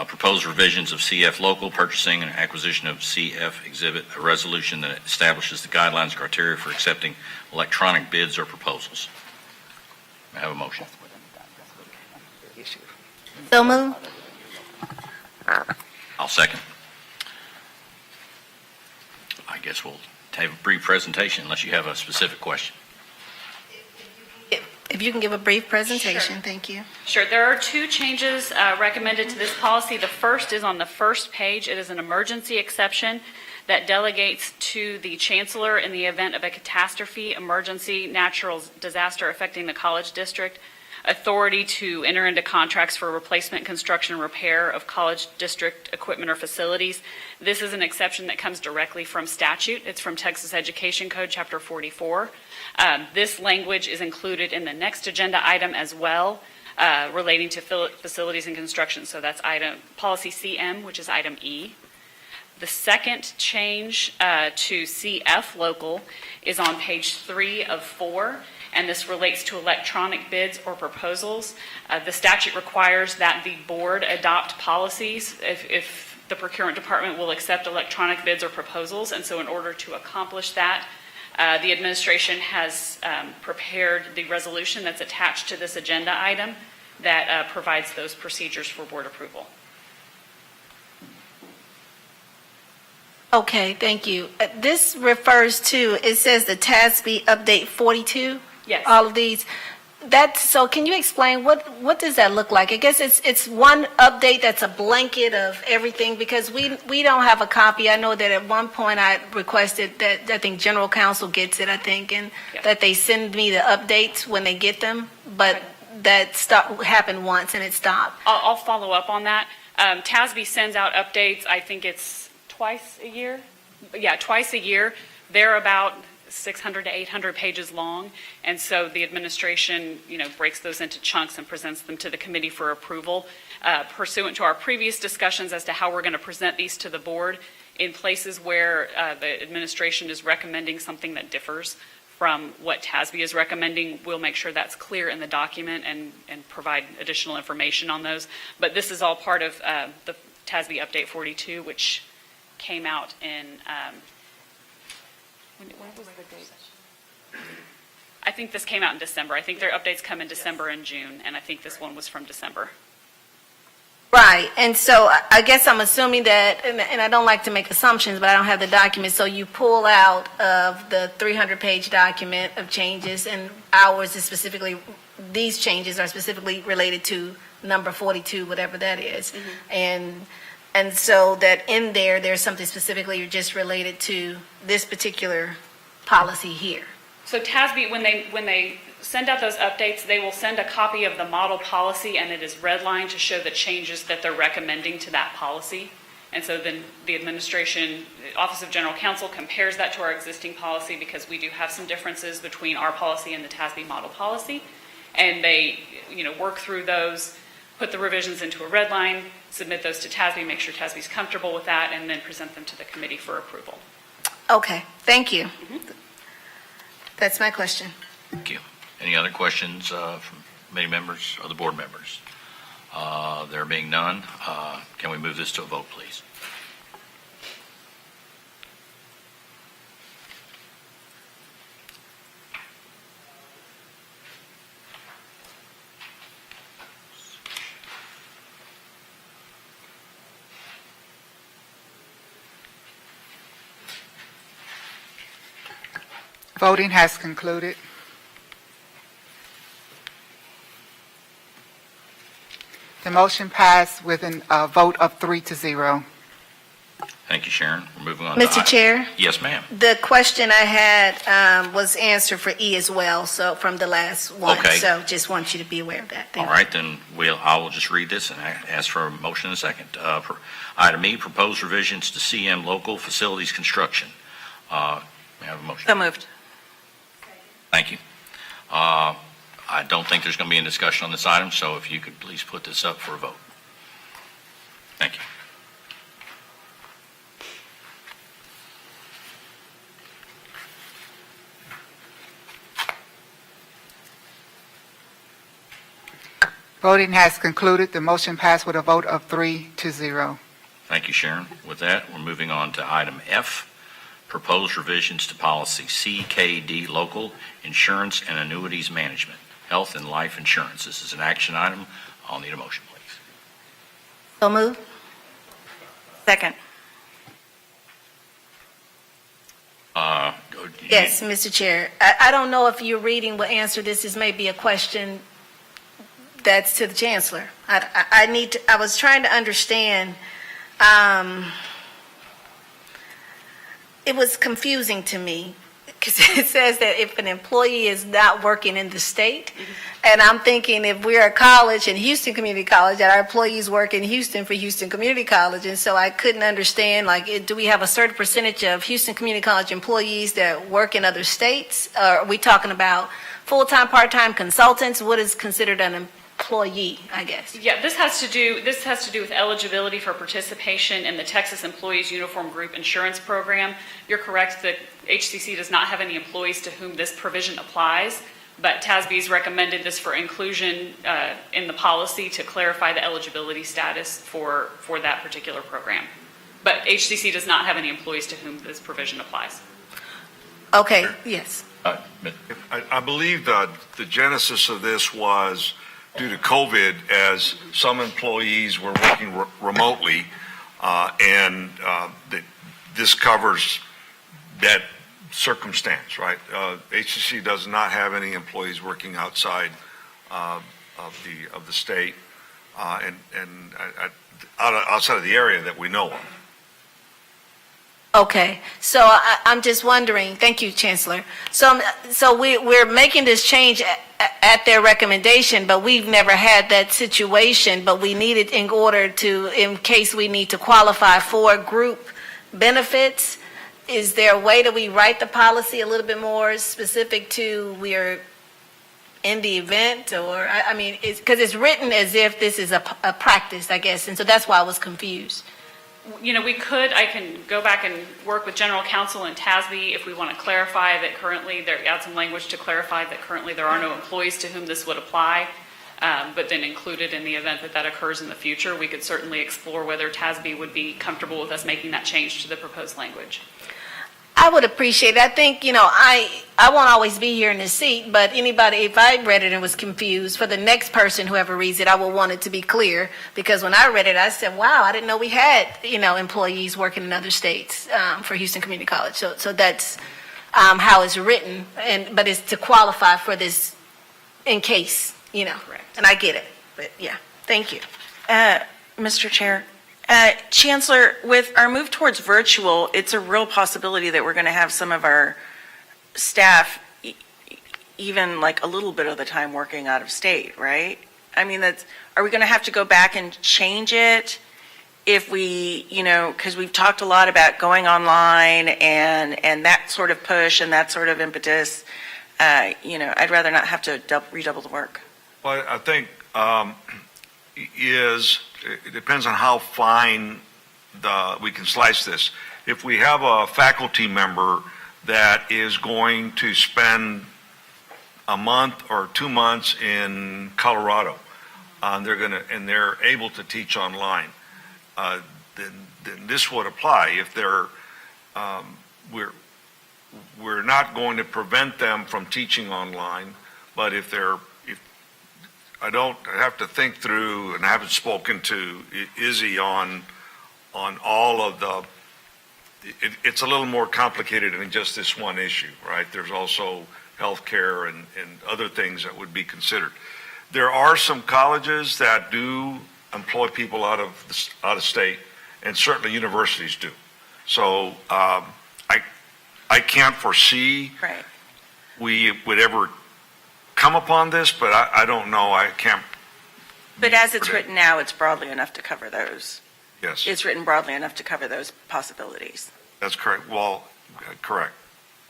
[SPEAKER 18] Proposed revisions of CF local purchasing and acquisition of CF exhibit, a resolution that establishes the guidelines and criteria for accepting electronic bids or proposals. May I have a motion?
[SPEAKER 5] So move.
[SPEAKER 18] I'll second. I guess we'll have a brief presentation unless you have a specific question.
[SPEAKER 5] If you can give a brief presentation, thank you.
[SPEAKER 19] Sure. There are 2 changes recommended to this policy. The first is on the first page. It is an emergency exception that delegates to the chancellor in the event of a catastrophe, emergency, natural disaster affecting the college district, authority to enter into contracts for replacement, construction, and repair of college district equipment or facilities. This is an exception that comes directly from statute. It's from Texas Education Code, Chapter 44. This language is included in the next agenda item as well, relating to facilities and construction. So that's policy CM, which is item E. The second change to CF local is on page 3 of 4, and this relates to electronic bids or proposals. The statute requires that the board adopt policies if the procurement department will accept electronic bids or proposals, and so in order to accomplish that, the administration has prepared the resolution that's attached to this agenda item, that provides those procedures for board approval.
[SPEAKER 5] Okay, thank you. This refers to, it says the TASB update 42?
[SPEAKER 19] Yes.
[SPEAKER 5] All of these. So can you explain, what does that look like? I guess it's one update that's a blanket of everything, because we don't have a copy. I know that at one point I requested that, I think general counsel gets it, I think, and that they send me the updates when they get them, but that happened once and it stopped.
[SPEAKER 19] I'll follow up on that. TASB sends out updates, I think it's twice a year? Yeah, twice a year. They're about 600 to 800 pages long, and so the administration, breaks those into chunks and presents them to the committee for approval. Pursuant to our previous discussions as to how we're going to present these to the board, in places where the administration is recommending something that differs from what TASB is recommending, we'll make sure that's clear in the document and provide additional information on those. But this is all part of the TASB Update 42, which came out in when was the date? I think this came out in December. I think their updates come in December and June, and I think this one was from December.
[SPEAKER 5] Right, and so I guess I'm assuming that, and I don't like to make assumptions, but I don't have the document, so you pull out of the 300-page document of changes, and ours is specifically, these changes are specifically related to number 42, whatever that is. And so that in there's something specifically just related to this particular policy here.
[SPEAKER 19] So TASB, when they send out those updates, they will send a copy of the model policy, and it is redlined to show the changes that they're recommending to that policy. And so then the administration, the Office of General Counsel, compares that to our existing policy, because we do have some differences between our policy and the TASB model policy. And they, work through those, put the revisions into a red line, submit those to TASB, make sure TASB is comfortable with that, and then present them to the committee for approval.
[SPEAKER 5] Okay, thank you. That's my question.
[SPEAKER 18] Thank you. Any other questions from committee members or the board members? There being none, can we move this to a vote, please?
[SPEAKER 17] Voting has concluded. The motion passed with a vote of 3-0.
[SPEAKER 18] Thank you, Sharon. We're moving on
[SPEAKER 5] Mr. Chair?
[SPEAKER 18] Yes, ma'am.
[SPEAKER 5] The question I had was answered for E as well, so from the last one.
[SPEAKER 18] Okay.
[SPEAKER 5] So just want you to be aware of that. Thank
[SPEAKER 18] All right, then I will just read this and ask for a motion in a second. Item E, proposed revisions to CM local facilities construction. May I have a motion?
[SPEAKER 15] So moved.
[SPEAKER 18] Thank you. I don't think there's going to be a discussion on this item, so if you could please put this up for a vote. Thank you.
[SPEAKER 17] Voting has concluded. The motion passed with a vote of 3-0.
[SPEAKER 18] Thank you, Sharon. With that, we're moving on to item F, proposed revisions to policy CKD local insurance and annuities management, health and life insurance. This is an action item. I'll need a motion, please.
[SPEAKER 5] So moved.
[SPEAKER 15] Second.
[SPEAKER 5] Yes, Mr. Chair. I don't know if you're reading what answer this is. Maybe a question that's to the chancellor. I was trying to understand. It was confusing to me because it says that if an employee is not working in the state, and I'm thinking if we're a college in Houston Community College, that our employees work in Houston for Houston Community College, and so I couldn't understand, do we have a certain percentage of Houston Community College employees that work in other states? Or are we talking about full-time, part-time consultants? What is considered an employee, I guess?
[SPEAKER 19] Yeah, this has to do with eligibility for participation in the Texas Employees Uniform Group Insurance Program. You're correct that HCC does not have any employees to whom this provision applies, but TASB's recommended this for inclusion in the policy to clarify the eligibility status for that particular program. But HCC does not have any employees to whom this provision applies.
[SPEAKER 5] Okay, yes.
[SPEAKER 7] I believe the genesis of this was due to COVID, as some employees were working remotely, and this covers that circumstance, right? HCC does not have any employees working outside of the state, and outside of the area that we know of.
[SPEAKER 5] Okay, so I'm just wondering, thank you, Chancellor. So we're making this change at their recommendation, but we've never had that situation, but we need it in order to, in case we need to qualify for group benefits. Is there a way that we write the policy a little bit more specific to we're in the event, or, I mean, because it's written as if this is a practice, I guess, and so that's why I was confused.
[SPEAKER 19] You know, I can go back and work with General Counsel and TASB if we want to clarify that currently, add some language to clarify that currently there are no employees to whom this would apply, but then include it in the event that occurs in the future. We could certainly explore whether TASB would be comfortable with us making that change to the proposed language.
[SPEAKER 5] I would appreciate it. I think, I won't always be here in this seat, but anybody, if I read it and was confused, for the next person, whoever reads it, I will want it to be clear, because when I read it, I said, wow, I didn't know we had, employees working in other states for Houston Community College. So that's how it's written, but it's to qualify for this in case,
[SPEAKER 19] Correct.
[SPEAKER 5] And I get it, but yeah, thank you.
[SPEAKER 8] Mr. Chair, Chancellor, with our move towards virtual, it's a real possibility that we're going to have some of our staff even like a little bit of the time working out of state, right? I mean, are we going to have to go back and change it if we, because we've talked a lot about going online and that sort of push and that sort of impetus. I'd rather not have to redouble the work.
[SPEAKER 7] Well, I think it depends on how fine we can slice this. If we have a faculty member that is going to spend a month or 2 months in Colorado, and they're able to teach online, then this would apply. If we're not going to prevent them from teaching online, but if I have to think through, and I haven't spoken to Izzy on all of it's a little more complicated than just this one issue, right? There's also healthcare and other things that would be considered. There are some colleges that do employ people out of state, and certainly universities do. So I can't foresee we would ever come upon this, but I don't know. I can't.
[SPEAKER 8] But as it's written now, it's broadly enough to cover those.
[SPEAKER 7] Yes.
[SPEAKER 8] It's written broadly enough to cover those possibilities.
[SPEAKER 7] That's correct. Well, correct.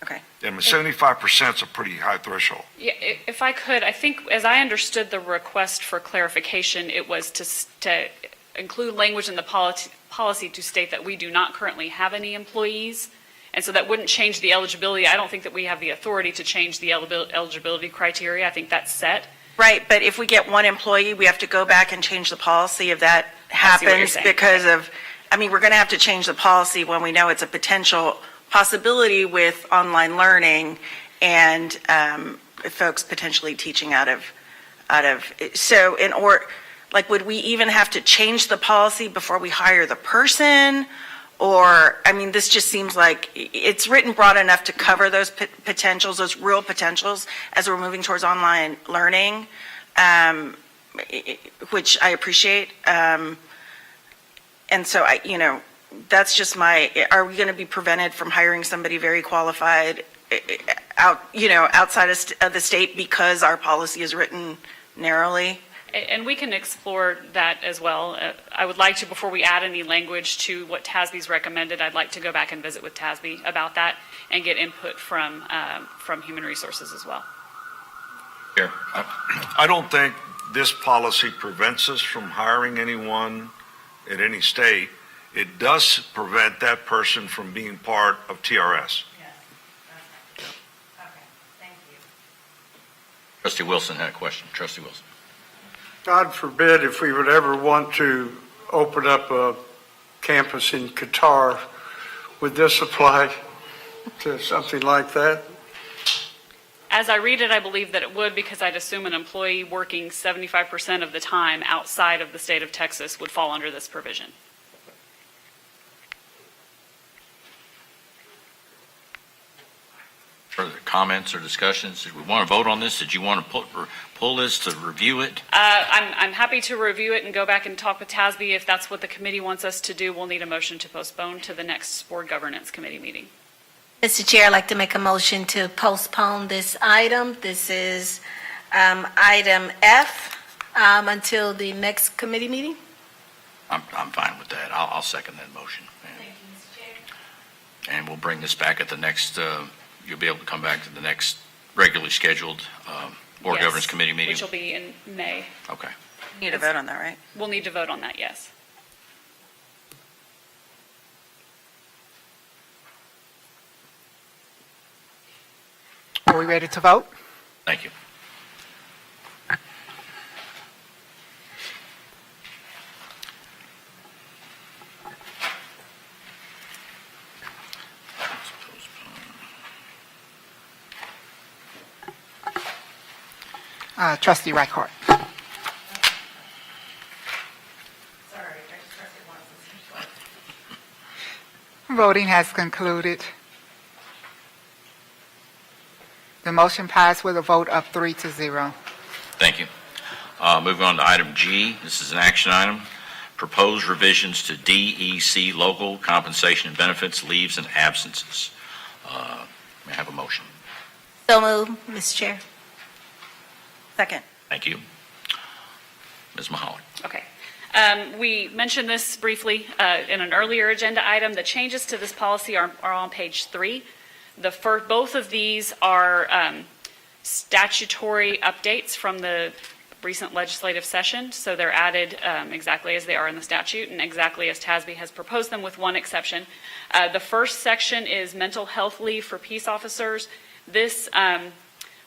[SPEAKER 8] Okay.
[SPEAKER 7] And 75% is a pretty high threshold.
[SPEAKER 19] Yeah, if I could, I think as I understood the request for clarification, it was to include language in the policy to state that we do not currently have any employees. And so that wouldn't change the eligibility. I don't think that we have the authority to change the eligibility criteria. I think that's set.
[SPEAKER 8] Right, but if we get one employee, we have to go back and change the policy if that happens because of, we're going to have to change the policy when we know it's a potential possibility with online learning and folks potentially teaching out of, so would we even have to change the policy before we hire the person? Or, this just seems like it's written broad enough to cover those potentials, those real potentials as we're moving towards online learning, which I appreciate. And so, that's just are we going to be prevented from hiring somebody very qualified outside of the state because our policy is written narrowly?
[SPEAKER 19] And we can explore that as well. I would like to, before we add any language to what TASB's recommended, I'd like to go back and visit with TASB about that and get input from Human Resources as well.
[SPEAKER 7] Yeah. I don't think this policy prevents us from hiring anyone at any state. It does prevent that person from being part of TRS.
[SPEAKER 18] Trustee Wilson had a question. Trustee Wilson.
[SPEAKER 16] God forbid if we would ever want to open up a campus in Qatar, would this apply to something like that?
[SPEAKER 19] As I read it, I believe that it would, because I'd assume an employee working 75% of the time outside of the state of Texas would fall under this provision.
[SPEAKER 18] Further comments or discussions? Did we want to vote on this? Did you want to pull this to review it?
[SPEAKER 19] I'm happy to review it and go back and talk with TASB. If that's what the committee wants us to do, we'll need a motion to postpone to the next Board Governance Committee meeting.
[SPEAKER 5] Mr. Chair, I'd like to make a motion to postpone this item. This is item F until the next committee meeting.
[SPEAKER 18] I'm fine with that. I'll second that motion.
[SPEAKER 5] Thank you, Mr. Chair.
[SPEAKER 18] And we'll bring this back at the next, you'll be able to come back to the next regularly scheduled Board
[SPEAKER 19] Yes,
[SPEAKER 18] Governance Committee meeting?
[SPEAKER 19] Which will be in May.
[SPEAKER 18] Okay.
[SPEAKER 15] Need to vote on that, right?
[SPEAKER 19] We'll need to vote on that, yes.
[SPEAKER 17] Are we ready to vote?
[SPEAKER 18] Thank you.
[SPEAKER 17] Trustee Reichert. Voting has concluded. The motion passed with a vote of 3-0.
[SPEAKER 18] Thank you. Moving on to item G. This is an action item. Proposed revisions to DEC local compensation and benefits, leaves, and absences. May I have a motion?
[SPEAKER 5] So moved, Mr. Chair.
[SPEAKER 15] Second.
[SPEAKER 18] Thank you. Ms. Mahalik.
[SPEAKER 19] Okay. We mentioned this briefly in an earlier agenda item. The changes to this policy are on page 3. Both of these are statutory updates from the recent legislative session, so they're added exactly as they are in the statute and exactly as TASB has proposed them, with one exception. The first section is mental health leave for peace officers. This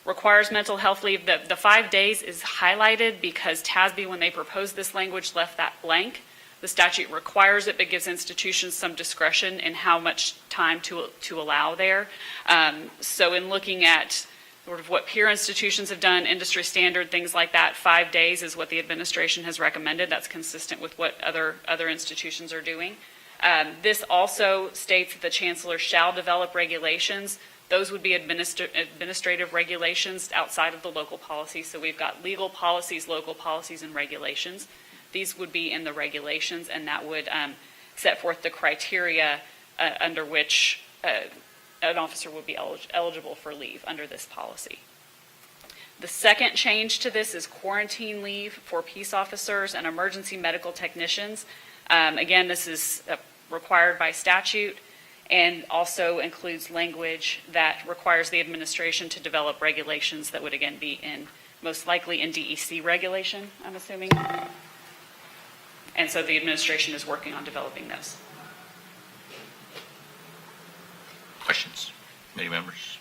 [SPEAKER 19] requires mental health leave. The 5 days is highlighted because TASB, when they proposed this language, left that blank. The statute requires it, but gives institutions some discretion in how much time to allow there. So in looking at sort of what peer institutions have done, industry standard, things like that, 5 days is what the administration has recommended. That's consistent with what other institutions are doing. This also states that the chancellor shall develop regulations. Those would be administrative regulations outside of the local policy. So we've got legal policies, local policies, and regulations. These would be in the regulations, and that would set forth the criteria under which an officer would be eligible for leave under this policy. The second change to this is quarantine leave for peace officers and emergency medical technicians. Again, this is required by statute, and also includes language that requires the administration to develop regulations that would again be most likely in DEC regulation, I'm assuming. And so the administration is working on developing those.
[SPEAKER 18] Questions? Committee members?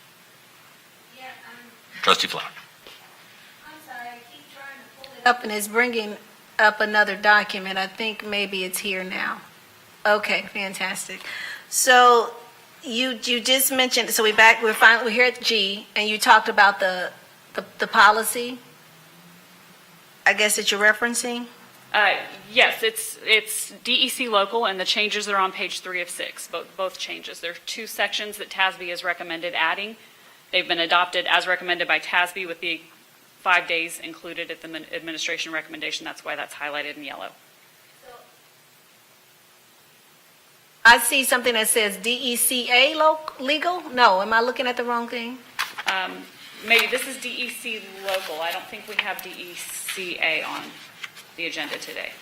[SPEAKER 18] Trustee Flower.
[SPEAKER 5] I'm sorry, I keep trying to pull it up and it's bringing up another document. I think maybe it's here now. Okay, fantastic. So you just mentioned, so we're here at G, and you talked about the policy, I guess, that you're referencing?
[SPEAKER 19] Yes, it's DEC local, and the changes are on page 3 of 6, both changes. There are 2 sections that TASB has recommended adding. They've been adopted as recommended by TASB with the 5 days included at the administration recommendation. That's why that's highlighted in yellow.
[SPEAKER 5] I see something that says DECA legal? No, am I looking at the wrong thing?
[SPEAKER 19] Maybe this is DEC local. I don't think we have DECA on the agenda today.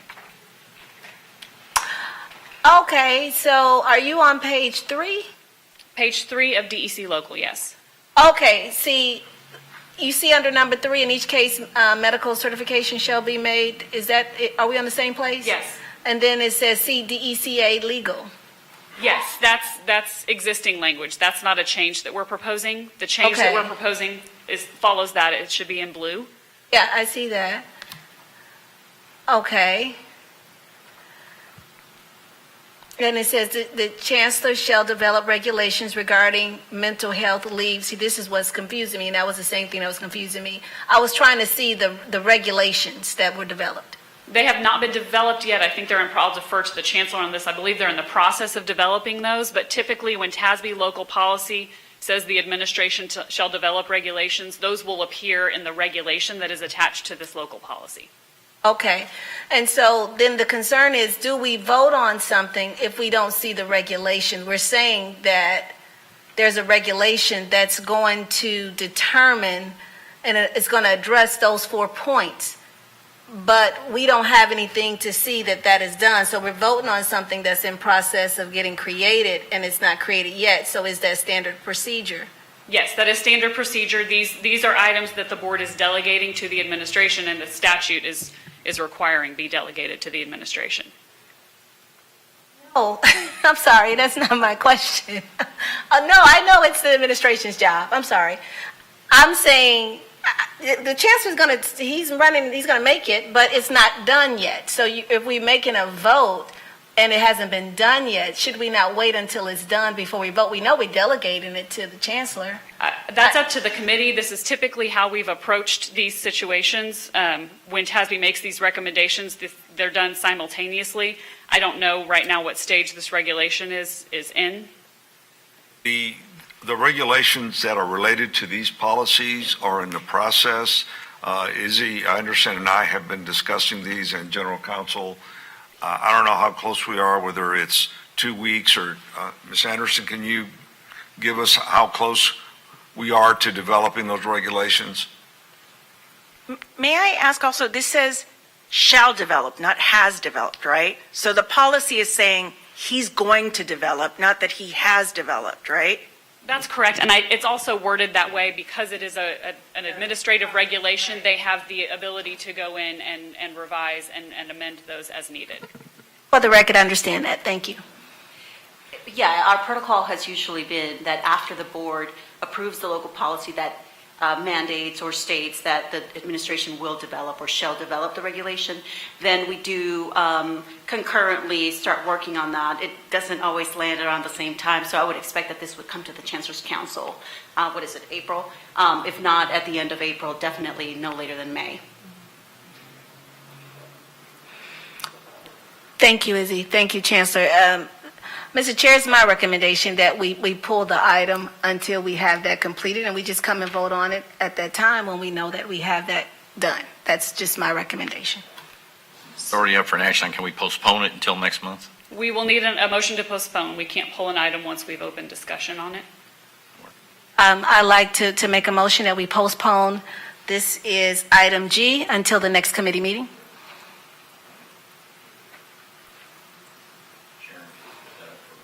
[SPEAKER 5] Okay, so are you on page 3?
[SPEAKER 19] Page 3 of DEC local, yes.
[SPEAKER 5] Okay, see, you see under number 3, in each case, medical certification shall be made. Are we on the same place?
[SPEAKER 19] Yes.
[SPEAKER 5] And then it says DECA legal.
[SPEAKER 19] Yes, that's existing language. That's not a change that we're proposing. The change that we're proposing follows that. It should be in blue.
[SPEAKER 5] Yeah, I see that. Okay. And it says that the chancellor shall develop regulations regarding mental health leave. See, this is what's confusing me, and that was the same thing that was confusing me. I was trying to see the regulations that were developed.
[SPEAKER 19] They have not been developed yet. I think I'll defer to the chancellor on this. I believe they're in the process of developing those, but typically when TASB local policy says the administration shall develop regulations, those will appear in the regulation that is attached to this local policy.
[SPEAKER 5] Okay, and so then the concern is, do we vote on something if we don't see the regulation? We're saying that there's a regulation that's going to determine, and it's going to address those 4 points, but we don't have anything to see that that is done. So we're voting on something that's in process of getting created, and it's not created yet. So is that standard procedure?
[SPEAKER 19] Yes, that is standard procedure. These are items that the board is delegating to the administration, and the statute is requiring be delegated to the administration.
[SPEAKER 5] Oh, I'm sorry, that's not my question. No, I know it's the administration's job. I'm sorry. I'm saying the chancellor's he's going to make it, but it's not done yet. So if we're making a vote and it hasn't been done yet, should we not wait until it's done before we vote? We know we're delegating it to the chancellor.
[SPEAKER 19] That's up to the committee. This is typically how we've approached these situations. When TASB makes these recommendations, they're done simultaneously. I don't know right now what stage this regulation is in.
[SPEAKER 7] The regulations that are related to these policies are in the process. Izzy, I understand, and I have been discussing these in general counsel. I don't know how close we are, whether it's 2 weeks or, Ms. Anderson, can you give us how close we are to developing those regulations?
[SPEAKER 8] May I ask also, this says shall develop, not has developed, right? So the policy is saying he's going to develop, not that he has developed, right?
[SPEAKER 19] That's correct, and it's also worded that way because it is an administrative regulation. They have the ability to go in and revise and amend those as needed.
[SPEAKER 5] For the record, I understand that. Thank you.
[SPEAKER 20] Yeah, our protocol has usually been that after the board approves the local policy that mandates or states that the administration will develop or shall develop the regulation, then we do concurrently start working on that. It doesn't always land around the same time, so I would expect that this would come to the Chancellor's Council, April? If not at the end of April, definitely no later than May.
[SPEAKER 5] Thank you, Izzy. Thank you, Chancellor. Mr. Chair, it's my recommendation that we pull the item until we have that completed, and we just come and vote on it at that time when we know that we have that done. That's just my recommendation.
[SPEAKER 18] It's already up for an action. Can we postpone it until next month?
[SPEAKER 19] We will need a motion to postpone. We can't pull an item once we've opened discussion on it.
[SPEAKER 5] I'd like to make a motion that we postpone. This is item G until the next committee meeting.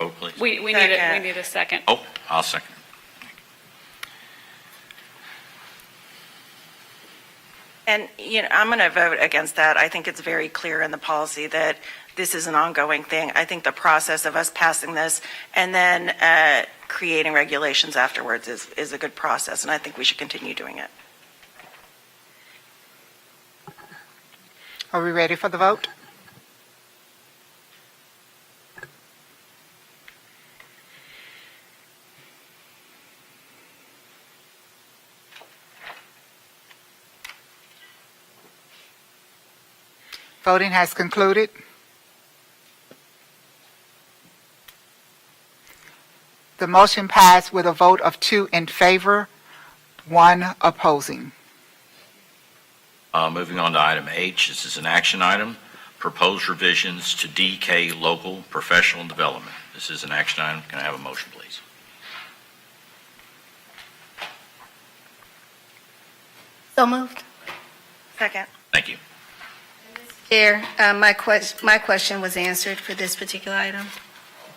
[SPEAKER 18] Vote, please.
[SPEAKER 19] We need a second.
[SPEAKER 18] Oh, I'll second.
[SPEAKER 8] And, I'm going to vote against that. I think it's very clear in the policy that this is an ongoing thing. I think the process of us passing this and then creating regulations afterwards is a good process, and I think we should continue doing it.
[SPEAKER 17] Are we ready for the vote? Voting has concluded. The motion passed with a vote of 2 in favor, 1 opposing.
[SPEAKER 18] Moving on to item H, this is an action item, proposed revisions to DK local professional development. This is an action item. Can I have a motion, please?
[SPEAKER 5] So moved.
[SPEAKER 8] Second.
[SPEAKER 18] Thank you.
[SPEAKER 5] Chair, my question was answered for this particular item.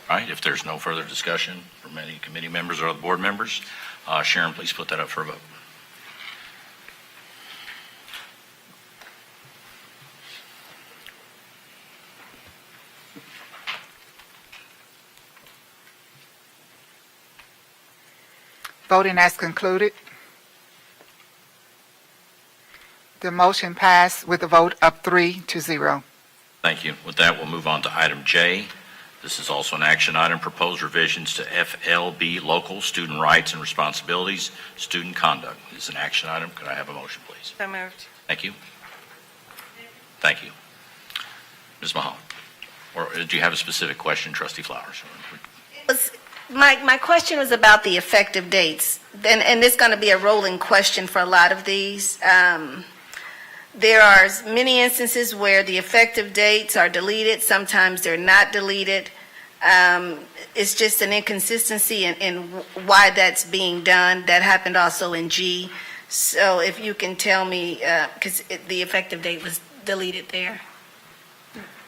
[SPEAKER 18] All right, if there's no further discussion from any committee members or the board members, Sharon, please put that up for a vote.
[SPEAKER 17] Voting has concluded. The motion passed with a vote of 3-0.
[SPEAKER 18] Thank you. With that, we'll move on to item J. This is also an action item, proposed revisions to FLB local, student rights and responsibilities, student conduct. This is an action item. Could I have a motion, please?
[SPEAKER 15] So moved.
[SPEAKER 18] Thank you. Thank you. Ms. Mahal, or do you have a specific question, Trustee Flowers?
[SPEAKER 5] My question was about the effective dates, and it's going to be a rolling question for a lot of these. There are many instances where the effective dates are deleted, sometimes they're not deleted. It's just an inconsistency in why that's being done. That happened also in G. So if you can tell me, because the effective date was deleted there.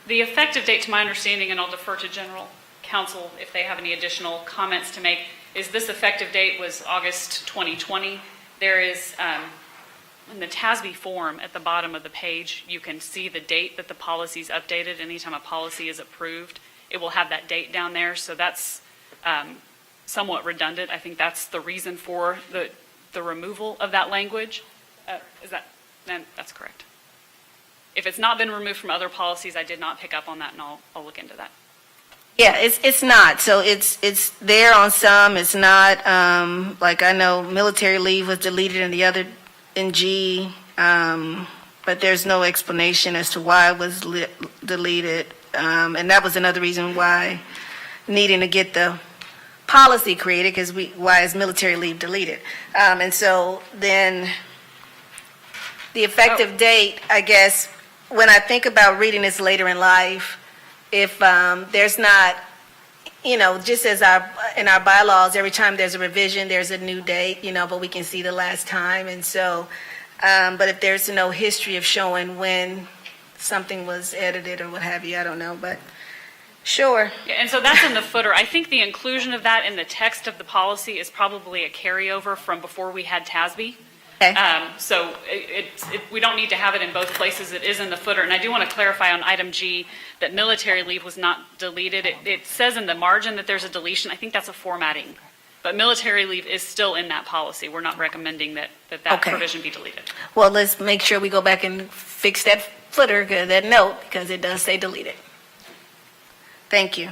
[SPEAKER 19] The effective date, to my understanding, and I'll defer to General Counsel if they have any additional comments to make, is this effective date was August 2020. There is, in the TASB form at the bottom of the page, you can see the date that the policy is updated. Anytime a policy is approved, it will have that date down there. So that's somewhat redundant. I think that's the reason for the removal of that language. That's correct. If it's not been removed from other policies, I did not pick up on that, and I'll look into that.
[SPEAKER 5] Yeah, it's not. So it's there on some, it's not. Like I know military leave was deleted in the other, in G, but there's no explanation as to why it was deleted. And that was another reason why needing to get the policy created, because why is military leave deleted? And so then the effective date, I guess, when I think about reading this later in life, if there's not, just as in our bylaws, every time there's a revision, there's a new date, but we can see the last time. And so, but if there's no history of showing when something was edited or what have you, I don't know, but sure.
[SPEAKER 19] Yeah, and so that's in the footer. I think the inclusion of that in the text of the policy is probably a carryover from before we had TASB.
[SPEAKER 5] Okay.
[SPEAKER 19] So we don't need to have it in both places. It is in the footer. And I do want to clarify on item G that military leave was not deleted. It says in the margin that there's a deletion. I think that's a formatting. But military leave is still in that policy. We're not recommending that
[SPEAKER 5] Okay.
[SPEAKER 19] provision be deleted.
[SPEAKER 5] Well, let's make sure we go back and fix that footer, that note, because it does say deleted. Thank you.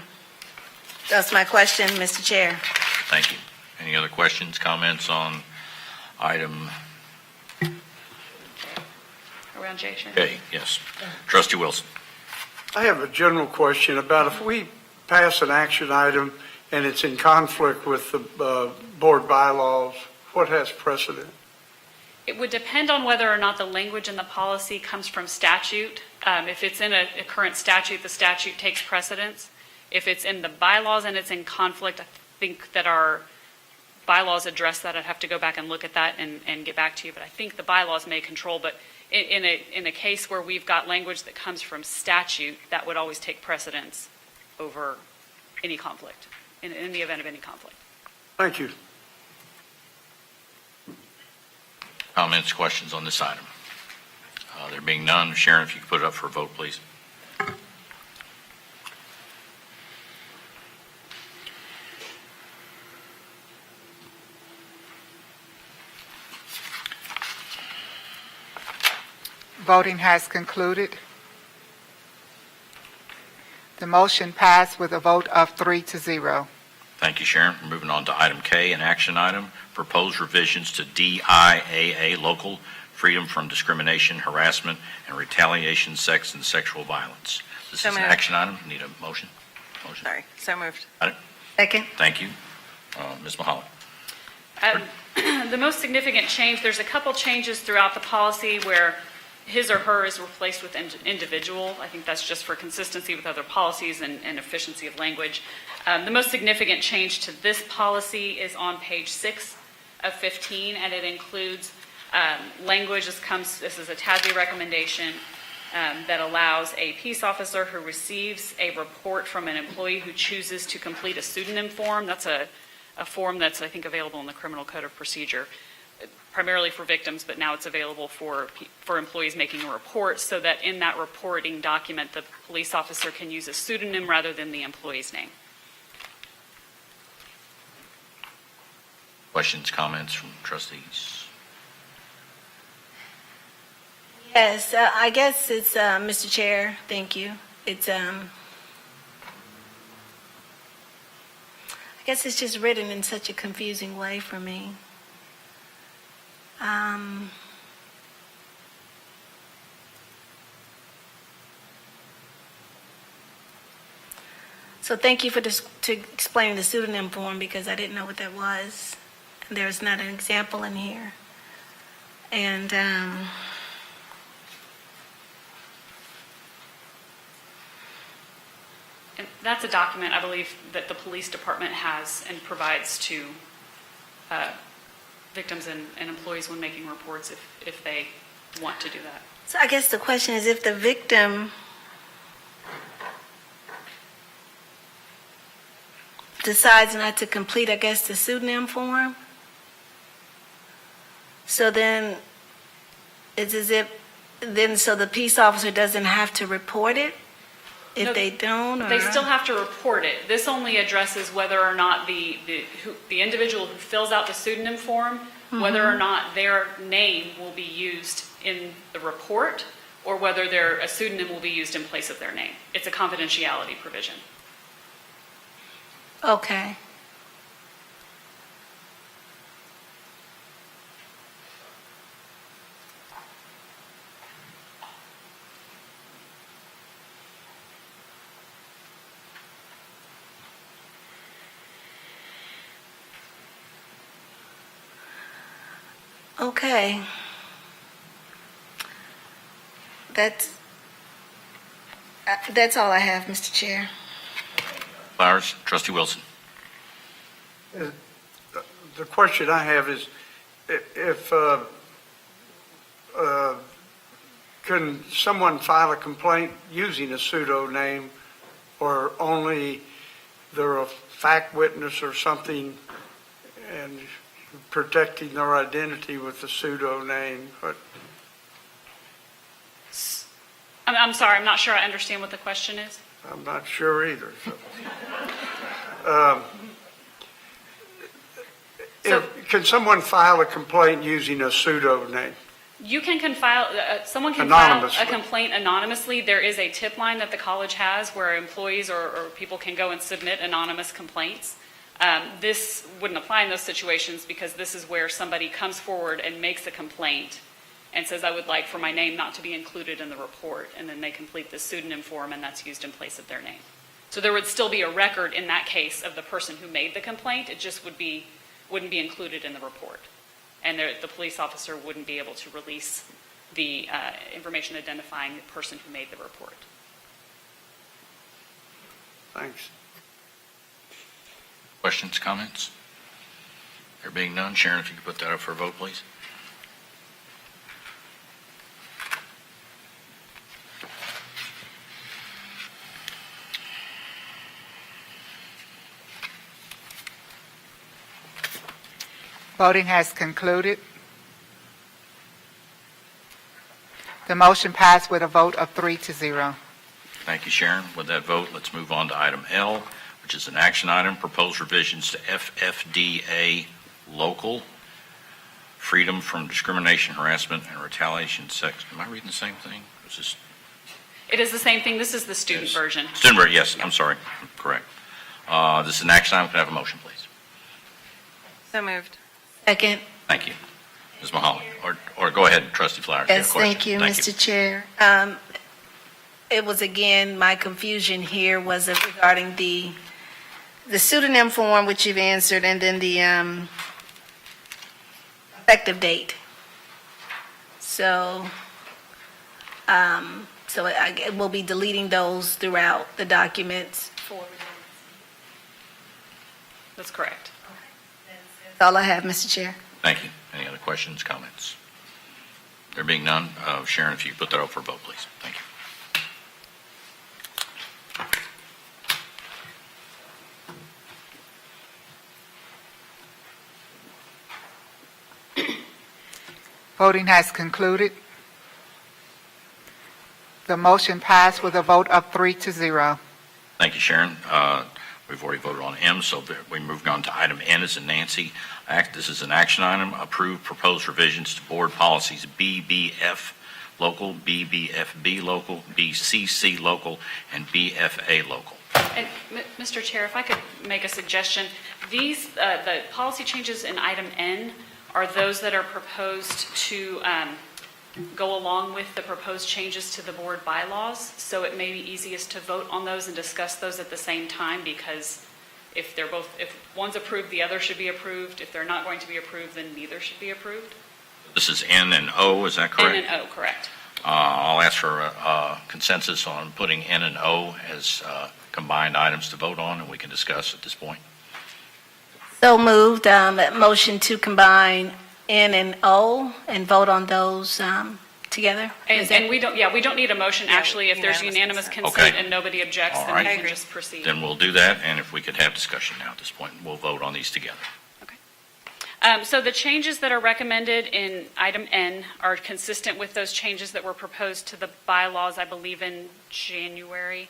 [SPEAKER 5] That's my question, Mr. Chair.
[SPEAKER 18] Thank you. Any other questions, comments on item
[SPEAKER 19] Around J, sure.
[SPEAKER 18] K? Yes. Trustee Wilson.
[SPEAKER 16] I have a general question about if we pass an action item and it's in conflict with the board bylaws, what has precedent?
[SPEAKER 19] It would depend on whether or not the language in the policy comes from statute. If it's in a current statute, the statute takes precedence. If it's in the bylaws and it's in conflict, I think that our bylaws address that. I'd have to go back and look at that and get back to you. But I think the bylaws may control. But in a case where we've got language that comes from statute, that would always take precedence over any conflict, in the event of any conflict.
[SPEAKER 16] Thank you.
[SPEAKER 18] Comments, questions on this item? There being none, Sharon, if you could put it up for a vote, please.
[SPEAKER 17] Voting has concluded. The motion passed with a vote of 3-0.
[SPEAKER 18] Thank you, Sharon. We're moving on to item K, an action item, proposed revisions to DIAA local, freedom from discrimination, harassment, and retaliation, sex and sexual violence. This
[SPEAKER 15] So
[SPEAKER 18] is an
[SPEAKER 15] moved.
[SPEAKER 18] action item. Need a motion?
[SPEAKER 15] Sorry, so moved.
[SPEAKER 18] Got it?
[SPEAKER 5] Second.
[SPEAKER 18] Thank you. Ms. Mahalik.
[SPEAKER 19] The most significant change, there's a couple changes throughout the policy where his or her is replaced with individual. I think that's just for consistency with other policies and efficiency of language. The most significant change to this policy is on page 6 of 15, and it includes language. This is a TASB recommendation that allows a peace officer who receives a report from an employee who chooses to complete a pseudonym form. That's a form that's, I think, available in the Criminal Code of Procedure, primarily for victims, but now it's available for employees making a report, so that in that reporting document, the police officer can use a pseudonym rather than the employee's name.
[SPEAKER 18] Questions, comments from trustees?
[SPEAKER 5] Yes, I guess it's, Mr. Chair, thank you. It's, guess it's just written in such a confusing way for me. So thank you for to explaining the pseudonym form, because I didn't know what that was. And there's not an example in here. And
[SPEAKER 19] And that's a document, I believe, that the police department has and provides to victims and employees when making reports if they want to do that.
[SPEAKER 5] so I guess the question is, if the victim decides not to complete, I guess, the pseudonym form, so then it's as if, so the peace officer doesn't have to report it if
[SPEAKER 19] No,
[SPEAKER 5] they don't? Or?
[SPEAKER 19] They still have to report it. This only addresses whether or not the individual who fills out the pseudonym form, whether or not their name will be used in the report, or whether a pseudonym will be used in place of their name. It's a confidentiality provision.
[SPEAKER 5] Okay. Okay. That's all I have, Mr. Chair.
[SPEAKER 18] Flowers, Trustee Wilson.
[SPEAKER 16] The question I have is, if, can someone file a complaint using a pseudonym, or only they're a fact witness or something and protecting their identity with the pseudonym? But
[SPEAKER 19] I'm sorry, I'm not sure I understand what the question is.
[SPEAKER 16] I'm not sure either. Can someone file a complaint using a pseudonym?
[SPEAKER 19] You can someone can file a complaint anonymously. There is a tip line that the college has where employees or people can go and submit anonymous complaints. This wouldn't apply in those situations, because this is where somebody comes forward and makes a complaint and says, I would like for my name not to be included in the report, and then they complete the pseudonym form, and that's used in place of their name. So there would still be a record in that case of the person who made the complaint. It just wouldn't be included in the report. And the police officer wouldn't be able to release the information identifying the person who made the report.
[SPEAKER 16] Thanks.
[SPEAKER 18] Questions, comments? There being none, Sharon, if you could put that up for a vote, please.
[SPEAKER 17] Voting has concluded. The motion passed with a vote of 3-0.
[SPEAKER 18] Thank you, Sharon. With that vote, let's move on to item L, which is an action item, proposed revisions to FFDA local, freedom from discrimination, harassment, and retaliation sex. Am I reading the same thing?
[SPEAKER 19] It is the same thing. This is the student version.
[SPEAKER 18] Student version, yes, I'm sorry. Correct. This is an action item. Can I have a motion, please?
[SPEAKER 15] So moved.
[SPEAKER 5] Second.
[SPEAKER 18] Thank you. Ms. Mahalik, or go ahead, Trustee Flowers.
[SPEAKER 5] Yes, thank you, Mr. Chair. It was, again, my confusion here was regarding the pseudonym form, which you've answered, and then the effective date. So we'll be deleting those throughout the documents.
[SPEAKER 19] That's correct.
[SPEAKER 5] That's all I have, Mr. Chair.
[SPEAKER 18] Thank you. Any other questions, comments? There being none, Sharon, if you could put that up for a vote, please. Thank you.
[SPEAKER 17] Voting has concluded. The motion passed with a vote of 3-0.
[SPEAKER 18] Thank you, Sharon. We've already voted on M, so we moved on to item N as in Nancy. This is an action item, approve proposed revisions to board policies BBF local, BBFB local, BCC local, and BFA local.
[SPEAKER 19] And, Mr. Chair, if I could make a suggestion, these, the policy changes in item N are those that are proposed to go along with the proposed changes to the board bylaws, so it may be easiest to vote on those and discuss those at the same time, because if they're both, if one's approved, the other should be approved. If they're not going to be approved, then neither should be approved.
[SPEAKER 18] This is N and O, is that correct?
[SPEAKER 19] N and O, correct.
[SPEAKER 18] I'll ask for a consensus on putting N and O as combined items to vote on, and we can discuss at this point.
[SPEAKER 5] So moved, motion to combine N and O and vote on those together?
[SPEAKER 19] And we don't need a motion, actually. If there's unanimous consent
[SPEAKER 18] Okay.
[SPEAKER 19] and nobody objects,
[SPEAKER 18] All
[SPEAKER 19] then
[SPEAKER 18] right.
[SPEAKER 19] we can just proceed.
[SPEAKER 18] Then we'll do that, and if we could have discussion now at this point, we'll vote on these together.
[SPEAKER 19] So the changes that are recommended in item N are consistent with those changes that were proposed to the bylaws, I believe, in January.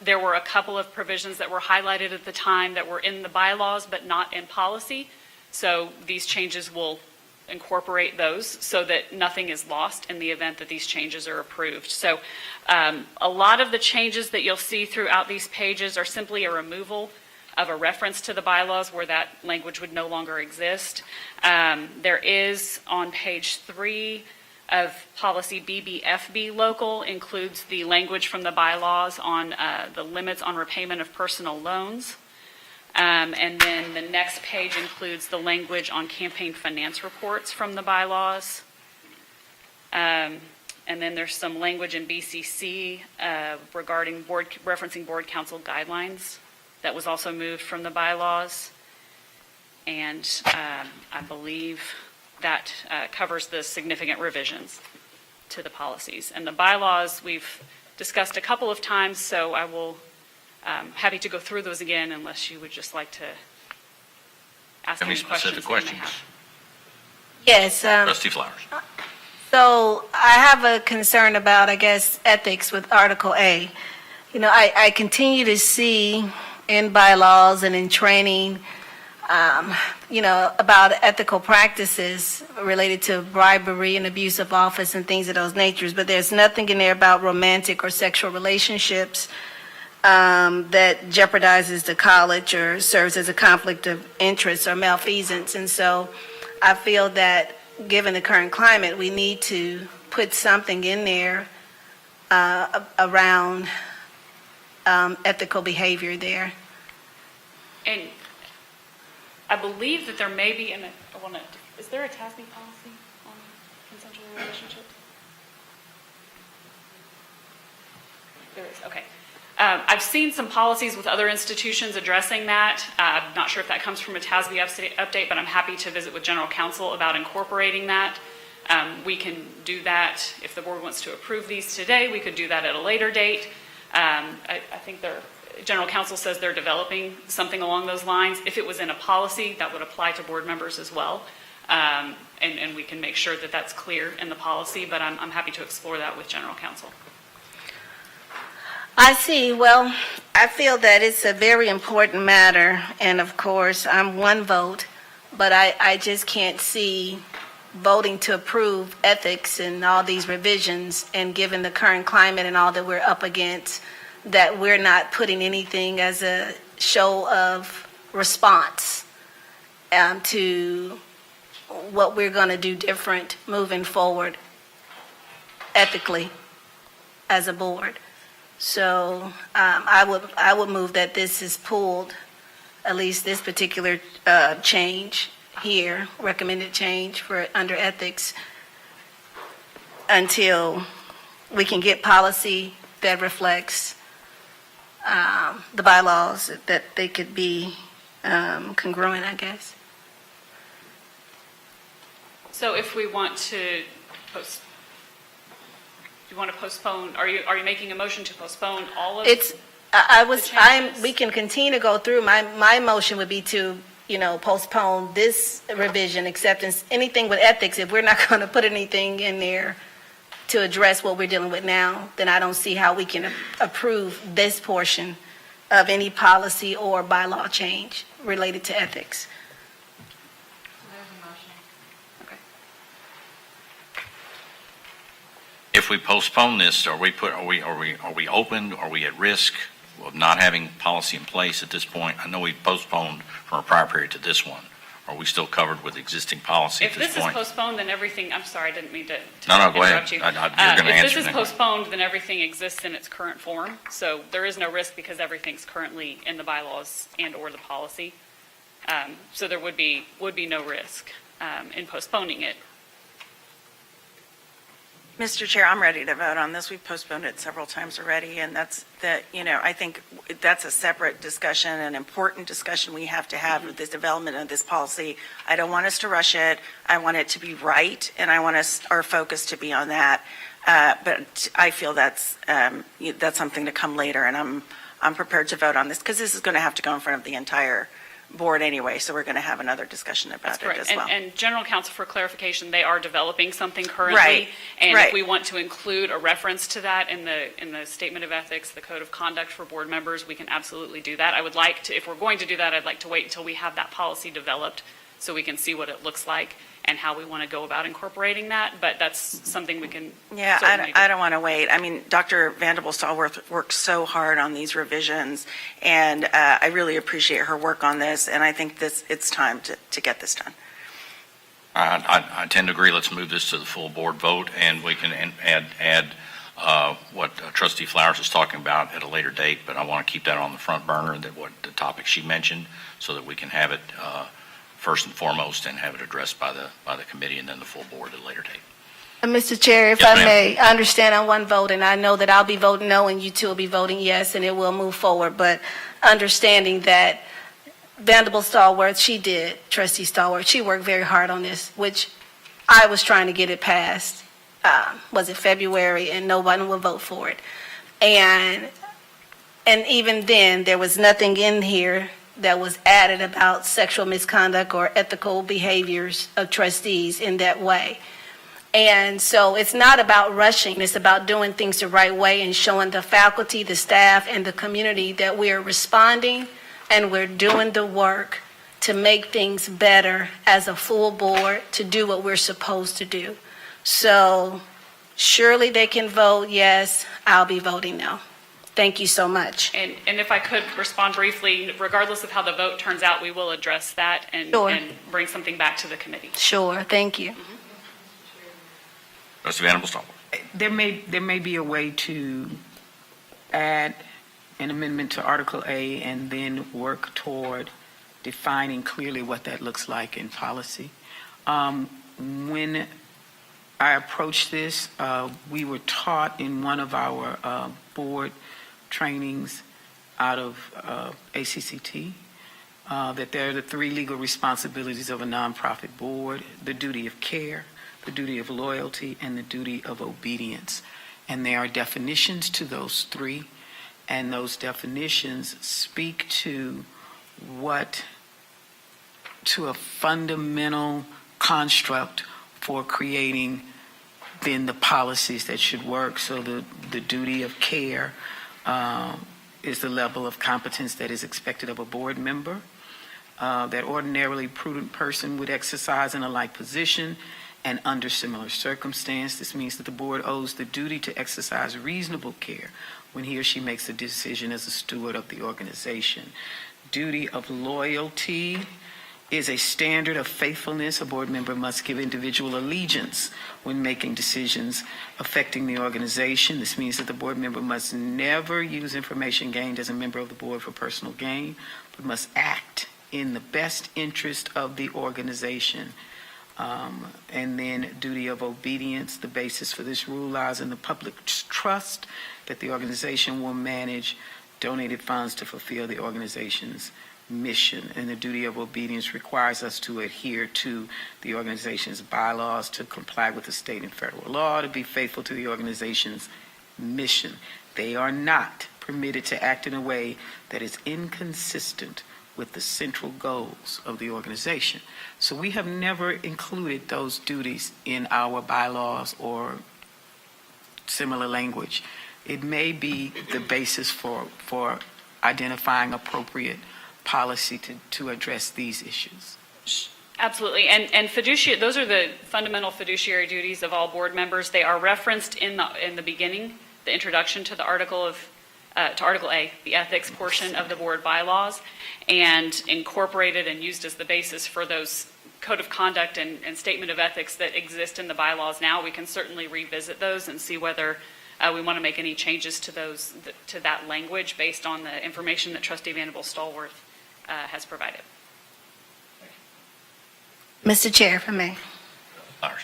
[SPEAKER 19] There were a couple of provisions that were highlighted at the time that were in the bylaws but not in policy. So these changes will incorporate those so that nothing is lost in the event that these changes are approved. So a lot of the changes that you'll see throughout these pages are simply a removal of a reference to the bylaws where that language would no longer exist. There is on page 3 of policy BBFB local includes the language from the bylaws on the limits on repayment of personal loans. And then the next page includes the language on campaign finance reports from the bylaws. And then there's some language in BCC regarding referencing board council guidelines that was also moved from the bylaws. And I believe that covers the significant revisions to the policies. And the bylaws we've discussed a couple of times, so I will happy to go through those again unless you would just like to ask
[SPEAKER 18] Any
[SPEAKER 19] any questions.
[SPEAKER 18] specific questions?
[SPEAKER 5] Yes.
[SPEAKER 18] Trustee Flowers.
[SPEAKER 5] So I have a concern about, I guess, ethics with Article A. You know, I continue to see in bylaws and in training, about ethical practices related to bribery and abuse of office and things of those natures, but there's nothing in there about romantic or sexual relationships that jeopardizes the college or serves as a conflict of interest or malfeasance. And so I feel that given the current climate, we need to put something in there around ethical behavior there.
[SPEAKER 19] And I believe that there may be, is there a TASB policy on consensual relationships? There is, okay. I've seen some policies with other institutions addressing that. I'm not sure if that comes from a TASB update, but I'm happy to visit with General Counsel about incorporating that. We can do that if the board wants to approve these today. We could do that at a later date. I think General Counsel says they're developing something along those lines. If it was in a policy, that would apply to board members as well. And we can make sure that that's clear in the policy, but I'm happy to explore that with General Counsel.
[SPEAKER 5] I see. Well, I feel that it's a very important matter, and of course, I'm one vote, but I just can't see voting to approve ethics and all these revisions, and given the current climate and all that we're up against, that we're not putting anything as a show of response to what we're going to do different moving forward ethically as a board. So I would move that this is pulled, at least this particular change here, recommended change for under ethics, until we can get policy that reflects the bylaws, that they could be congruent, I guess.
[SPEAKER 19] So if we want to postpone, are you making a motion to postpone all of
[SPEAKER 5] We can continue to go through. My motion would be to, postpone this revision, acceptance, anything with ethics. If we're not going to put anything in there to address what we're dealing with now, then I don't see how we can approve this portion of any policy or bylaw change related to ethics.
[SPEAKER 18] If we postpone this, are we open? Are we at risk? of not having policy in place at this point? I know we postponed from a prior period to this one. Are we still covered with existing policy at
[SPEAKER 19] If
[SPEAKER 18] this
[SPEAKER 19] this is
[SPEAKER 18] point?
[SPEAKER 19] postponed, then everything, I'm sorry, I didn't mean to
[SPEAKER 18] No, go ahead.
[SPEAKER 19] interrupt you.
[SPEAKER 18] You're going to answer
[SPEAKER 19] If this is
[SPEAKER 18] that.
[SPEAKER 19] postponed, then everything exists in its current form. So there is no risk because everything's currently in the bylaws and/or the policy. So there would be no risk in postponing it.
[SPEAKER 8] Mr. Chair, I'm ready to vote on this. We've postponed it several times already, and I think that's a separate discussion, an important discussion we have to have with this development of this policy. I don't want us to rush it. I want it to be right, and I want our focus to be on that. But I feel that's something to come later, and I'm prepared to vote on this because this is going to have to go in front of the entire board anyway, so we're going to have another discussion about it as well.
[SPEAKER 19] And General Counsel, for clarification, they are developing something currently.
[SPEAKER 8] Right,
[SPEAKER 19] And
[SPEAKER 8] right.
[SPEAKER 19] if we want to include a reference to that in the Statement of Ethics, the Code of Conduct for board members, we can absolutely do that. I would like to, if we're going to do that, I'd like to wait until we have that policy developed so we can see what it looks like and how we want to go about incorporating that. But that's something we can
[SPEAKER 8] Yeah,
[SPEAKER 19] certainly do.
[SPEAKER 8] I don't want to wait. I mean, Dr. Vanderbilt-Stallworth worked so hard on these revisions, and I really appreciate her work on this, and I think it's time to get this done.
[SPEAKER 18] I tend to agree. Let's move this to the full board vote, and we can add what Trustee Flowers is talking about at a later date, but I want to keep that on the front burner, that what the topic she mentioned, so that we can have it first and foremost and have it addressed by the committee and then the full board at a later date.
[SPEAKER 5] Mr. Chair, if
[SPEAKER 18] Yes,
[SPEAKER 5] I
[SPEAKER 18] ma'am.
[SPEAKER 5] may, I understand on one vote, and I know that I'll be voting no, and you two will be voting yes, and it will move forward, but understanding that Vanderbilt Stallworth, Trustee Stallworth, she worked very hard on this, which I was trying to get it passed, was it February, and nobody would vote for it. And even then, there was nothing in here that was added about sexual misconduct or ethical behaviors of trustees in that way. And so it's not about rushing, it's about doing things the right way and showing the faculty, the staff, and the community that we're responding and we're doing the work to make things better as a full board to do what we're supposed to do. So surely they can vote yes, I'll be voting no. Thank you so much.
[SPEAKER 19] And if I could respond briefly, regardless of how the vote turns out, we will address that and bring something back to the committee.
[SPEAKER 5] Sure, thank you.
[SPEAKER 18] Trustee Vanderbilt-Stallworth.
[SPEAKER 4] There may be a way to add an amendment to Article A and then work toward defining clearly what that looks like in policy. When I approached this, we were taught in one of our board trainings out of ACCT that there are the three legal responsibilities of a nonprofit board: the duty of care, the duty of loyalty, and the duty of obedience. And there are definitions to those three, and those definitions speak to a fundamental construct for creating then the policies that should work. So the duty of care is the level of competence that is expected of a board member, that ordinarily prudent person would exercise in a like position and under similar circumstance. This means that the board owes the duty to exercise reasonable care when he or she makes a decision as a steward of the organization. Duty of loyalty is a standard of faithfulness a board member must give individual allegiance when making decisions affecting the organization. This means that the board member must never use information gained as a member of the board for personal gain, but must act in the best interest of the organization. And then duty of obedience. The basis for this rule lies in the public's trust that the organization will manage donated funds to fulfill the organization's mission. And the duty of obedience requires us to adhere to the organization's bylaws, to comply with the state and federal law, to be faithful to the organization's mission. They are not permitted to act in a way that is inconsistent with the central goals of the organization. So we have never included those duties in our bylaws or similar language. It may be the basis for identifying appropriate policy to address these issues.
[SPEAKER 19] Absolutely. And fiduciary, those are the fundamental fiduciary duties of all board members. They are referenced in the beginning, the introduction to the article of to Article A, the ethics portion of the board bylaws, and incorporated and used as the basis for those code of conduct and statement of ethics that exist in the bylaws now. We can certainly revisit those and see whether we want to make any changes to those, to that language based on the information that Trustee Vanderbilt-Stallworth has provided.
[SPEAKER 5] Mr. Chair, if I may.
[SPEAKER 18] Flowers.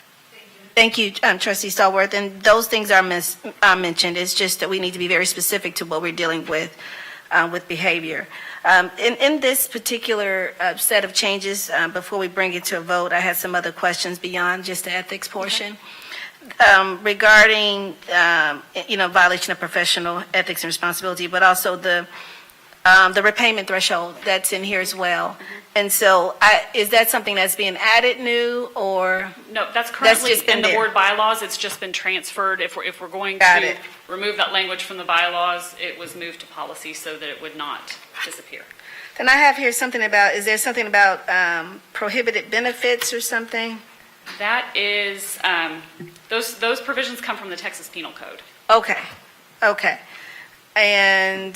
[SPEAKER 5] Thank you, Trustee Stallworth. And those things are mentioned. It's just that we need to be very specific to what we're dealing with behavior. In this particular set of changes, before we bring it to a vote, I had some other questions beyond just the ethics portion. Regarding, violation of professional ethics and responsibility, but also the repayment threshold that's in here as well. And so is that something that's being added new, or?
[SPEAKER 19] No, that's currently
[SPEAKER 5] just been
[SPEAKER 19] in the
[SPEAKER 5] there?
[SPEAKER 19] board bylaws. It's just been transferred. If we're going to remove that language from the bylaws, it was moved to policy so that it would not disappear.
[SPEAKER 5] Then I have here something about, is there something about prohibited benefits or something?
[SPEAKER 19] That is, those provisions come from the Texas Penal Code.
[SPEAKER 5] Okay. And,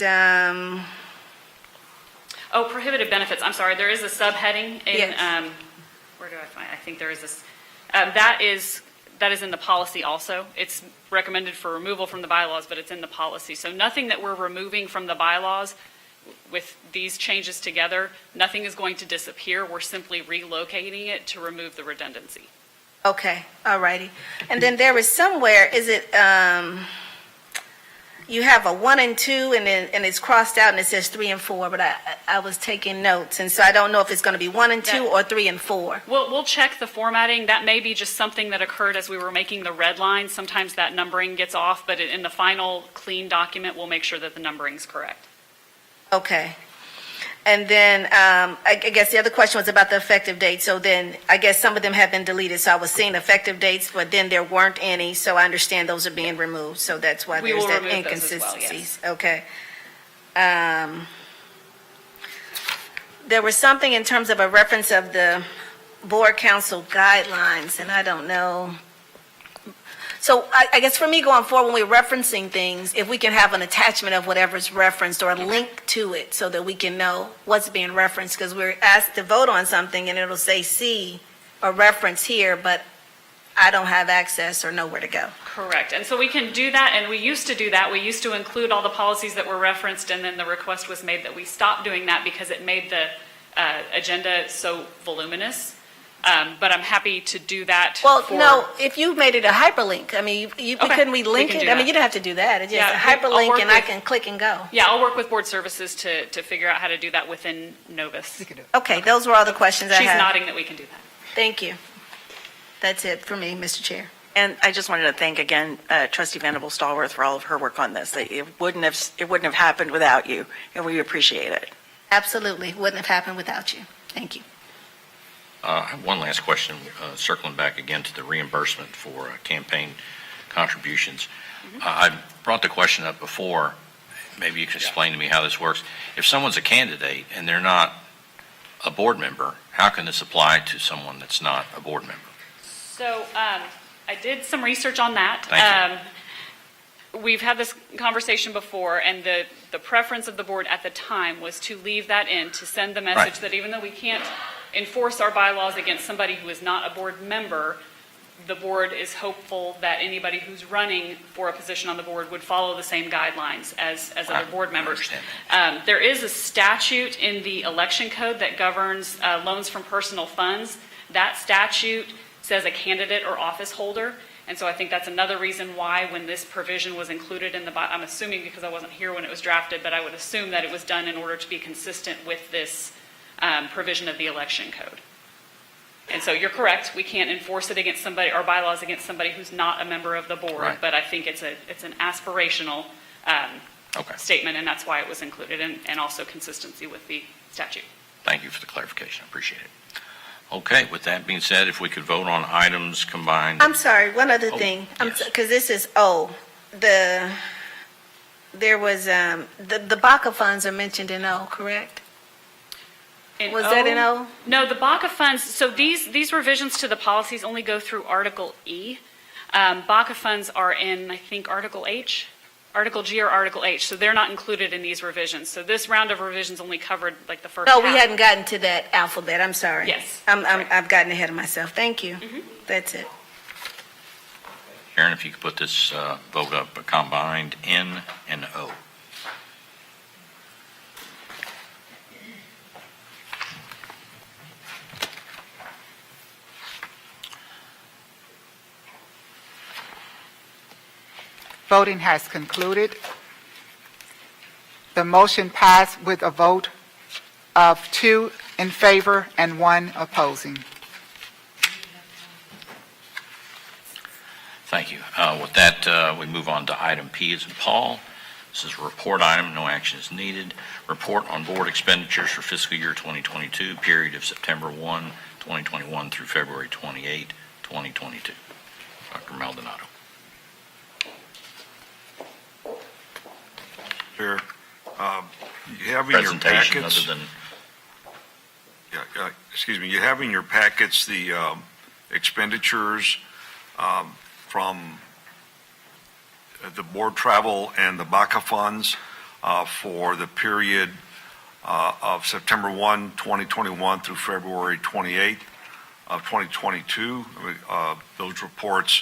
[SPEAKER 19] prohibited benefits. I'm sorry. There is a subheading in,
[SPEAKER 5] Yes.
[SPEAKER 19] where do I find? I think there is this. That is in the policy also. It's recommended for removal from the bylaws, but it's in the policy. So nothing that we're removing from the bylaws with these changes together, nothing is going to disappear. We're simply relocating it to remove the redundancy.
[SPEAKER 5] okay, all righty. And then there is somewhere, is it, you have a 1 and 2, and it's crossed out and it says 3 and 4, but I was taking notes, and so I don't know if it's going to be 1 and 2 or 3 and 4.
[SPEAKER 19] We'll check the formatting. That may be just something that occurred as we were making the red line. Sometimes that numbering gets off, but in the final clean document, we'll make sure that the numbering's correct.
[SPEAKER 5] Okay. And then I guess the other question was about the effective date. So then I guess some of them have been deleted. So I was seeing effective dates, but then there weren't any. So I understand those are being removed. So that's why
[SPEAKER 19] We
[SPEAKER 5] there's
[SPEAKER 19] will
[SPEAKER 5] that
[SPEAKER 19] remove those as well,
[SPEAKER 5] inconsistencies.
[SPEAKER 19] yes.
[SPEAKER 5] Okay. There was something in terms of a reference of the board council guidelines, and I don't know. So I guess for me going forward, when we're referencing things, if we can have an attachment of whatever's referenced or a link to it so that we can know what's being referenced, because we're asked to vote on something and it'll say see or reference here, but I don't have access or know where to go.
[SPEAKER 19] Correct. And so we can do that, and we used to do that. We used to include all the policies that were referenced, and then the request was made that we stop doing that because it made the agenda so voluminous. But I'm happy to do that.
[SPEAKER 5] Well, no, if you made it a hyperlink, I mean, couldn't we link
[SPEAKER 19] can
[SPEAKER 5] it?
[SPEAKER 19] do
[SPEAKER 5] I mean,
[SPEAKER 19] that.
[SPEAKER 5] you don't have to do that. It's just
[SPEAKER 19] Yeah,
[SPEAKER 5] a
[SPEAKER 19] I'll
[SPEAKER 5] hyperlink
[SPEAKER 19] work
[SPEAKER 5] and I
[SPEAKER 19] with-
[SPEAKER 5] can click and go.
[SPEAKER 19] Yeah, I'll work with board services to figure out how to do that within Novus.
[SPEAKER 5] Okay, those were all the questions I
[SPEAKER 19] She's
[SPEAKER 5] had.
[SPEAKER 19] nodding that we can do that.
[SPEAKER 5] Thank you. That's it for me, Mr. Chair.
[SPEAKER 8] And I just wanted to thank again Trustee Vanderbilt-Stallworth for all of her work on this. It wouldn't have happened without you, and we appreciate it.
[SPEAKER 5] Absolutely. Wouldn't have happened without you. Thank you.
[SPEAKER 18] I have one last question, circling back again to the reimbursement for campaign contributions. I brought the question up before. Maybe you can explain to me how this works. If someone's a candidate and they're not a board member, how can this apply to someone that's not a board member?
[SPEAKER 19] So I did some research on that.
[SPEAKER 18] Thank you.
[SPEAKER 19] We've had this conversation before, and the preference of the board at the time was to leave that in, to send the message that even though we can't enforce our bylaws against somebody who is not a board member, the board is hopeful that anybody who's running for a position on the board would follow the same guidelines as other board members. There is a statute in the election code that governs loans from personal funds. That statute says a candidate or office holder. And so I think that's another reason why when this provision was included in the, I'm assuming because I wasn't here when it was drafted, but I would assume that it was done in order to be consistent with this provision of the election code. And so you're correct, we can't enforce it against somebody, our bylaws against somebody who's not a member of the board, but I think it's an aspirational statement, and that's why it was included, and also consistency with the statute.
[SPEAKER 18] Thank you for the clarification. I appreciate it. Okay, with that being said, if we could vote on items combined.
[SPEAKER 5] I'm sorry, one other thing, because this is there was, the BACA funds are mentioned in O, correct? Was that in O?
[SPEAKER 19] No, the BACA funds, so these revisions to the policies only go through Article E. BACA funds are in, I think, Article H. Article G or Article H, so they're not included in these revisions. So this round of revisions only covered like the first
[SPEAKER 5] No, we
[SPEAKER 19] half.
[SPEAKER 5] hadn't gotten to that alphabet, I'm sorry.
[SPEAKER 19] Yes.
[SPEAKER 5] I've gotten ahead of myself, thank you. That's it.
[SPEAKER 18] Sharon, if you could put this vote up, combined N and O.
[SPEAKER 17] Voting has concluded. The motion passed with a vote of 2 in favor and 1 opposing.
[SPEAKER 18] Thank you. With that, we move on to item P as in Paul. This is a report item, no action is needed. Report on board expenditures for fiscal year 2022, period of September 1, 2021 through February 28, 2022. Dr. Maldonado.
[SPEAKER 7] Chair, you have in your
[SPEAKER 18] Presentation
[SPEAKER 7] packets,
[SPEAKER 18] other than,
[SPEAKER 7] excuse me, you have in your packets the expenditures from the board travel and the BACA funds for the period of September 1, 2021 through February 28 of 2022. Those reports,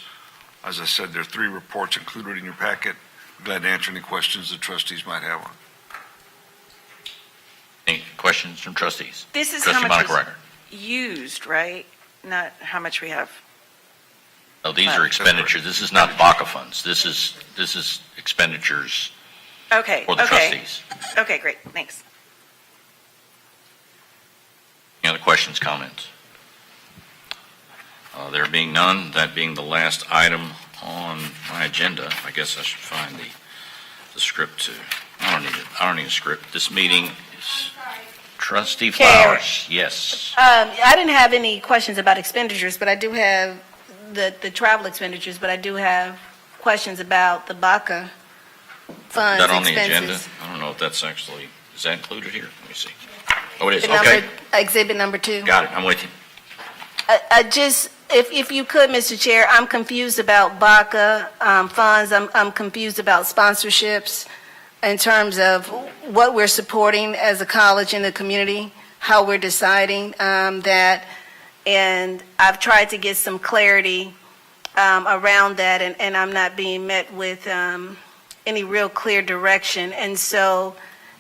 [SPEAKER 7] as I said, there are 3 reports included in your packet. Glad to answer any questions the trustees might have on.
[SPEAKER 18] any questions from trustees?
[SPEAKER 8] This is
[SPEAKER 18] Trustee
[SPEAKER 8] how much
[SPEAKER 18] Monica
[SPEAKER 8] is used, right? Not how much we have.
[SPEAKER 18] No, these are expenditures. This is not BACA funds. This is expenditures
[SPEAKER 8] Okay,
[SPEAKER 18] for the
[SPEAKER 8] okay.
[SPEAKER 18] trustees.
[SPEAKER 8] Okay, great, thanks.
[SPEAKER 18] Any other questions, comments? There being none, that being the last item on my agenda, I guess I should find the script too. I don't need a script. This meeting is Trustee
[SPEAKER 5] Chair.
[SPEAKER 18] Flowers. Yes.
[SPEAKER 5] I didn't have any questions about expenditures, but I do have the travel expenditures, but I do have questions about the BACA funds
[SPEAKER 18] That on the agenda?
[SPEAKER 5] expenses.
[SPEAKER 18] I don't know if that's actually, is that included here? Let me see. Oh, it is,
[SPEAKER 5] Exhibit
[SPEAKER 18] okay.
[SPEAKER 5] Exhibit number 2.
[SPEAKER 18] Got it, I'm with you.
[SPEAKER 5] I just, if you could, Mr. Chair, I'm confused about BACA funds. I'm confused about sponsorships in terms of what we're supporting as a college in the community, how we're deciding that. And I've tried to get some clarity around that, and I'm not being met with any real clear direction. And so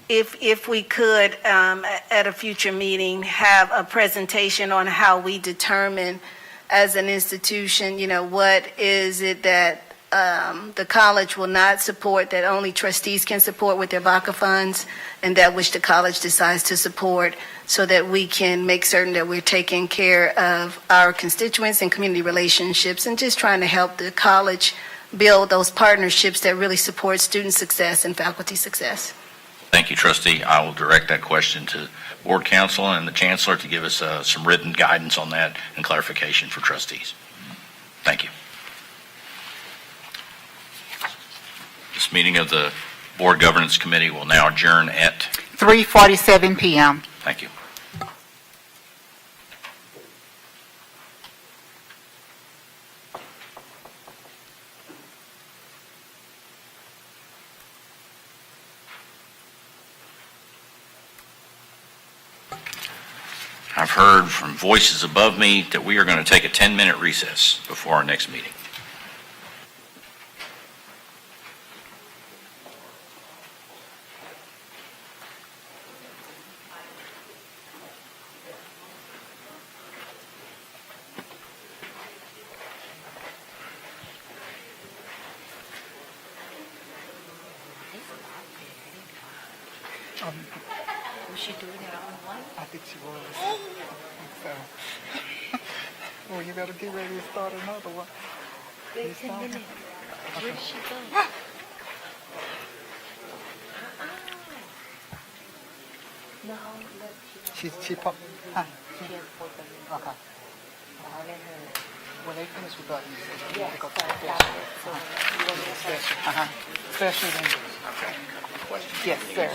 [SPEAKER 5] if we could, at a future meeting, have a presentation on how we determine as an institution, what is it that the college will not support, that only trustees can support with their BACA funds, and that which the college decides to support, so that we can make certain that we're taking care of our constituents and community relationships, and just trying to help the college build those partnerships that really support student success and faculty success.
[SPEAKER 18] Thank you, trustee. I will direct that question to board counsel and the chancellor to give us some written guidance on that and clarification for trustees. Thank you. This meeting of the Board Governance Committee will now adjourn at
[SPEAKER 17] 3:47 p.m.
[SPEAKER 18] Thank you. I've heard from voices above me that we are going to take a 10-minute recess before our next meeting.
[SPEAKER 17] Was she doing it all in one? I think she was. So, well, you better get ready to start another one.
[SPEAKER 5] Wait 10 minutes. Where did she go? No,
[SPEAKER 17] She pop. Huh? Okay. When they finish with that, you
[SPEAKER 5] Yes,
[SPEAKER 17] go
[SPEAKER 5] Special
[SPEAKER 17] English. Okay. Yes, sir.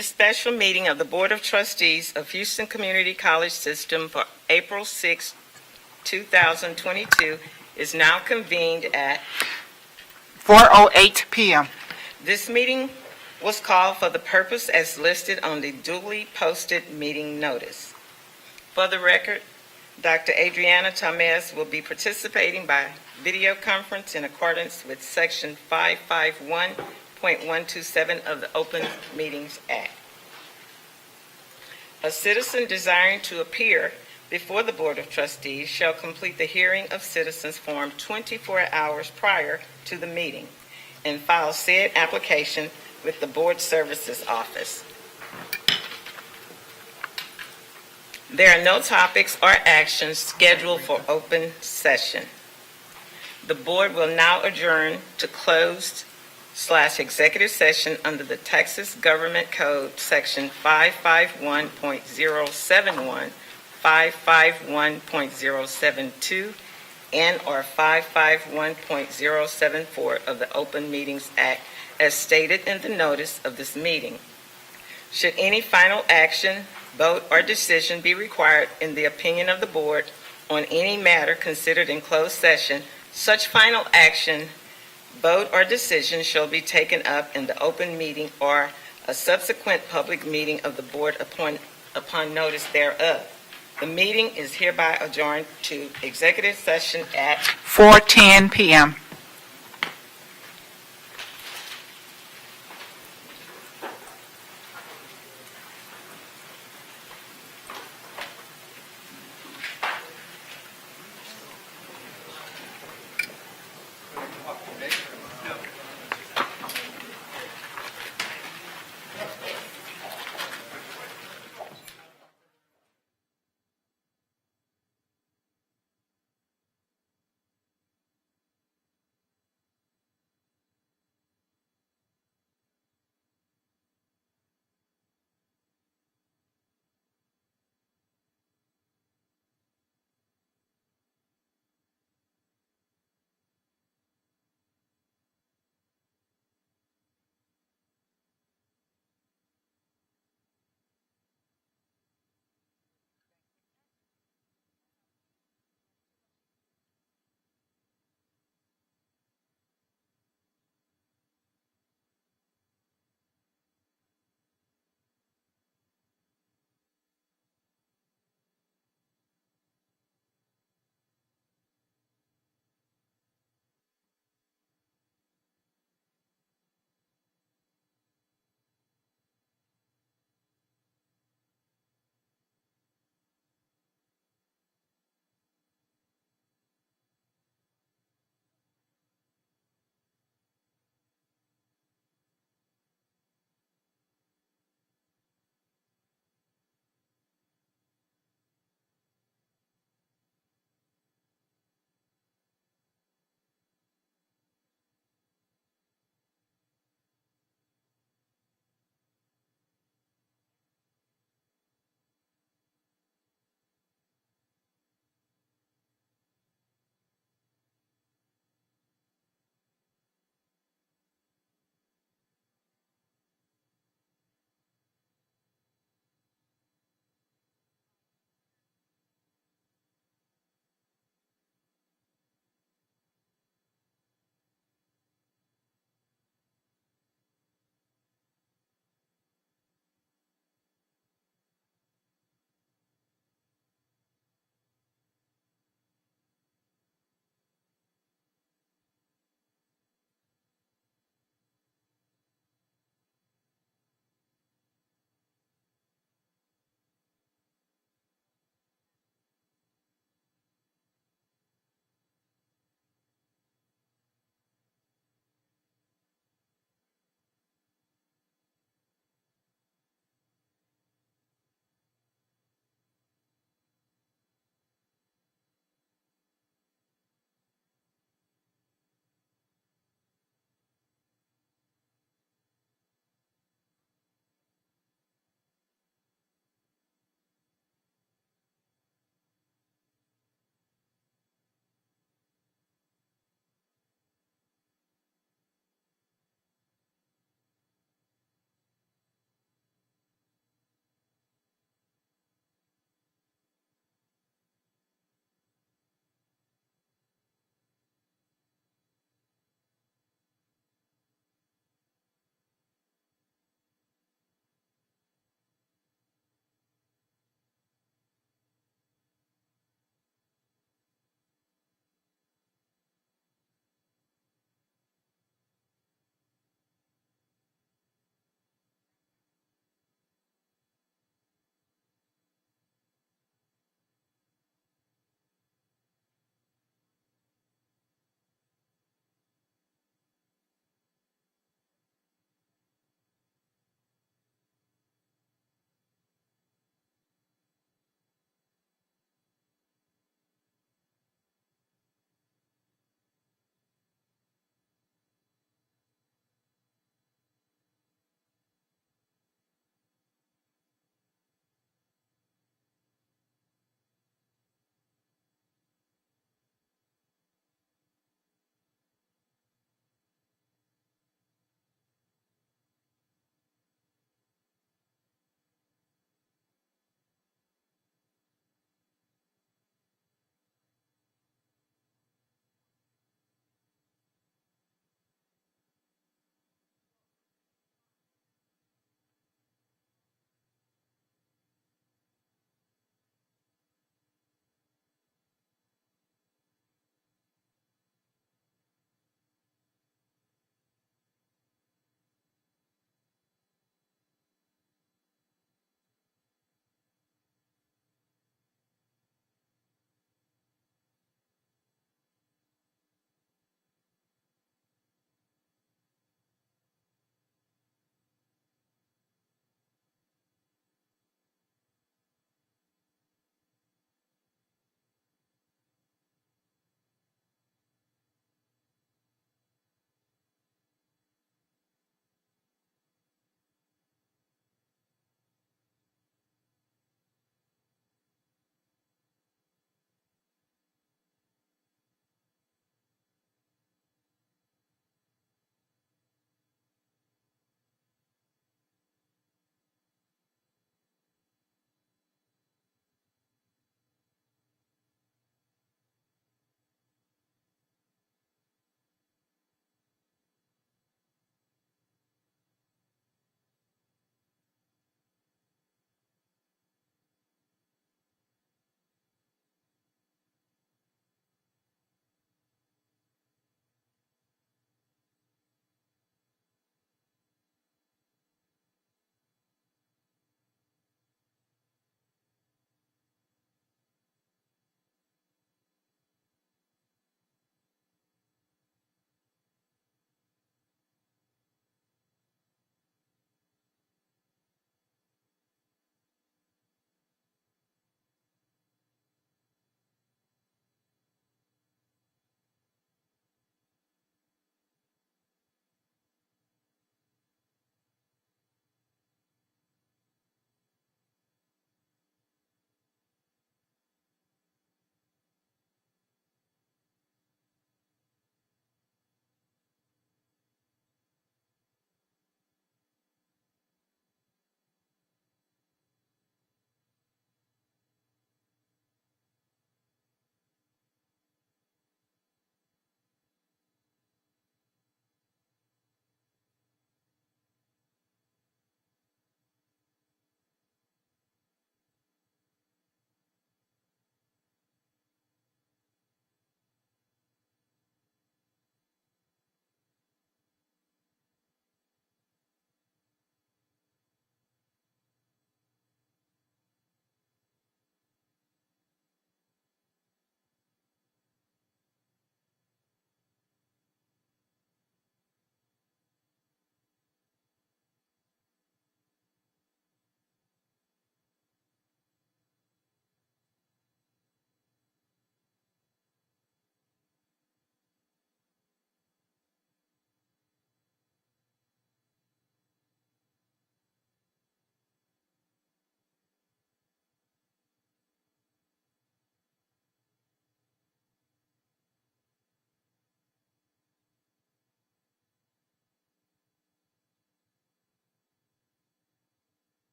[SPEAKER 21] This special meeting of the Board of Trustees of Houston Community College System for April 6, 2022 is now convened at
[SPEAKER 17] 4:08 p.m.
[SPEAKER 21] This meeting was called for the purpose as listed on the duly posted meeting notice. For the record, Dr. Adriana Tamez will be participating by video conference in accordance with Section 551.127 of the Open Meetings Act. A citizen desiring to appear before the Board of Trustees shall complete the hearing of citizens form 24 hours prior to the meeting and file said application with the Board Services Office. There are no topics or actions scheduled for open session. The board will now adjourn to closed/executive session under the Texas Government Code, Section 551.071, 551.072, and/or 551.074 of the Open Meetings Act, as stated in the notice of this meeting. Should any final action, vote, or decision be required in the opinion of the board on any matter considered in closed session, such final action, vote, or decision shall be taken up in the open meeting or a subsequent public meeting of the board upon notice thereof. The meeting is hereby adjourned to executive session at
[SPEAKER 17] 4:10 p.m.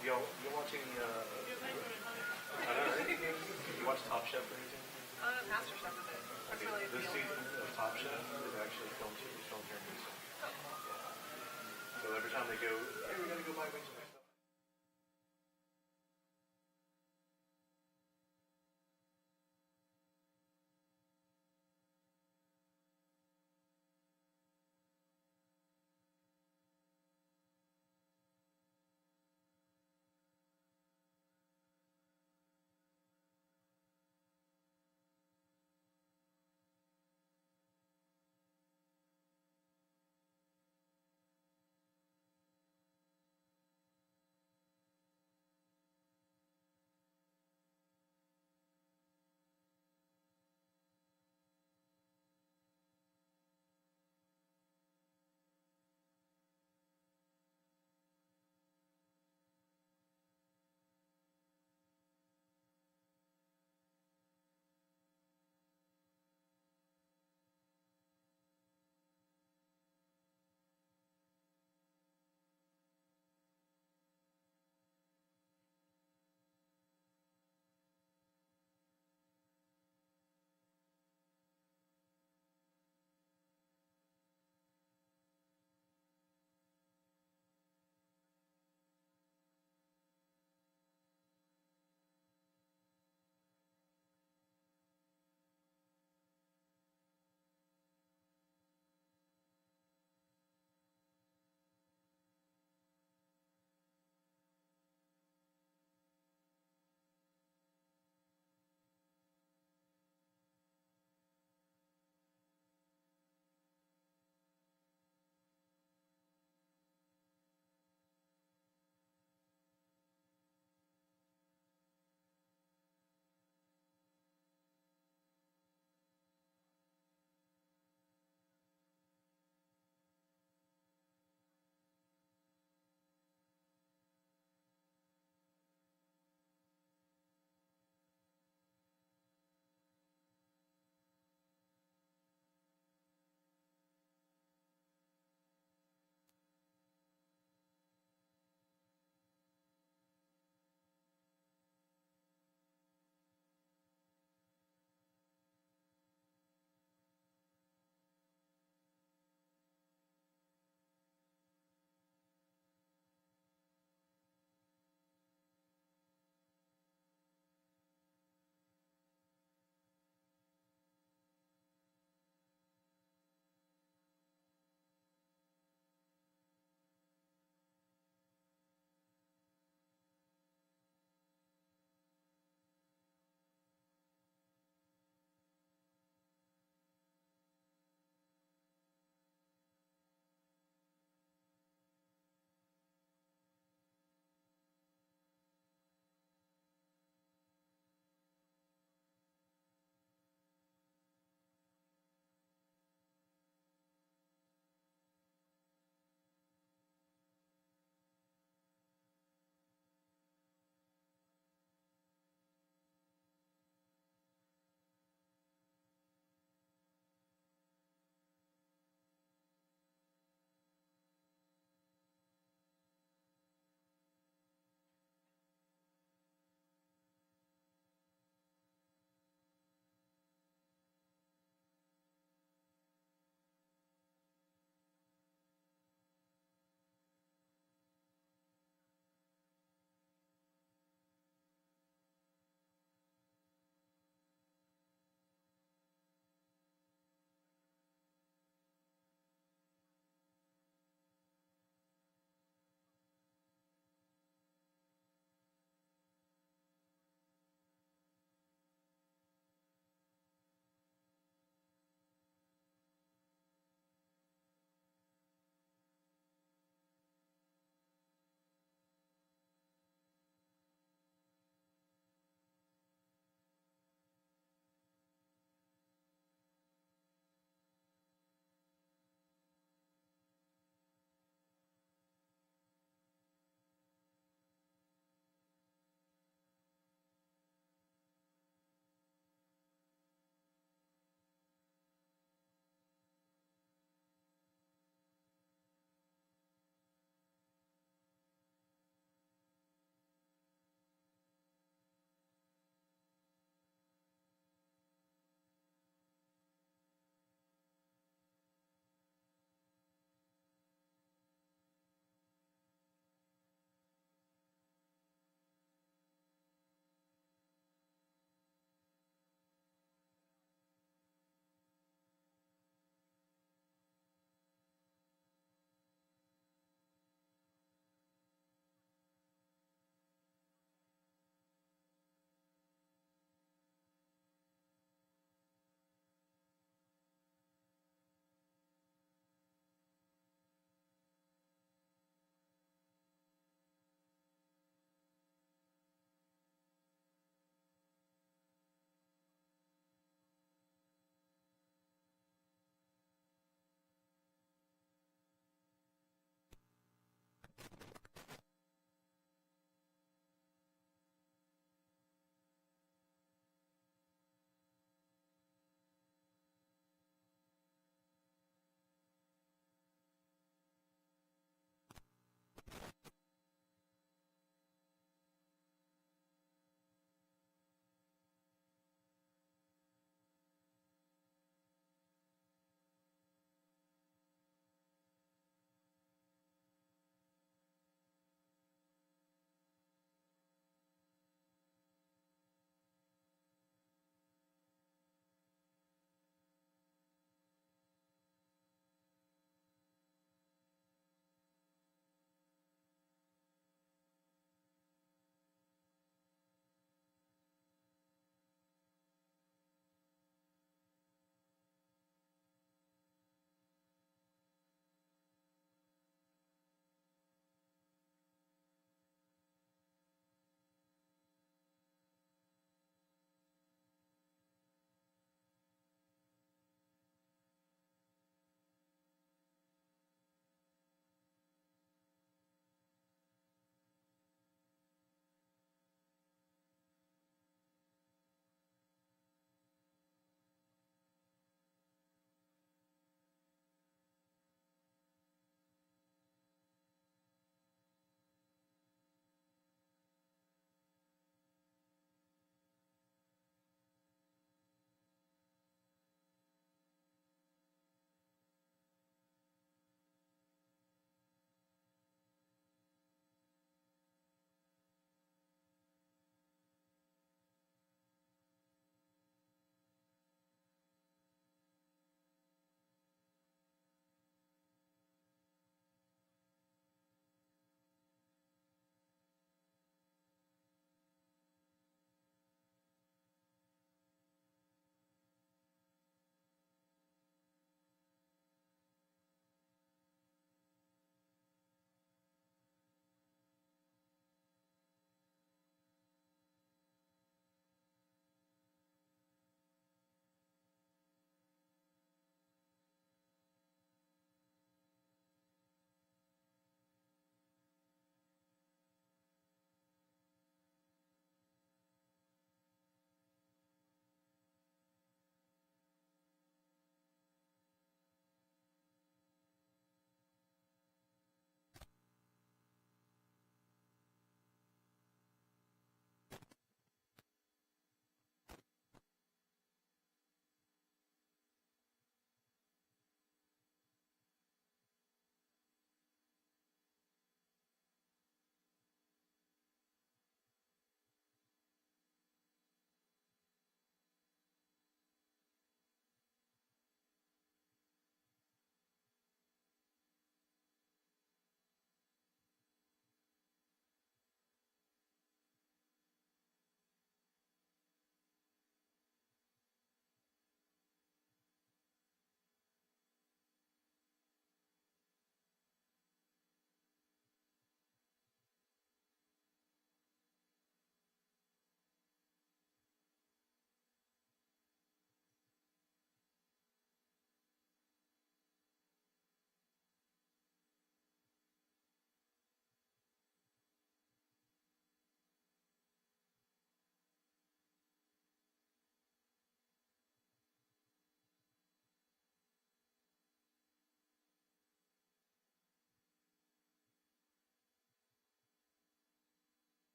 [SPEAKER 1] Y'all watching, I don't know, you watch Top Chef or anything?
[SPEAKER 22] Master Chef a bit. That's really
[SPEAKER 1] This
[SPEAKER 22] appealing.
[SPEAKER 1] season of Top Chef is actually filmed here in Houston. So every time they go, hey, we gotta go buy wings and stuff.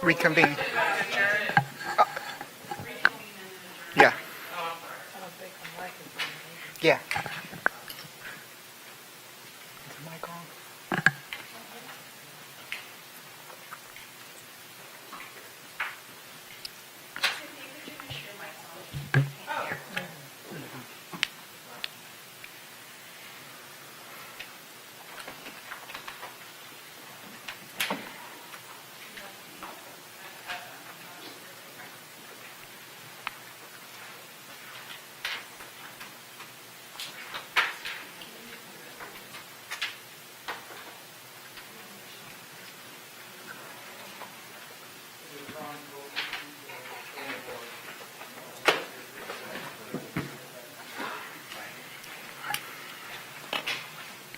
[SPEAKER 17] reconvene. Yeah. Yeah.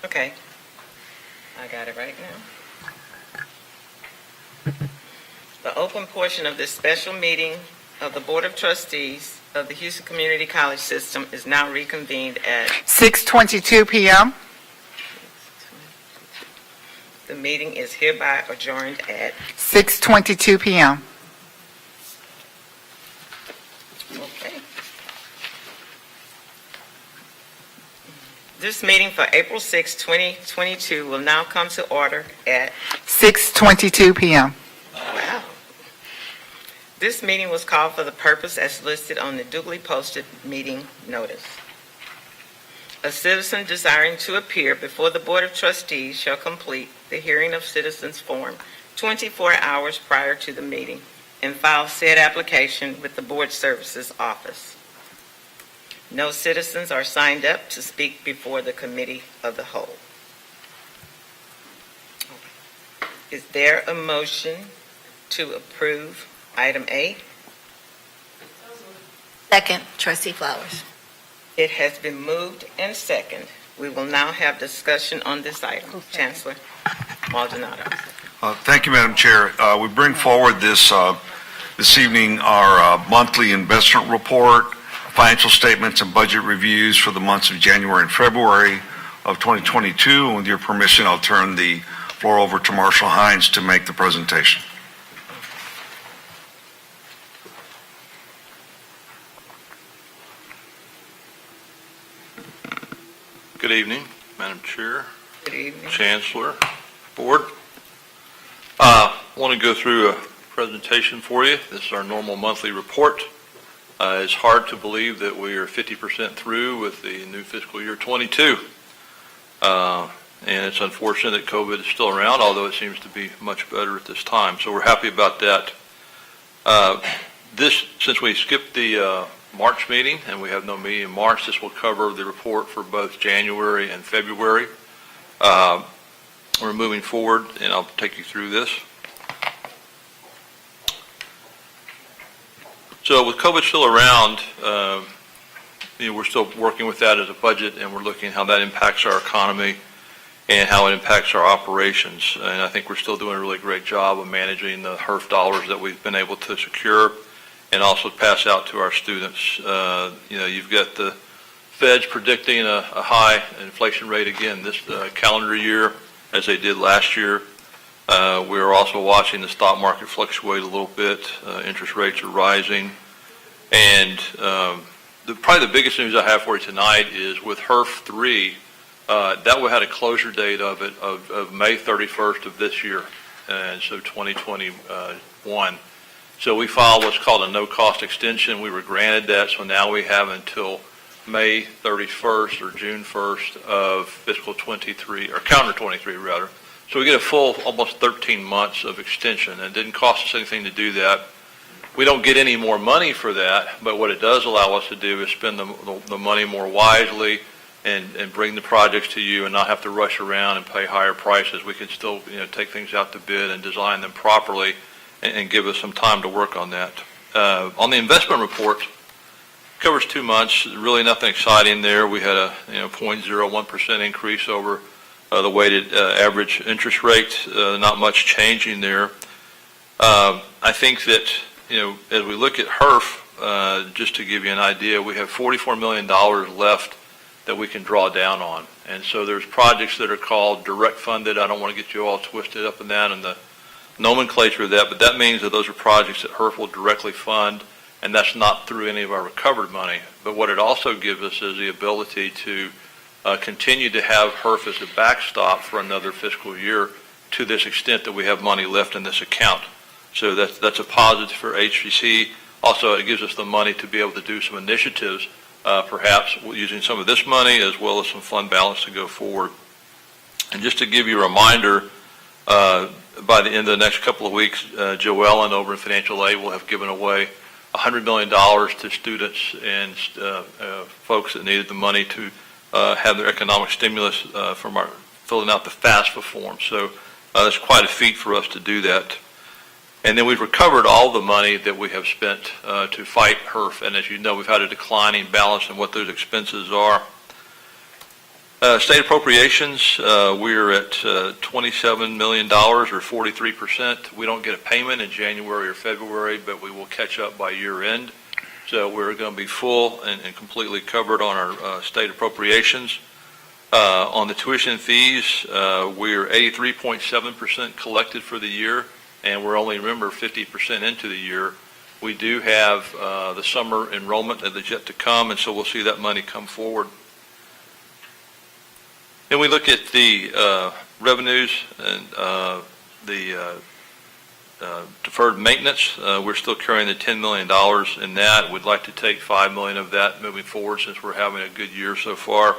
[SPEAKER 21] Okay. I got it right now. The open portion of this special meeting of the Board of Trustees of the Houston Community College System is now reconvened at
[SPEAKER 17] 6:22 p.m.
[SPEAKER 21] The meeting is hereby adjourned at
[SPEAKER 17] 6:22 p.m.
[SPEAKER 21] Okay. This meeting for April 6, 2022 will now come to order at
[SPEAKER 17] 6:22 p.m.
[SPEAKER 21] Wow. This meeting was called for the purpose as listed on the duly posted meeting notice. A citizen desiring to appear before the Board of Trustees shall complete the hearing of citizens form 24 hours prior to the meeting and file said application with the Board Services Office. No citizens are signed up to speak before the Committee of the Whole. Is there a motion to approve item A?
[SPEAKER 5] Second, Trustee Flowers.
[SPEAKER 21] It has been moved and second. We will now have discussion on this item. Chancellor Maldonado.
[SPEAKER 7] Thank you, Madam Chair. We bring forward this evening our monthly investment report, financial statements and budget reviews for the months of January and February of 2022. And with your permission, I'll turn the floor over to Marshall Hines to make the presentation.
[SPEAKER 2] Good evening, Madam Chair,
[SPEAKER 21] Good evening.
[SPEAKER 2] Chancellor, Board. I want to go through a presentation for you. This is our normal monthly report. It's hard to believe that we are 50% through with the new fiscal year 22. And it's unfortunate that COVID is still around, although it seems to be much better at this time. So we're happy about that. Since we skipped the March meeting and we have no meeting in March, this will cover the report for both January and February. We're moving forward, and I'll take you through this. So with COVID still around, we're still working with that as a budget, and we're looking at how that impacts our economy and how it impacts our operations. And I think we're still doing a really great job of managing the HERF dollars that we've been able to secure and also pass out to our students. You've got the Fed's predicting a high inflation rate again this calendar year, as they did last year. We're also watching the stock market fluctuate a little bit. Interest rates are rising. And probably the biggest news I have for you tonight is with HERF 3, that we had a closure date of May 31st of this year, and so 2021. So we filed what's called a no-cost extension. We were granted that, so now we have until May 31st or June 1st of fiscal 23, or calendar 23 rather. So we get a full almost 13 months of extension, and it didn't cost us anything to do that. We don't get any more money for that, but what it does allow us to do is spend the money more wisely and bring the projects to you and not have to rush around and pay higher prices. We can still take things out to bid and design them properly and give us some time to work on that. On the investment report, covers 2 months, really nothing exciting there. We had a 0.01% increase over the weighted average interest rate, not much changing there. I think that, as we look at HERF, just to give you an idea, we have $44 million left that we can draw down on. And so there's projects that are called direct funded. I don't want to get you all twisted up in that and the nomenclature of that, but that means that those are projects that HERF will directly fund, and that's not through any of our recovered money. But what it also gives us is the ability to continue to have HERF as a backstop for another fiscal year to this extent that we have money left in this account. So that's a positive for HCC. Also, it gives us the money to be able to do some initiatives, perhaps using some of this money as well as some fund balance to go forward. And just to give you a reminder, by the end of the next couple of weeks, Joe Ellen over in Financial Aid will have given away $100 million to students and folks that needed the money to have their economic stimulus from our filling out the FAFSA form. So that's quite a feat for us to do that. And then we've recovered all the money that we have spent to fight HERF. And as you know, we've had a declining balance in what those expenses are. State appropriations, we're at $27 million or 43%. We don't get a payment in January or February, but we will catch up by year end. So we're going to be full and completely covered on our state appropriations. On the tuition fees, we're 83.7% collected for the year, and we're only, remember, 50% into the year. We do have the summer enrollment that is yet to come, and so we'll see that money come forward. Then we look at the revenues and the deferred maintenance. We're still carrying the $10 million in that. We'd like to take $5 million of that moving forward since we're having a good year so far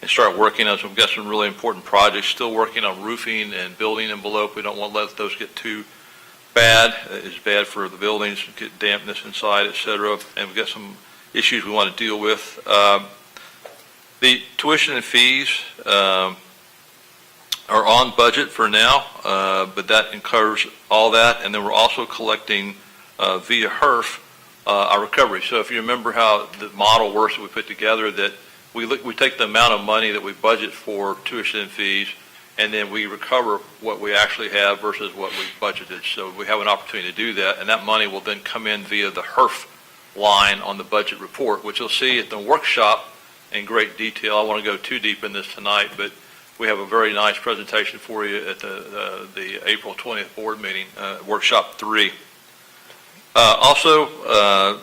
[SPEAKER 2] and start working on some. We've got some really important projects. Still working on roofing and building envelope. We don't want to let those get too bad. It's bad for the buildings, get dampness inside, et cetera. And we've got some issues we want to deal with. The tuition and fees are on budget for now, but that incurs all that. And then we're also collecting via HERF our recovery. So if you remember how the model works that we put together, that we take the amount of money that we budget for tuition and fees, and then we recover what we actually have versus what we budgeted. So we have an opportunity to do that, and that money will then come in via the HERF line on the budget report, which you'll see at the workshop in great detail. I want to go too deep in this tonight, but we have a very nice presentation for you at the April 20th board meeting, workshop 3. Also,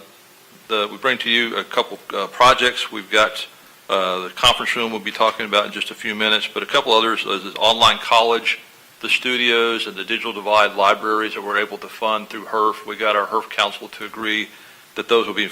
[SPEAKER 2] we bring to you a couple projects. We've got the conference room we'll be talking about in just a few minutes, but a couple others, the online college, the studios, and the digital divide libraries that we're able to fund through HERF. We got our HERF council to agree that those will be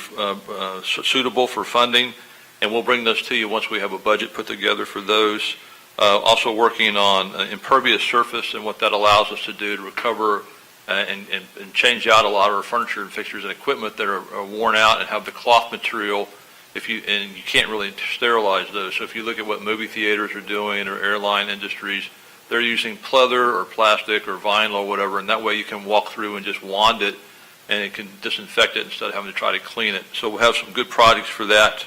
[SPEAKER 2] suitable for funding, and we'll bring those to you once we have a budget put together for those. Also working on impervious surface and what that allows us to do to recover and change out a lot of our furniture and fixtures and equipment that are worn out and have the cloth material. And you can't really sterilize those. So if you look at what movie theaters are doing or airline industries, they're using pleather or plastic or vinyl or whatever, and that way you can walk through and just wand it and it can disinfect it instead of having to try to clean it. So we'll have some good projects for that.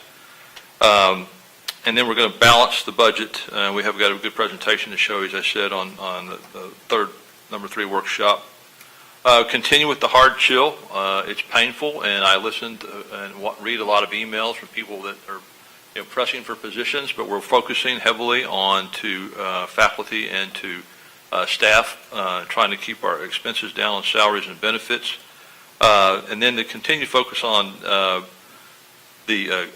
[SPEAKER 2] And then we're going to balance the budget. We have got a good presentation to show you, as I said, on the number 3 workshop. Continue with the hard chill. It's painful, and I listened and read a lot of emails from people that are pressing for positions, but we're focusing heavily on to faculty and to staff, trying to keep our expenses down on salaries and benefits. And then to continue to focus on the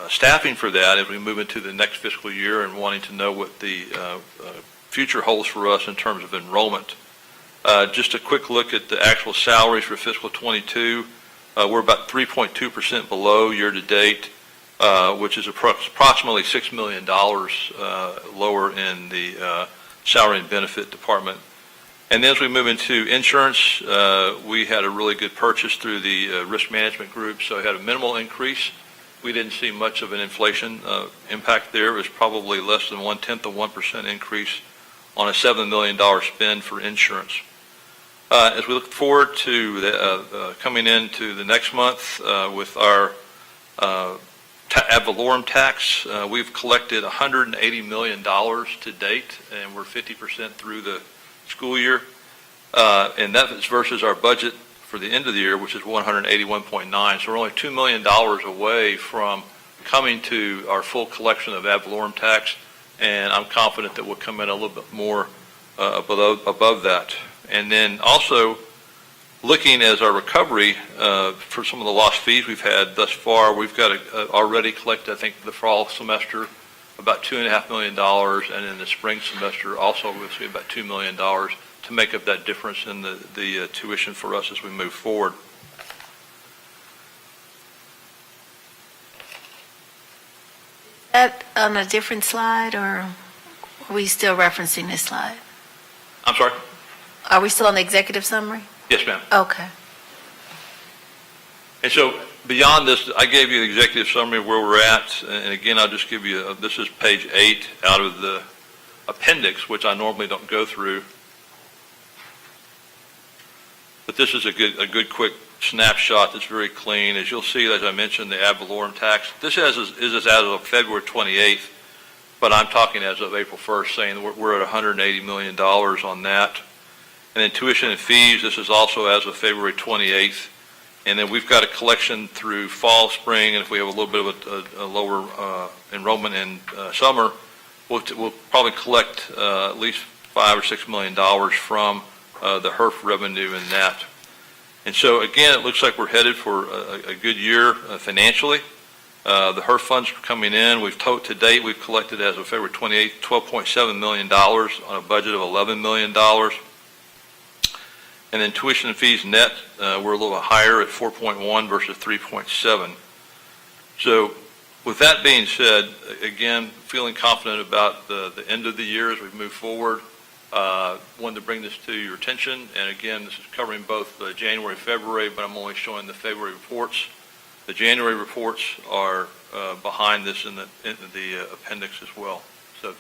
[SPEAKER 2] staffing for that as we move into the next fiscal year and wanting to know what the future holds for us in terms of enrollment. Just a quick look at the actual salaries for fiscal 22. We're about 3.2% below year to date, which is approximately $6 million lower in the salary and benefit department. And then as we move into insurance, we had a really good purchase through the risk management group, so it had a minimal increase. We didn't see much of an inflation impact there. It was probably less than 0.1% increase on a $7 million spend for insurance. As we look forward to coming into the next month with our ad valorem tax, we've collected $180 million to date, and we're 50% through the school year. And that is versus our budget for the end of the year, which is 181.9. So we're only $2 million away from coming to our full collection of ad valorem tax, and I'm confident that we'll come in a little bit more above that. And then also, looking as our recovery for some of the lost fees we've had thus far, we've got already collected, I think, the fall semester, about $2.5 million, and in the spring semester, also we'll see about $2 million to make up that difference in the tuition for us as we move forward.
[SPEAKER 5] That on a different slide, or are we still referencing this slide?
[SPEAKER 2] I'm sorry?
[SPEAKER 5] Are we still on the executive summary?
[SPEAKER 2] Yes, ma'am.
[SPEAKER 5] Okay.
[SPEAKER 2] And so beyond this, I gave you the executive summary of where we're at, and again, I'll just give you, this is page 8 out of the appendix, which I normally don't go through. But this is a good quick snapshot that's very clean. As you'll see, as I mentioned, the ad valorem tax. This is as of February 28th, but I'm talking as of April 1st, saying we're at $180 million on that. And then tuition and fees, this is also as of February 28th. And then we've got a collection through fall, spring, and if we have a little bit of a lower enrollment in summer, we'll probably collect at least $5 or $6 million from the HERF revenue in that. And so again, it looks like we're headed for a good year financially. The HERF funds are coming in. To date, we've collected as of February 28th, $12.7 million on a budget of $11 million. And then tuition and fees net, we're a little higher at 4.1 versus 3.7. So with that being said, again, feeling confident about the end of the year as we move forward. Wanted to bring this to your attention. And again, this is covering both January and February, but I'm only showing the February reports. The January reports are behind this in the appendix as well. So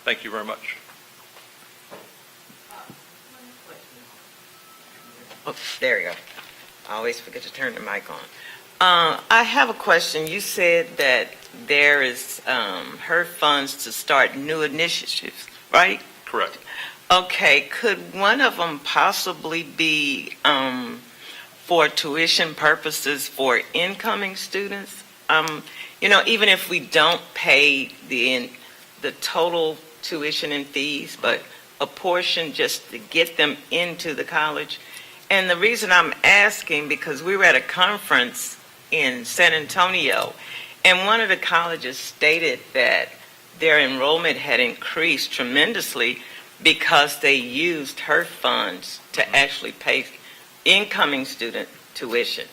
[SPEAKER 2] thank you very much.
[SPEAKER 21] Oh, there you go. I always forget to turn the mic on. I have a question. You said that there is HERF funds to start new initiatives, right?
[SPEAKER 2] Correct.
[SPEAKER 21] Okay, could one of them possibly be for tuition purposes for incoming students? Even if we don't pay the total tuition and fees, but a portion just to get them into the college. And the reason I'm asking, because we were at a conference in San Antonio, and one of the colleges stated that their enrollment had increased tremendously because they used HERF funds to actually pay incoming student tuition.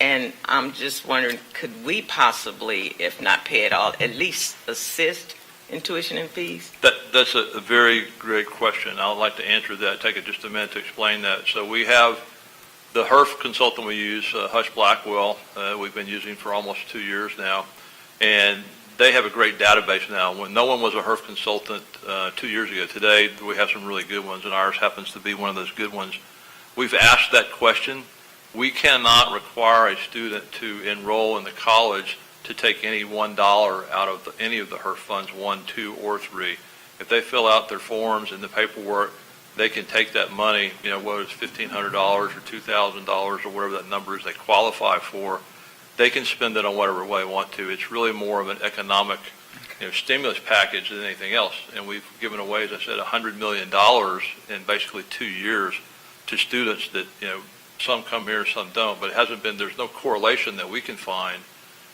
[SPEAKER 21] And I'm just wondering, could we possibly, if not pay it all, at least assist in tuition and fees?
[SPEAKER 2] That's a very great question. I would like to answer that. Take just a minute to explain that. So we have the HERF consultant we use, Hush Blackwell, we've been using for almost 2 years now. And they have a great database now. When no one was a HERF consultant 2 years ago, today we have some really good ones, and ours happens to be one of those good ones. We've asked that question. We cannot require a student to enroll in the college to take any $1 out of any of the HERF funds, 1, 2, or 3. If they fill out their forms and the paperwork, they can take that money, whether it's $1,500 or $2,000 or whatever that number is they qualify for, they can spend it on whatever way they want to. It's really more of an economic stimulus package than anything else. And we've given away, as I said, $100 million in basically 2 years to students that, some come here, some don't, but there's no correlation that we can find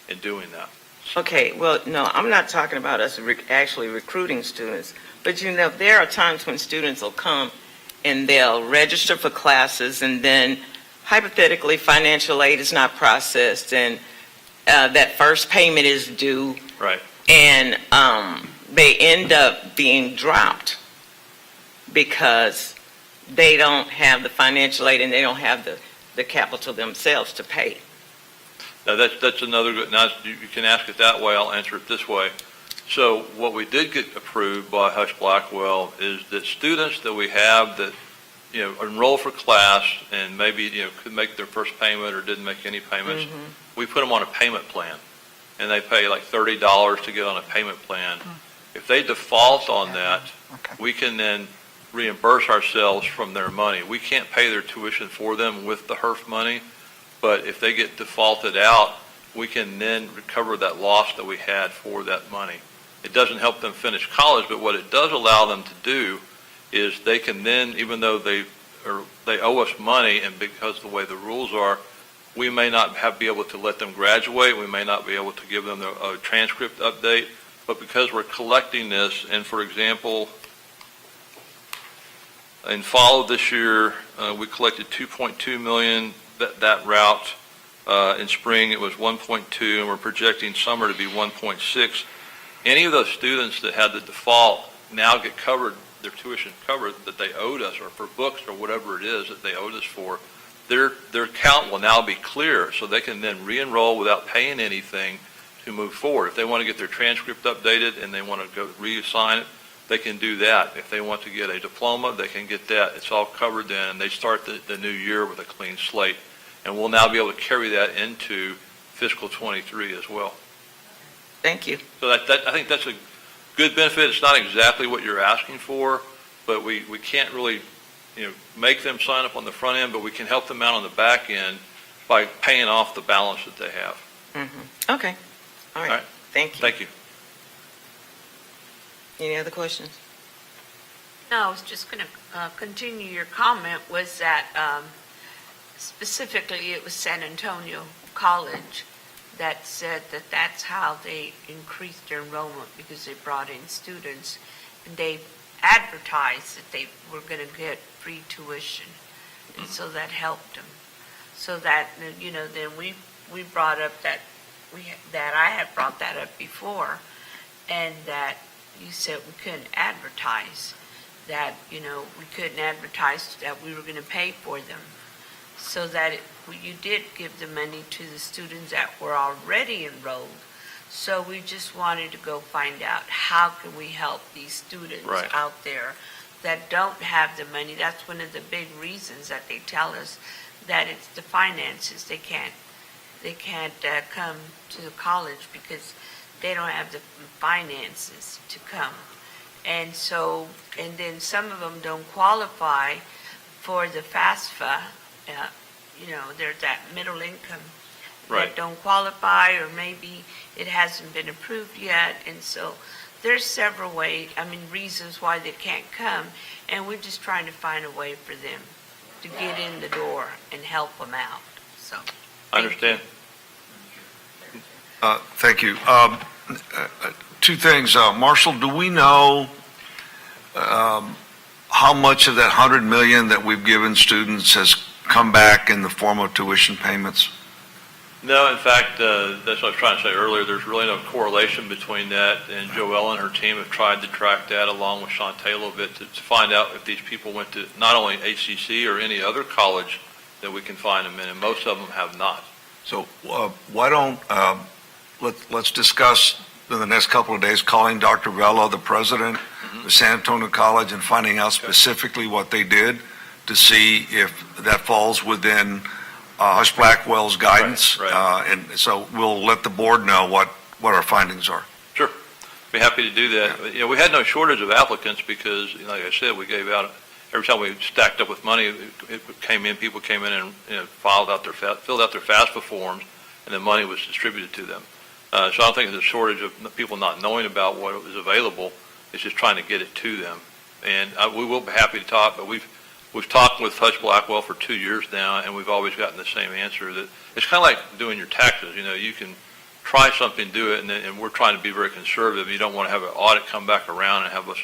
[SPEAKER 2] in doing that.
[SPEAKER 21] Okay, well, no, I'm not talking about us actually recruiting students, but there are times when students will come and they'll register for classes, and then hypothetically financial aid is not processed, and that first payment is due.
[SPEAKER 2] Right.
[SPEAKER 21] And they end up being dropped because they don't have the financial aid and they don't have the capital themselves to pay.
[SPEAKER 2] Now that's another good, now you can ask it that way, I'll answer it this way. So what we did get approved by Hush Blackwell is that students that we have that, enroll for class and maybe, could make their first payment or didn't make any payments, we put them on a payment plan. And they pay like $30 to get on a payment plan. If they default on that, we can then reimburse ourselves from their money. We can't pay their tuition for them with the HERF money, but if they get defaulted out, we can then recover that loss that we had for that money. It doesn't help them finish college, but what it does allow them to do is they can then, even though they owe us money, and because of the way the rules are, we may not be able to let them graduate, we may not be able to give them a transcript update, but because we're collecting this, and for example, in fall of this year, we collected 2.2 million that route. In spring, it was 1.2, and we're projecting summer to be 1.6. Any of those students that had the default now get covered, their tuition covered that they owed us, or for books or whatever it is that they owed us for. Their account will now be clear, so they can then re-enroll without paying anything to move forward. If they want to get their transcript updated and they want to go reassign it, they can do that. If they want to get a diploma, they can get that. It's all covered then, and they start the new year with a clean slate. And we'll now be able to carry that into fiscal 23 as well.
[SPEAKER 21] Thank you.
[SPEAKER 2] So I think that's a good benefit. It's not exactly what you're asking for, but we can't really make them sign up on the front end, but we can help them out on the back end by paying off the balance that they have.
[SPEAKER 21] Mm-hmm. Okay. All right. Thank you.
[SPEAKER 2] Thank you.
[SPEAKER 21] Any other questions?
[SPEAKER 10] No, I was just going to continue your comment, was that specifically it was San Antonio College that said that that's how they increased their enrollment, because they brought in students and they advertised that they were going to get free tuition, and so that helped them. So that, then we brought up that I had brought that up before, and that you said we couldn't advertise, that, we couldn't advertise that we were going to pay for them. So that you did give the money to the students that were already enrolled. So we just wanted to go find out how can we help these students out there that don't have the money. That's one of the big reasons that they tell us that it's the finances. They can't come to the college because they don't have the finances to come. And then some of them don't qualify for the FAFSA. There's that middle income that don't qualify, or maybe it hasn't been approved yet. And so there's several reasons why they can't come. And we're just trying to find a way for them to get in the door and help them out. So
[SPEAKER 2] I understand.
[SPEAKER 7] Thank you. Two things. Marshall, do we know how much of that $100 million that we've given students has come back in the form of tuition payments?
[SPEAKER 2] No, in fact, that's what I was trying to say earlier. There's really no correlation between that, and Joelle and her team have tried to track that along with Shantae a little bit to find out if these people went to not only HCC or any other college that we can find them in, and most of them have not.
[SPEAKER 7] So why don't let's discuss in the next couple of days calling Dr. Vela, the president of San Antonio College, and finding out specifically what they did to see if that falls within Hush Blackwell's guidance. And so we'll let the board know what our findings are.
[SPEAKER 2] Sure. Be happy to do that. We had no shortage of applicants because, like I said, we gave out, every time we stacked up with money, people came in and filled out their FAFSA forms, and the money was distributed to them. So I don't think there's a shortage of people not knowing about what was available. It's just trying to get it to them. And we will be happy to talk, but we've talked with Hush Blackwell for 2 years now, and we've always gotten the same answer. That it's kind of like doing your taxes. You can try something, do it, and we're trying to be very conservative. You don't want to have an audit come back around and have us,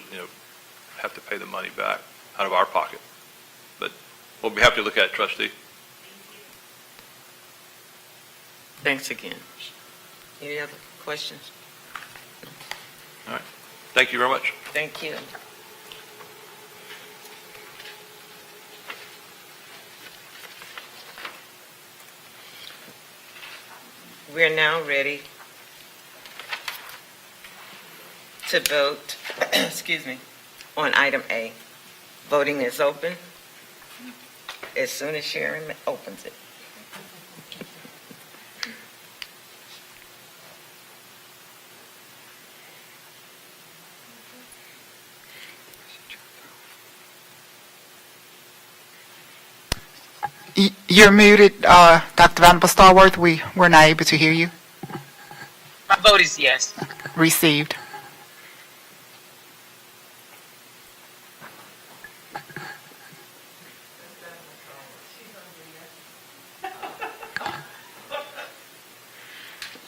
[SPEAKER 2] have to pay the money back out of our pocket. But we'll be happy to look at it, trustee.
[SPEAKER 21] Thanks again. Any other questions?
[SPEAKER 2] All right. Thank you very much.
[SPEAKER 21] Thank you. We're now ready to vote, on item A. Voting is open as soon as Sharon opens it.
[SPEAKER 17] You're muted, Dr. Van Starworth. We're not able to hear you.
[SPEAKER 3] My vote is yes.
[SPEAKER 17] Received.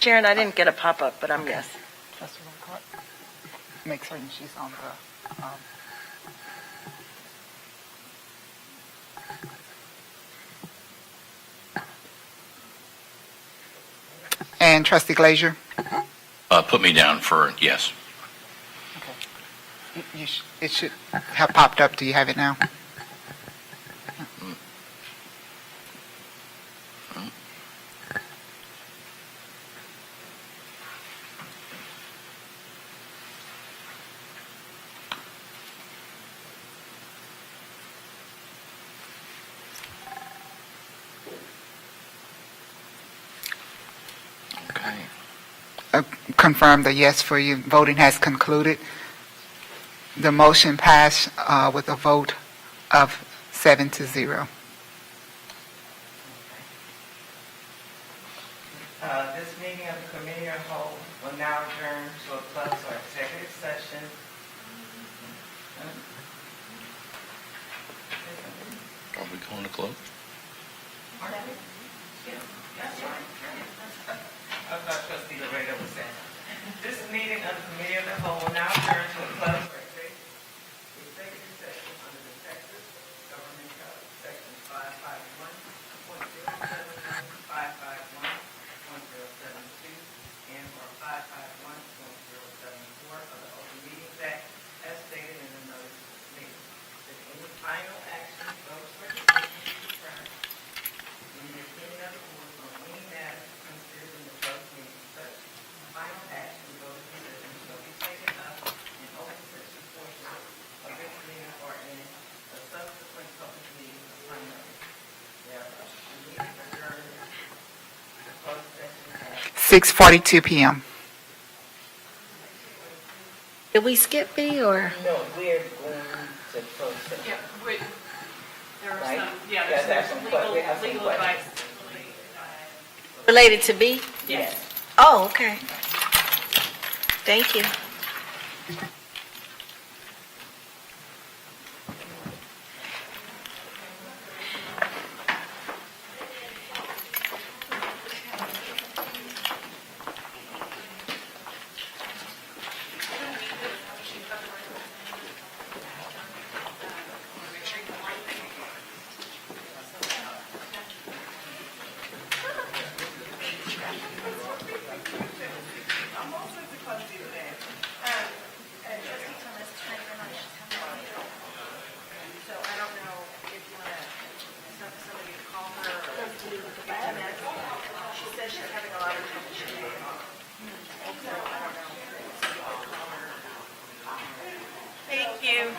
[SPEAKER 15] Sharon, I didn't get a pop-up, but I'm yes.
[SPEAKER 17] Trustee Whitehart? Make certain she's on the, and Trustee Glazier?
[SPEAKER 18] Put me down for yes.
[SPEAKER 17] It should have popped up. Do you have it now?
[SPEAKER 18] Okay.
[SPEAKER 17] Confirm the yes for you. Voting has concluded. The motion passed with a vote of 7-0.
[SPEAKER 21] This meeting of the committee of the whole will now adjourn to a close or executive session.
[SPEAKER 18] Are we going to close?
[SPEAKER 21] I thought Trustee Loretta was saying. This meeting of the committee of the whole will now adjourn to a close or executive session under the Texas Government Code, Section 551.071, 551.072, and or 551.074 of the Open Meetings Act as stated in the notice of this meeting. If any final action, votes, or decisions be determined in the opinion of the board on any matter considered in the closed meeting, such final action, vote, or decision shall be taken up in open session portion of this meeting or in a subsequent public meeting upon notice thereof. The meeting adjourned to closed session at
[SPEAKER 17] 6:42 p.m.
[SPEAKER 5] Did we skip B or?
[SPEAKER 21] No, we're going to close session.
[SPEAKER 19] There are
[SPEAKER 21] Right?
[SPEAKER 19] some,
[SPEAKER 21] There's some
[SPEAKER 19] legal advice.
[SPEAKER 5] Related to B?
[SPEAKER 21] Yes.
[SPEAKER 5] Oh, okay. Thank you.
[SPEAKER 8] Thank you.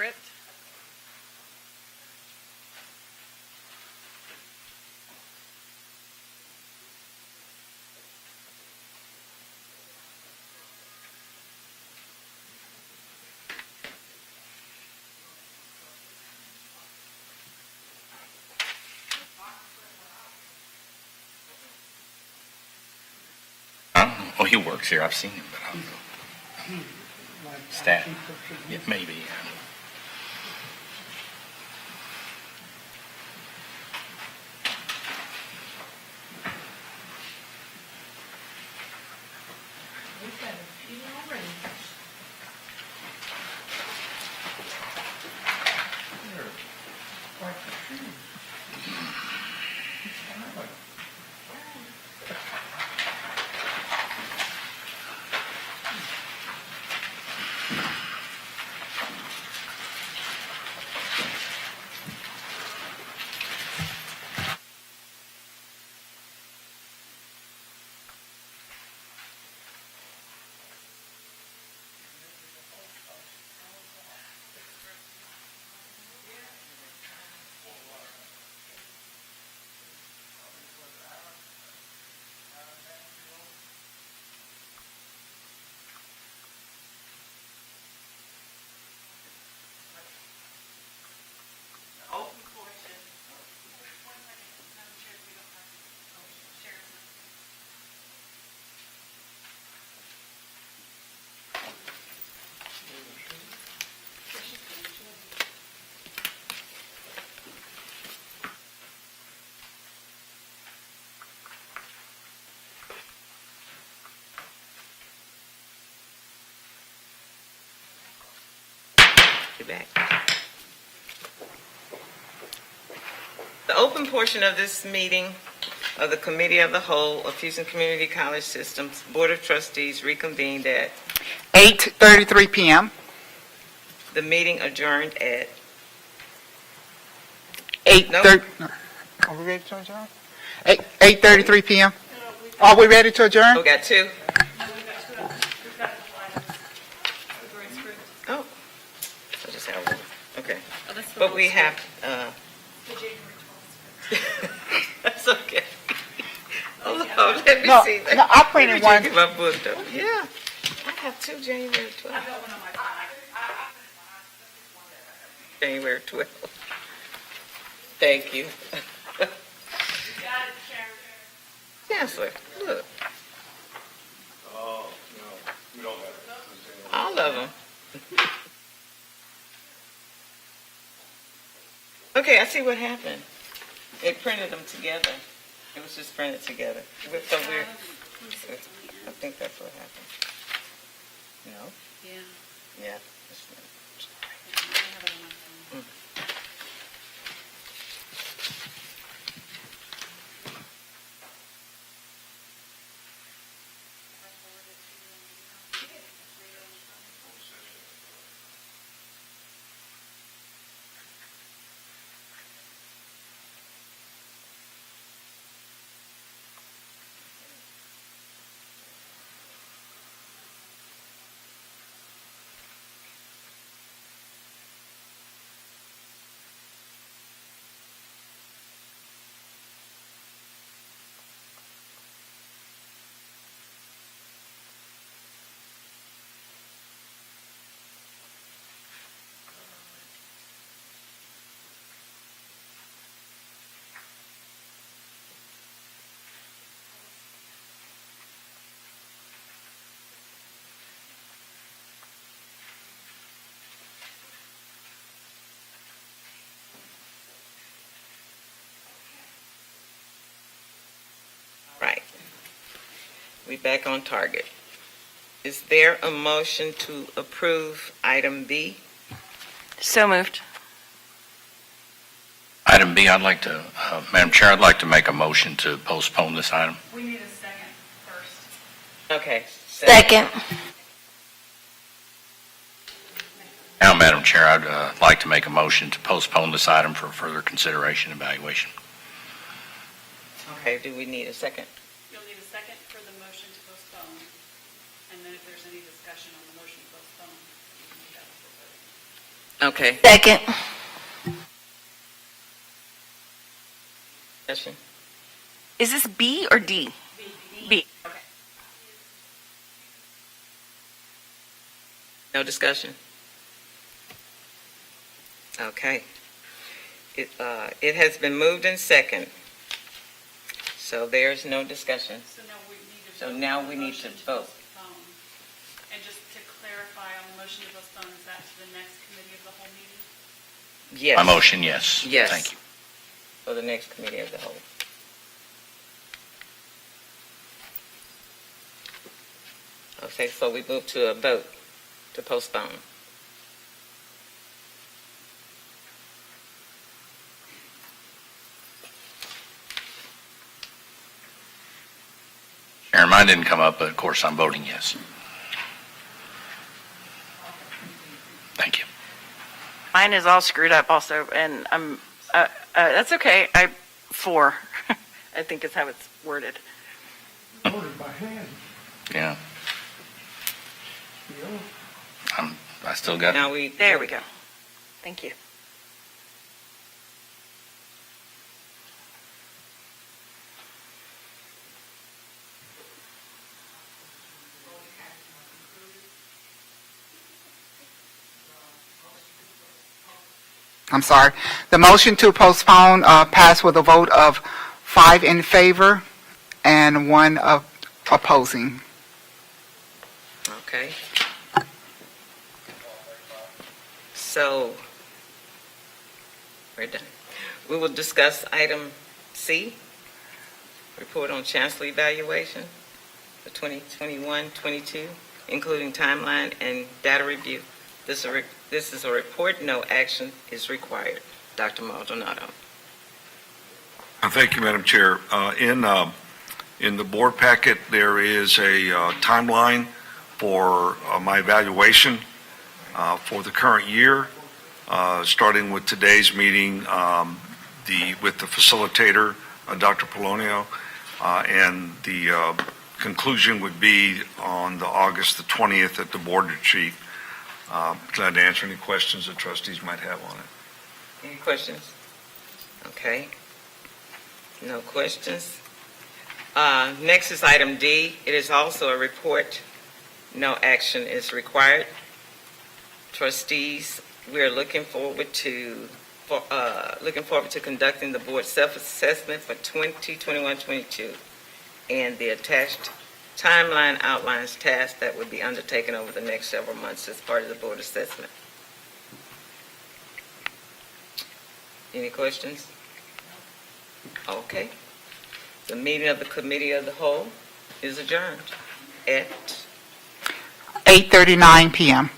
[SPEAKER 15] script.
[SPEAKER 18] Oh, he works here. I've seen him, but I don't know. Staff. Yeah, maybe.
[SPEAKER 21] Back. The open portion of this meeting of the Committee of the Whole of Houston Community College System's Board of Trustees reconvened at
[SPEAKER 17] 8:33 p.m.
[SPEAKER 21] the meeting adjourned at
[SPEAKER 17] 8:30. Are we ready to adjourn? 8:33 p.m. Are we ready to adjourn?
[SPEAKER 21] We got two. Oh, so just have one. Okay. But we have, that's okay. Hold on, let me
[SPEAKER 17] No,
[SPEAKER 21] see that.
[SPEAKER 17] no, I printed one.
[SPEAKER 21] Give my book though. Yeah, I have two January 12th. January 12th. Thank you. Chancellor, look.
[SPEAKER 7] Oh, no, we don't have it.
[SPEAKER 21] All of them. Okay, I see what happened. They printed them together. It was just printed together. So we're, I think that's what happened. No?
[SPEAKER 15] Yeah.
[SPEAKER 21] Yeah. Right. We back on target. Is there a motion to approve item B?
[SPEAKER 8] So moved.
[SPEAKER 18] Item B, I'd like to, Madam Chair, I'd like to make a motion to postpone this item.
[SPEAKER 15] We need a second first.
[SPEAKER 21] Okay.
[SPEAKER 8] Second.
[SPEAKER 18] Now, Madam Chair, I'd like to make a motion to postpone this item for further consideration and evaluation.
[SPEAKER 21] Okay, do we need a second?
[SPEAKER 19] You'll need a second for the motion to postpone, and then if there's any discussion on the motion to postpone, you can do that before voting.
[SPEAKER 21] Okay.
[SPEAKER 11] Second.
[SPEAKER 21] Discussion.
[SPEAKER 8] Is this B or D? B. Okay.
[SPEAKER 21] No discussion? Okay. It has been moved in second. So there's no discussion. So now we need to vote.
[SPEAKER 19] And just to clarify on the motion to postpone, is that to the next committee of the whole meeting?
[SPEAKER 21] Yes.
[SPEAKER 18] My motion, yes.
[SPEAKER 21] Yes.
[SPEAKER 18] Thank you.
[SPEAKER 21] For the next committee of the whole. Okay, so we move to a vote to postpone.
[SPEAKER 18] Sharon, mine didn't come up, but of course I'm voting yes. Thank you.
[SPEAKER 15] Mine is all screwed up also, and that's okay. 4, I think is how it's worded.
[SPEAKER 16] Voted by hand.
[SPEAKER 18] Yeah. I still got.
[SPEAKER 21] Now we.
[SPEAKER 15] There we go. Thank you.
[SPEAKER 17] I'm sorry. The motion to postpone passed with a vote of 5 in favor and 1 opposing.
[SPEAKER 21] Okay. So, we're done. We will discuss item C, report on chancellor evaluation for 2021-22, including timeline and data review. This is a report. No action is required. Dr. Maldonado.
[SPEAKER 7] Thank you, Madam Chair. In the board packet, there is a timeline for my evaluation for the current year, starting with today's meeting with the facilitator, Dr. Polonio, and the conclusion would be on the August the 20th at the board retreat. Glad to answer any questions the trustees might have on it.
[SPEAKER 21] Any questions? Okay. No questions. Next is item D. It is also a report. No action is required. Trustees, we are looking forward to conducting the board self-assessment for 2021-22, and the attached timeline outlines tasks that would be undertaken over the next several months as part of the board assessment. Any questions? Okay. The meeting of the committee of the whole is adjourned at
[SPEAKER 17] 8:39 p.m.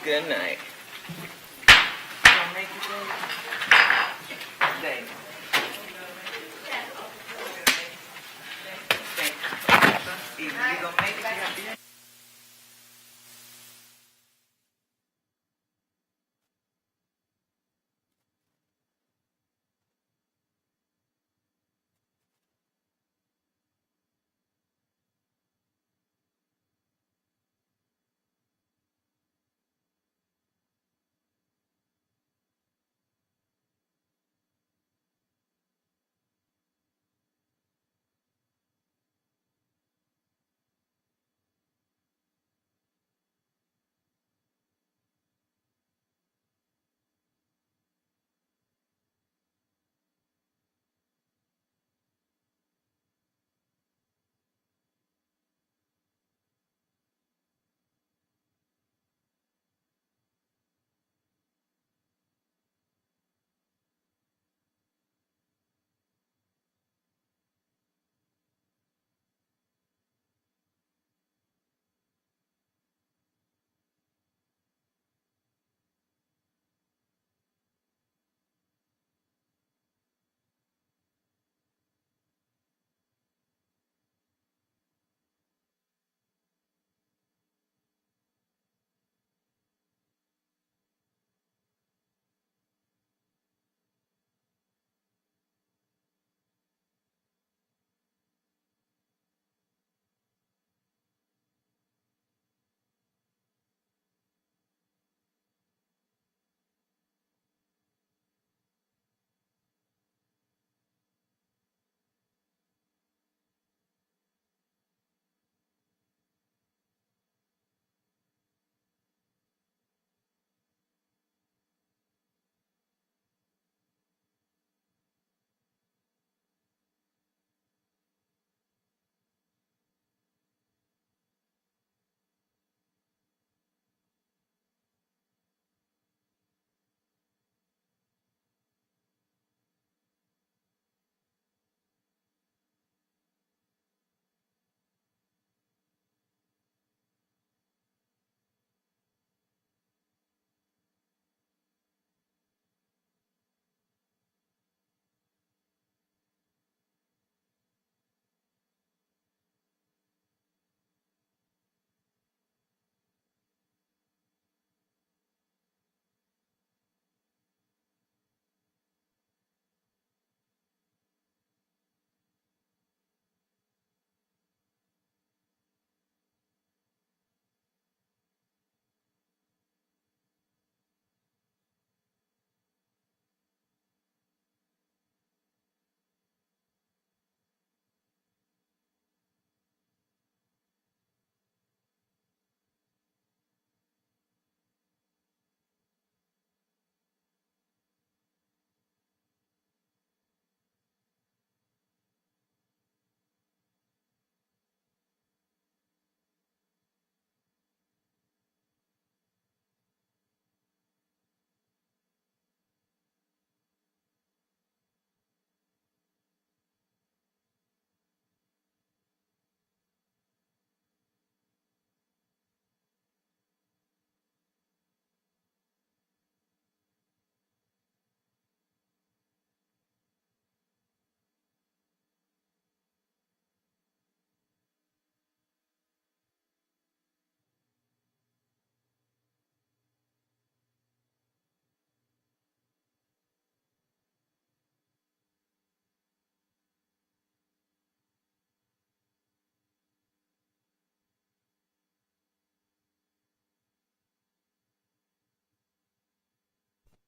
[SPEAKER 21] good night. You gonna make it?